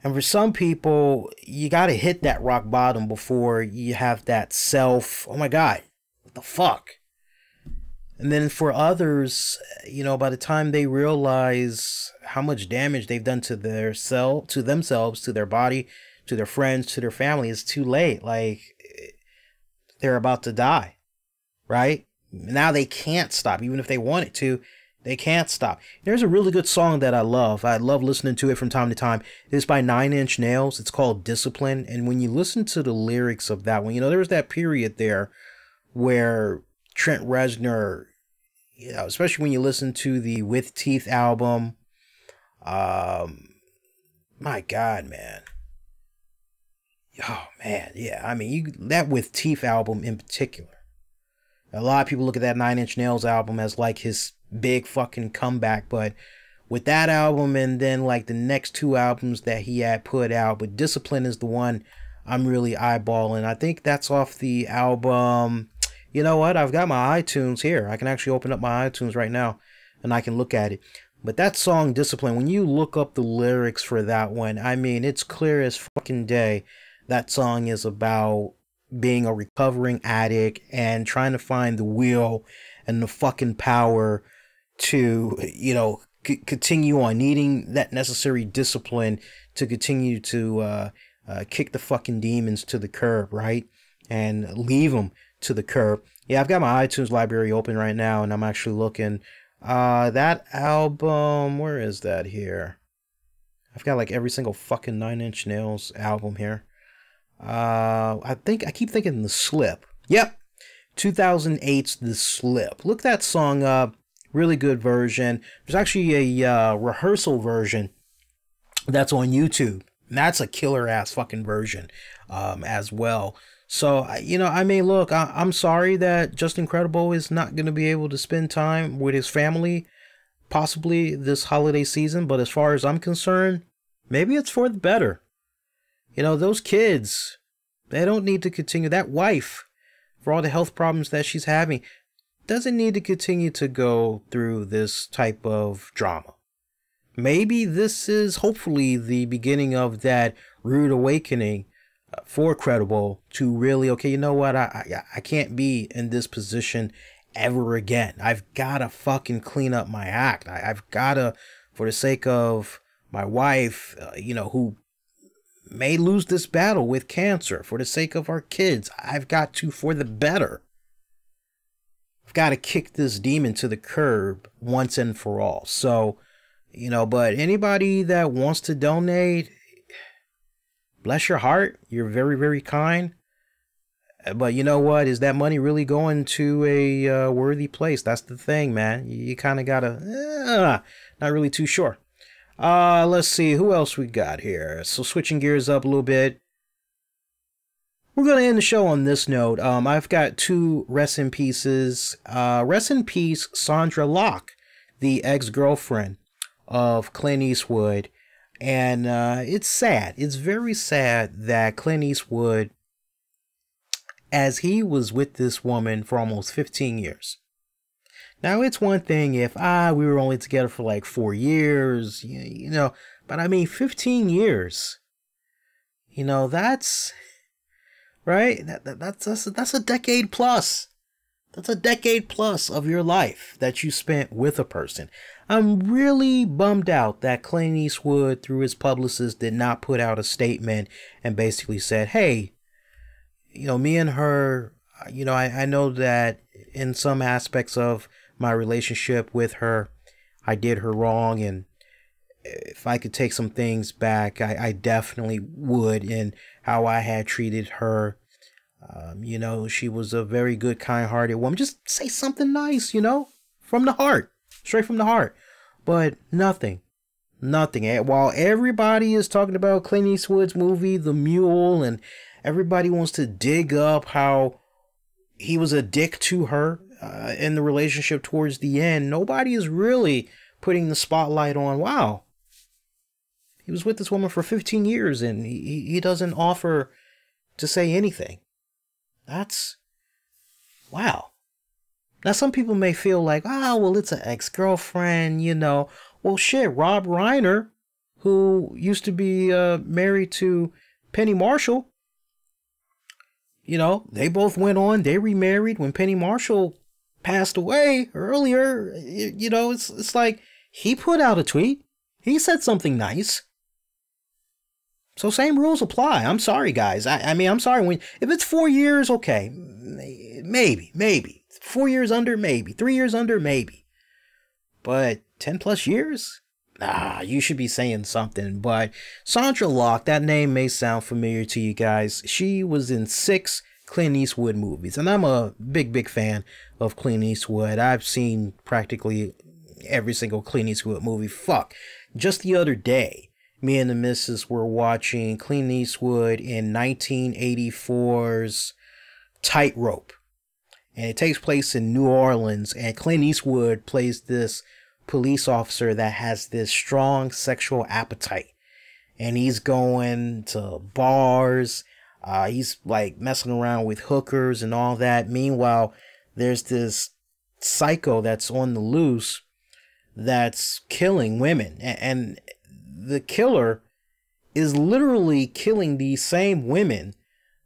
And for some people, you got to hit that rock bottom before you have that self, oh my God, what the fuck? And then for others, you know, by the time they realize how much damage they've done to themselves, to their body, to their friends, to their family, it's too late. Like, they're about to die, right? Now they can't stop. Even if they wanted to, they can't stop. There's a really good song that I love. I love listening to it from time to time. It's by 9 Inch Nails. It's called Discipline. And when you listen to the lyrics of that one, you know, there was that period there where Trent Reznor, you know, especially when you listen to the With Teeth album, my God, man. Oh, man, yeah. I mean, that With Teeth album in particular. A lot of people look at that 9 Inch Nails album as like his big fucking comeback, but with that album and then like the next 2 albums that he had put out, but Discipline is the one I'm really eyeballing. I think that's off the album. You know what? I've got my iTunes here. I can actually open up my iTunes right now and I can look at it. But that song, Discipline, when you look up the lyrics for that one, I mean, it's clear as fucking day. That song is about being a recovering addict and trying to find the will and the fucking power to, you know, continue on, needing that necessary discipline to continue to kick the fucking demons to the curb, right? And leave them to the curb. Yeah, I've got my iTunes library open right now, and I'm actually looking. That album, where is that here? I've got like every single fucking 9 Inch Nails album here. I keep thinking The Slip. Yep, 2008's The Slip. Look that song up. Really good version. There's actually a rehearsal version that's on YouTube. And that's a killer ass fucking version as well. So, you know, I mean, look, I'm sorry that Justin Credible is not going to be able to spend time with his family possibly this holiday season. But as far as I'm concerned, maybe it's for the better. You know, those kids, they don't need to continue. That wife, for all the health problems that she's having, doesn't need to continue to go through this type of drama. Maybe this is hopefully the beginning of that rude awakening for Credible to really, okay, you know what, I can't be in this position ever again. I've got to fucking clean up my act. I've got to, for the sake of my wife, who may lose this battle with cancer, for the sake of our kids, I've got to, for the better, I've got to kick this demon to the curb once and for all. So, but anybody that wants to donate, bless your heart. You're very, very kind. But you know what? Is that money really going to a worthy place? That's the thing, man. You kind of gotta, not really too sure. Let's see. Who else we got here? So switching gears up a little bit. We're going to end the show on this note. I've got two rest in pieces. Rest in peace, Sondra Locke, the ex-girlfriend of Clint Eastwood. And it's sad. It's very sad that Clint Eastwood, as he was with this woman for almost 15 years. Now, it's one thing if, we were only together for like 4 years, but I mean, 15 years, that's, right? That's a decade plus. That's a decade plus of your life that you spent with a person. I'm really bummed out that Clint Eastwood, through his publicist, did not put out a statement and basically said, hey, me and her, I know that in some aspects of my relationship with her, I did her wrong. And if I could take some things back, I definitely would in how I had treated her. She was a very good, kind-hearted woman. Just say something nice, from the heart, straight from the heart. But nothing. While everybody is talking about Clint Eastwood's movie, The Mule, and everybody wants to dig up how he was a dick to her in the relationship towards the end, nobody is really putting the spotlight on, wow, he was with this woman for 15 years and he doesn't offer to say anything. That's, wow. Now, some people may feel like, well, it's an ex-girlfriend, Well, shit, Rob Reiner, who used to be married to Penny Marshall, they both went on, they remarried. When Penny Marshall passed away earlier, it's like he put out a tweet. He said something nice. So same rules apply. I'm sorry, guys. I mean, I'm sorry. If it's 4 years, okay, maybe. 4 years under, maybe. 3 years under, maybe. But 10 plus years? You should be saying something. But Sondra Locke, that name may sound familiar to you guys. She was in 6 Clint Eastwood movies. And I'm a big fan of Clint Eastwood. I've seen practically every single Clint Eastwood movie. Fuck. Just the other day, me and the missus were watching Clint Eastwood in 1984's Tightrope. And it takes place in New Orleans. And Clint Eastwood plays this police officer that has this strong sexual appetite. And he's going to bars. He's like messing around with hookers and all that. Meanwhile, there's this psycho that's on the loose that's killing women. And the killer is literally killing these same women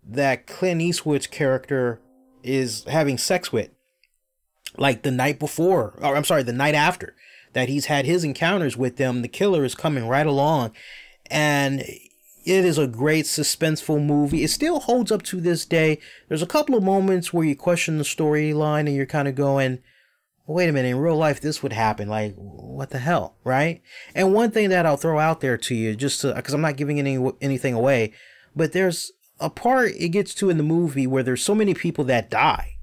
that Clint Eastwood's character is having sex with. Like the night before, or I'm sorry, the night after that he's had his encounters with them, the killer is coming right along. And it is a great suspenseful movie. It still holds up to this day. There's a couple of moments where you question the storyline and you're kind of going, wait a minute, in real life, this would happen. Like, what the hell, right? And one thing that I'll throw out there to you, just because I'm not giving anything away, but there's a part it gets to in the movie where there's so many people that die.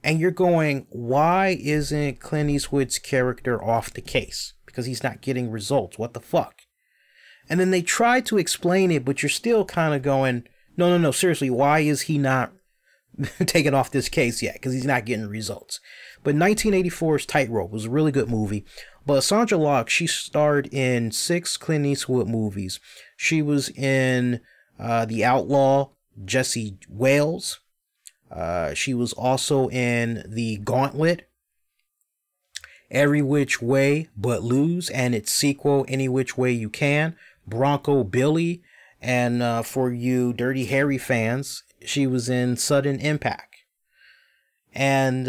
And you're going, why isn't Clint Eastwood's character off the case? Because he's not getting results. What the fuck? And then they try to explain it, but you're still kind of going, no, seriously, why is he not taken off this case yet? Because he's not getting results. But 1984's Tightrope was a really good movie. But Sondra Locke, she starred in 6 Clint Eastwood movies. She was in The Outlaw, Jesse Wales. She was also in The Gauntlet, Every Which Way But Lose, and its sequel, Any Which Way You Can, Bronco Billy, and for you Dirty Harry fans, she was in Sudden Impact. And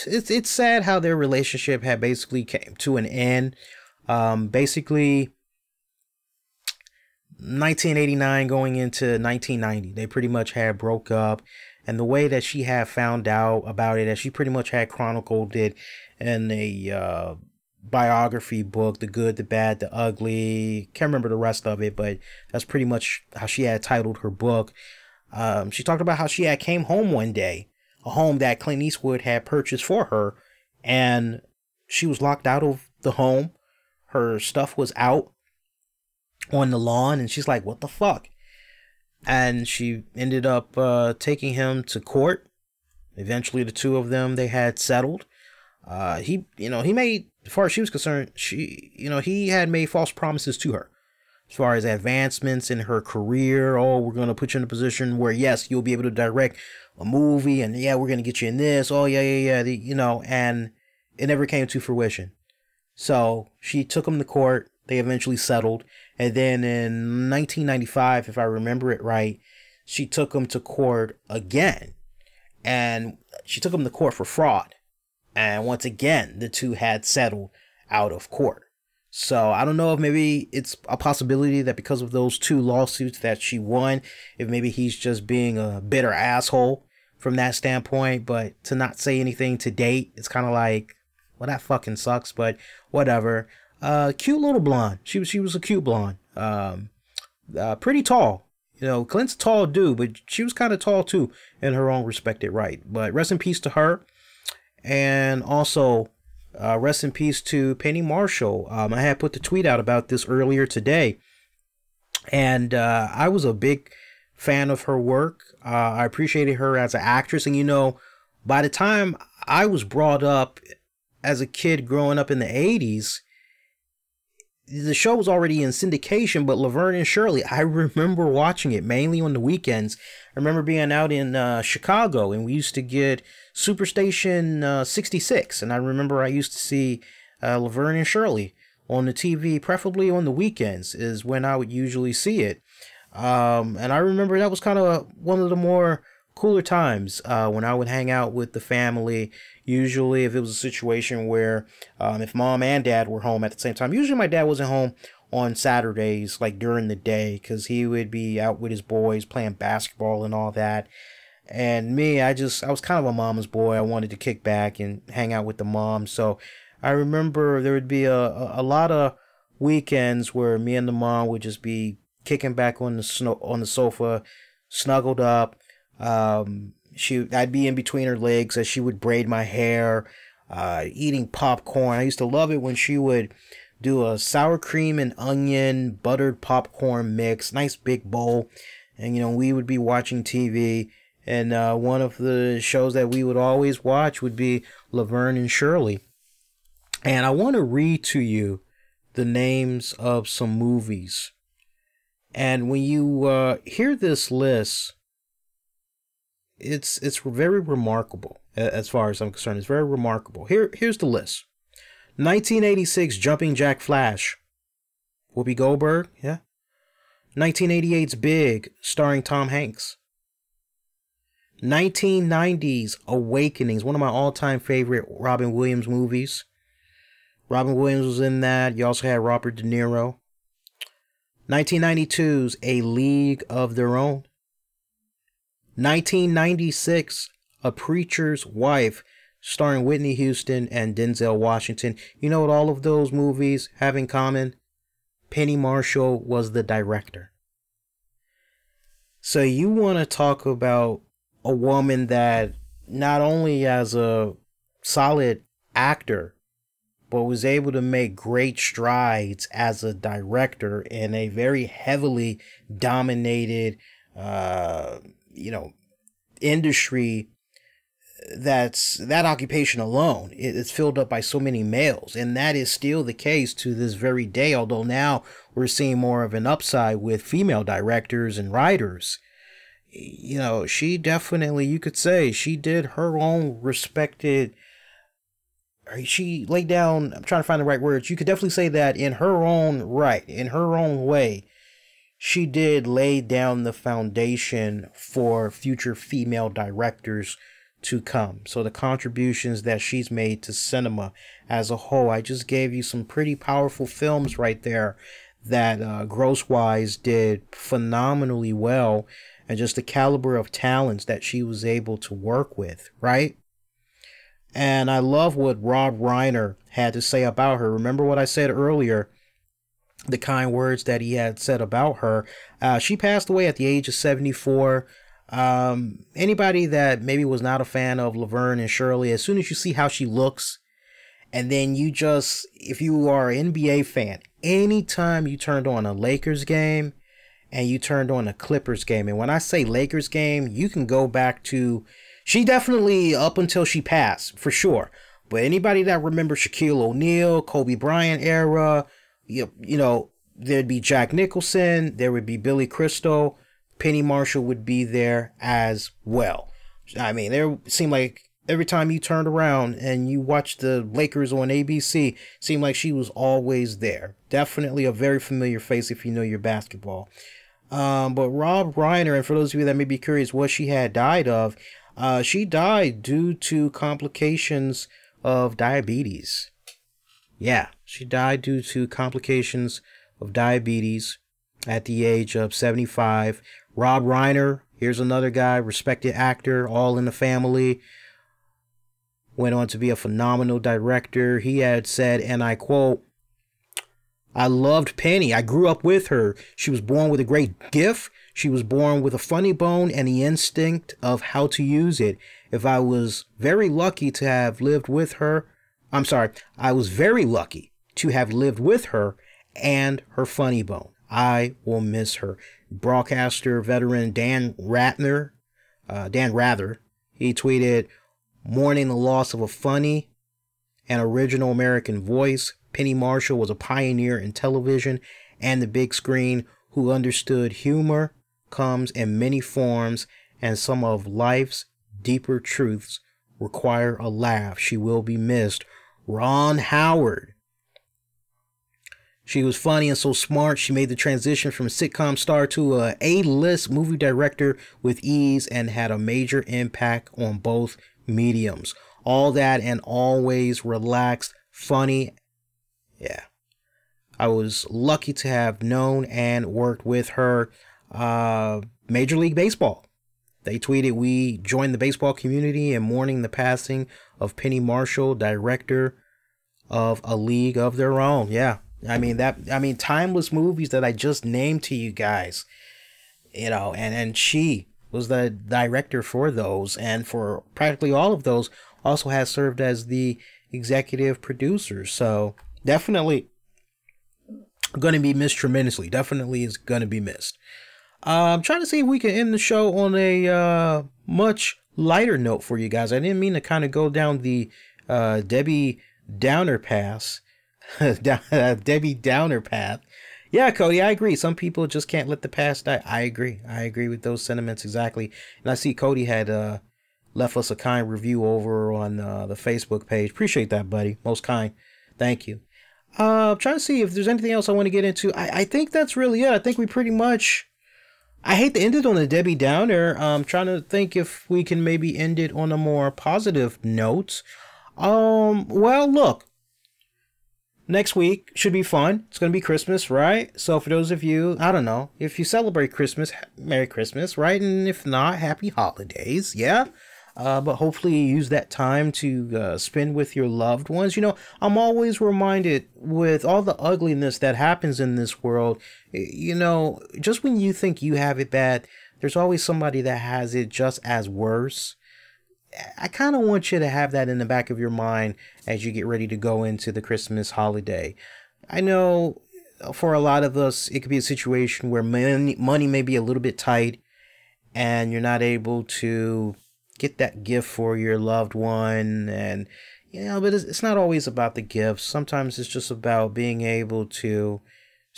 it's sad how their relationship had basically came to an end. Basically, 1989 going into 1990, they pretty much had broke up. And the way that she had found out about it, as she pretty much had chronicled it in a biography book, The Good, the Bad, the Ugly. Can't remember the rest of it, but that's pretty much how she had titled her book. She talked about how she had came home one day, a home that Clint Eastwood had purchased for her, and she was locked out of the home. Her stuff was out on the lawn, and she's like, what the fuck? And she ended up taking him to court. Eventually, the two of them, they had settled. He made, as far as she was concerned, he had made false promises to her. As far as advancements in her career, oh, we're going to put you in a position where, yes, you'll be able to direct a movie, and yeah, we're going to get you in this, oh, yeah, and it never came to fruition. So she took him to court. They eventually settled. And then in 1995, if I remember it right, she took him to court again. And she took him to court for fraud. And once again, the two had settled out of court. So I don't know if maybe it's a possibility that because of those two lawsuits that she won, if maybe he's just being a bitter asshole from that standpoint. But to not say anything to date, it's kind of like, well, that fucking sucks, but whatever. Cute little blonde. She was a cute blonde. Pretty tall. Clint's a tall dude, but she was kind of tall too in her own respected right. But rest in peace to her. And also, rest in peace to Penny Marshall. I had put the tweet out about this earlier today. And I was a big fan of her work. I appreciated her as an actress. And by the time I was brought up as a kid growing up in the 80s, the show was already in syndication, but Laverne and Shirley, I remember watching it mainly on the weekends. I remember being out in Chicago, and we used to get Superstation 66, and I remember I used to see Laverne and Shirley on the TV, preferably on the weekends, is when I would usually see it. And I remember that was kind of one of the more cooler times when I would hang out with the family. Usually if it was a situation where if mom and dad were home at the same time, usually my dad wasn't home on Saturdays, like during the day, because he would be out with his boys playing basketball and all that. And me, I was kind of a mama's boy. I wanted to kick back and hang out with the mom. So I remember there would be a lot of weekends where me and the mom would just be kicking back on the sofa, snuggled up. I'd be in between her legs as she would braid my hair, eating popcorn. I used to love it when she would do a sour cream and onion buttered popcorn mix, nice big bowl. And, we would be watching TV. And one of the shows that we would always watch would be Laverne and Shirley. And I want to read to you the names of some movies. And when you hear this list, it's very remarkable as far as I'm concerned. It's very remarkable. Here's the list. 1986 Jumping Jack Flash, Whoopi Goldberg, yeah. 1988's Big, starring Tom Hanks. 1990's Awakenings, one of my all-time favorite Robin Williams movies. Robin Williams was in that. You also had Robert De Niro. 1992's A League of Their Own. 1996, A Preacher's Wife, starring Whitney Houston and Denzel Washington. You know what all of those movies have in common? Penny Marshall was the director. So you want to talk about a woman that not only as a solid actor, but was able to make great strides as a director in a very heavily dominated industry. That occupation alone is filled up by so many males, and that is still the case to this very day, although now we're seeing more of an upside with female directors and writers. you know, she definitely, you could say, she did her own respected, she laid down, I'm trying to find the right words. You could definitely say that in her own right, in her own way, she did lay down the foundation for future female directors to come. So the contributions that she's made to cinema as a whole, I just gave you some pretty powerful films right there that gross-wise did phenomenally well, and just the caliber of talents that she was able to work with, right? And I love what Rob Reiner had to say about her. Remember what I said earlier, the kind words that he had said about her. She passed away at the age of 74. Anybody that maybe was not a fan of Laverne and Shirley, as soon as you see how she looks, and then you just, if you are an NBA fan, anytime you turned on a Lakers game and you turned on a Clippers game, and when I say Lakers game, you can go back to, she definitely up until she passed, for sure. But anybody that remembers Shaquille O'Neal, Kobe Bryant era, you know, there'd be Jack Nicholson, there would be Billy Crystal, Penny Marshall would be there as well. I mean, there seemed like every time you turned around and you watched the Lakers on ABC, seemed like she was always there. Definitely a very familiar face if you know your basketball. But Rob Reiner, and for those of you that may be curious what she had died of, she died due to complications of diabetes. Yeah, she died due to complications of diabetes at the age of 75. Rob Reiner, here's another guy, respected actor, all in the family. Went on to be a phenomenal director. He had said, and I quote, "I loved Penny. I grew up with her. She was born with a great gift. She was born with a funny bone and the instinct of how to use it. If I was very lucky to have lived with her, I was very lucky to have lived with her and her funny bone. I will miss her." Broadcaster veteran Dan Rather, he tweeted, "Mourning the loss of a funny and original American voice, Penny Marshall was a pioneer in television and the big screen who understood humor comes in many forms and some of life's deeper truths require a laugh. She will be missed. Ron Howard. She was funny and so smart. She made the transition from sitcom star to a A-list movie director with ease and had a major impact on both mediums. All that and always relaxed, funny. Yeah. I was lucky to have known and worked with her. Major League Baseball. They tweeted, "We joined the baseball community in mourning the passing of Penny Marshall, director of A League of Their Own." Yeah. I mean, timeless movies that I just named to you guys, you know, and she was the director for those, and for practically all of those also has served as the executive producer. So definitely going to be missed tremendously. Definitely is going to be missed. I'm trying to see if we can end the show on a much lighter note for you guys. I didn't mean to kind of go down the Debbie Downer path. Debbie Downer path. Yeah, Cody, I agree. Some people just can't let the past die. I agree. I agree with those sentiments exactly. And I see Cody had left us a kind review over on the Facebook page. Appreciate that, buddy. Most kind. Thank you. I'm trying to see if there's anything else I want to get into. I think that's really it. I think we pretty much... I hate to end it on a Debbie Downer. I'm trying to think if we can maybe end it on a more positive note. Well, look. Next week should be fun. It's going to be Christmas, right? So for those of you, I don't know, if you celebrate Christmas, Merry Christmas, right? And if not, Happy Holidays, yeah? But hopefully you use that time to spend with your loved ones. You know, I'm always reminded with all the ugliness that happens in this world, you know, just when you think you have it bad, there's always somebody that has it just as worse. I kind of want you to have that in the back of your mind as you get ready to go into the Christmas holiday. I know for a lot of us, it could be a situation where money may be a little bit tight and you're not able to get that gift for your loved one. And, you know, but it's not always about the gifts. Sometimes it's just about being able to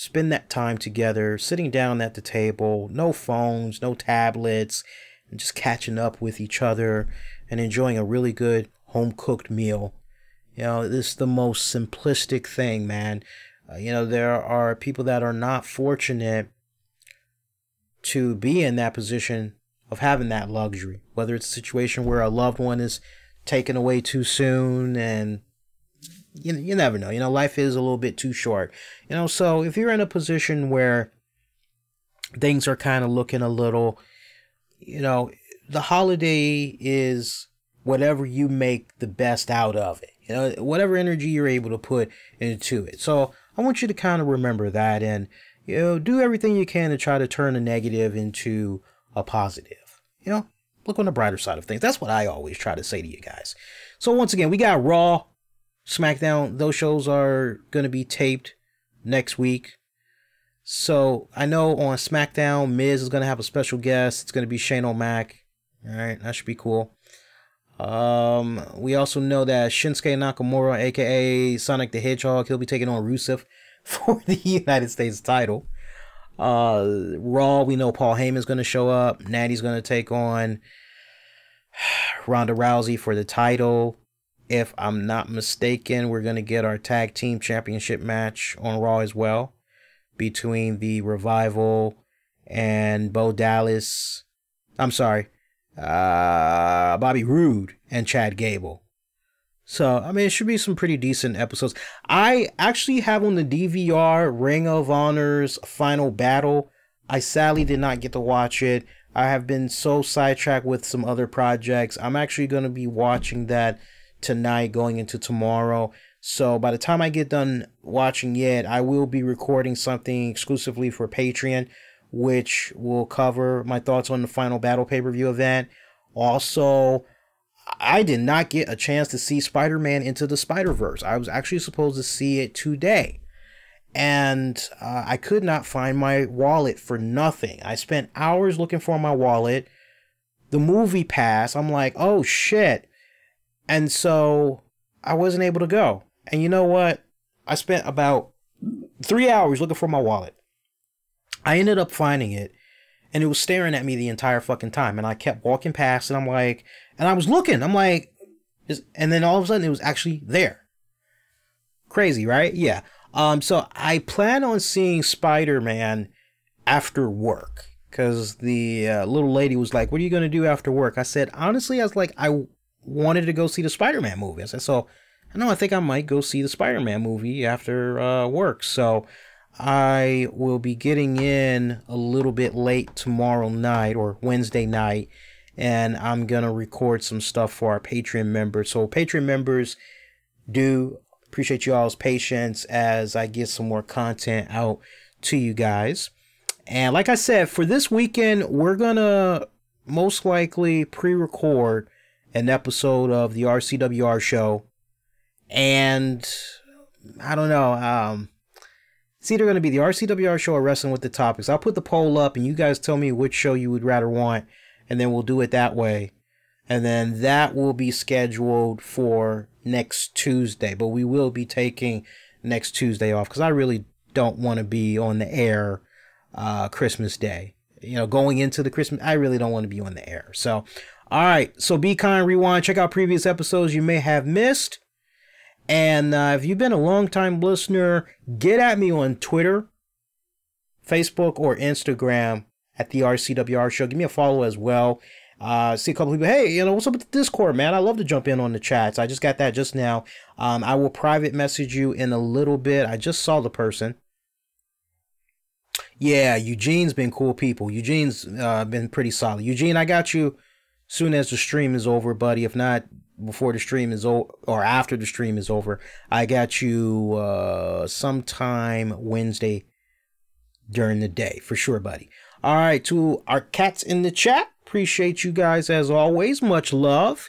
spend that time together, sitting down at the table, no phones, no tablets, and just catching up with each other and enjoying a really good home-cooked meal. You know, this is the most simplistic thing, man. You know, there are people that are not fortunate to be in that position of having that luxury, whether it's a situation where a loved one is taken away too soon, and you never know. You know, life is a little bit too short. You know, so if you're in a position where things are kind of looking a little, you know, the holiday is whatever you make the best out of it. You know, whatever energy you're able to put into it. So I want you to kind of remember that, and, you know, do everything you can to try to turn a negative into a positive. You know, look on the brighter side of things. That's what I always try to say to you guys. So once again, we got Raw, SmackDown. Those shows are going to be taped next week. So I know on SmackDown, Miz is going to have a special guest. It's going to be Shane O'Mac. All right, that should be cool. We also know that Shinsuke Nakamura, aka Sonic the Hedgehog, he'll be taking on Rusev for the United States title. Raw, we know Paul Heyman's going to show up. Natty's going to take on Ronda Rousey for the title. If I'm not mistaken, we're going to get our tag team championship match on Raw as well, between the Revival and Bo Dallas. I'm sorry, Bobby Roode and Chad Gable. So, I mean, it should be some pretty decent episodes. I actually have on the DVR Ring of Honor's Final Battle. I sadly did not get to watch it. I have been so sidetracked with some other projects. I'm actually going to be watching that tonight going into tomorrow. So by the time I get done watching it, I will be recording something exclusively for Patreon, which will cover my thoughts on the Final Battle pay-per-view event. Also, I did not get a chance to see Spider-Man Into the Spider-Verse. I was actually supposed to see it today, and I could not find my wallet for nothing. I spent hours looking for my wallet. The movie pass, I'm like, oh shit. And so I wasn't able to go. And you know what? I spent about 3 hours looking for my wallet. I ended up finding it, and it was staring at me the entire fucking time. And I kept walking past, and I'm like, and I was looking, I'm like, and then all of a sudden it was actually there. Crazy, right? Yeah. So I plan on seeing Spider-Man after work, because the little lady was like, what are you going to do after work? I said, honestly, I was like, I wanted to go see the Spider-Man movie. I said, so I think I might go see the Spider-Man movie after work. So I will be getting in a little bit late tomorrow night or Wednesday night, and I'm going to record some stuff for our Patreon members. So Patreon members, do appreciate you all's patience as I get some more content out to you guys. And like I said, for this weekend, we're going to most likely pre-record an episode of the RCWR Show. And I don't know, it's either going to be the RCWR Show or Wrestling with the Topics. I'll put the poll up and you guys tell me which show you would rather want, and then we'll do it that way. And then that will be scheduled for next Tuesday, but we will be taking next Tuesday off because I really don't want to be on the air Christmas Day. You know, going into the Christmas, I really don't want to be on the air. So, all right. So be kind, rewind, check out previous episodes you may have missed. And if you've been a long-time listener, get at me on Twitter, Facebook, or Instagram at the RCWR Show. Give me a follow as well. See a couple people, hey, you know, what's up with the Discord, man? I love to jump in on the chats. I just got that just now. I will private message you in a little bit. I just saw the person. Yeah, Eugene's been cool people. Eugene's been pretty solid. Eugene, I got you soon as the stream is over, buddy. If not before the stream is over or after the stream is over, I got you sometime Wednesday during the day for sure, buddy. All right, to our cats in the chat, appreciate you guys as always. Much love.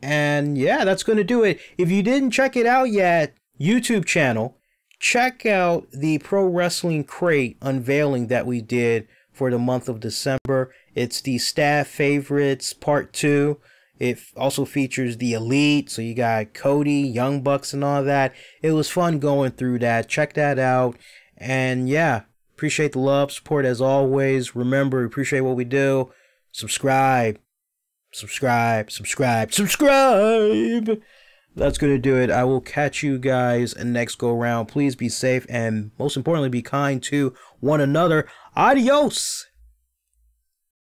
And yeah, that's going to do it. If you didn't check it out yet, YouTube channel, check out the Pro Wrestling Crate unveiling that we did for the month of December. It's the staff favorites part 2. It also features the Elite, so you got Cody, Young Bucks, and all that. It was fun going through that. Check that out. And yeah, appreciate the love, support as always. Remember, appreciate what we do. Subscribe. Subscribe. That's going to do it. I will catch you guys next go round. Please be safe and most importantly, be kind to one another. Adios.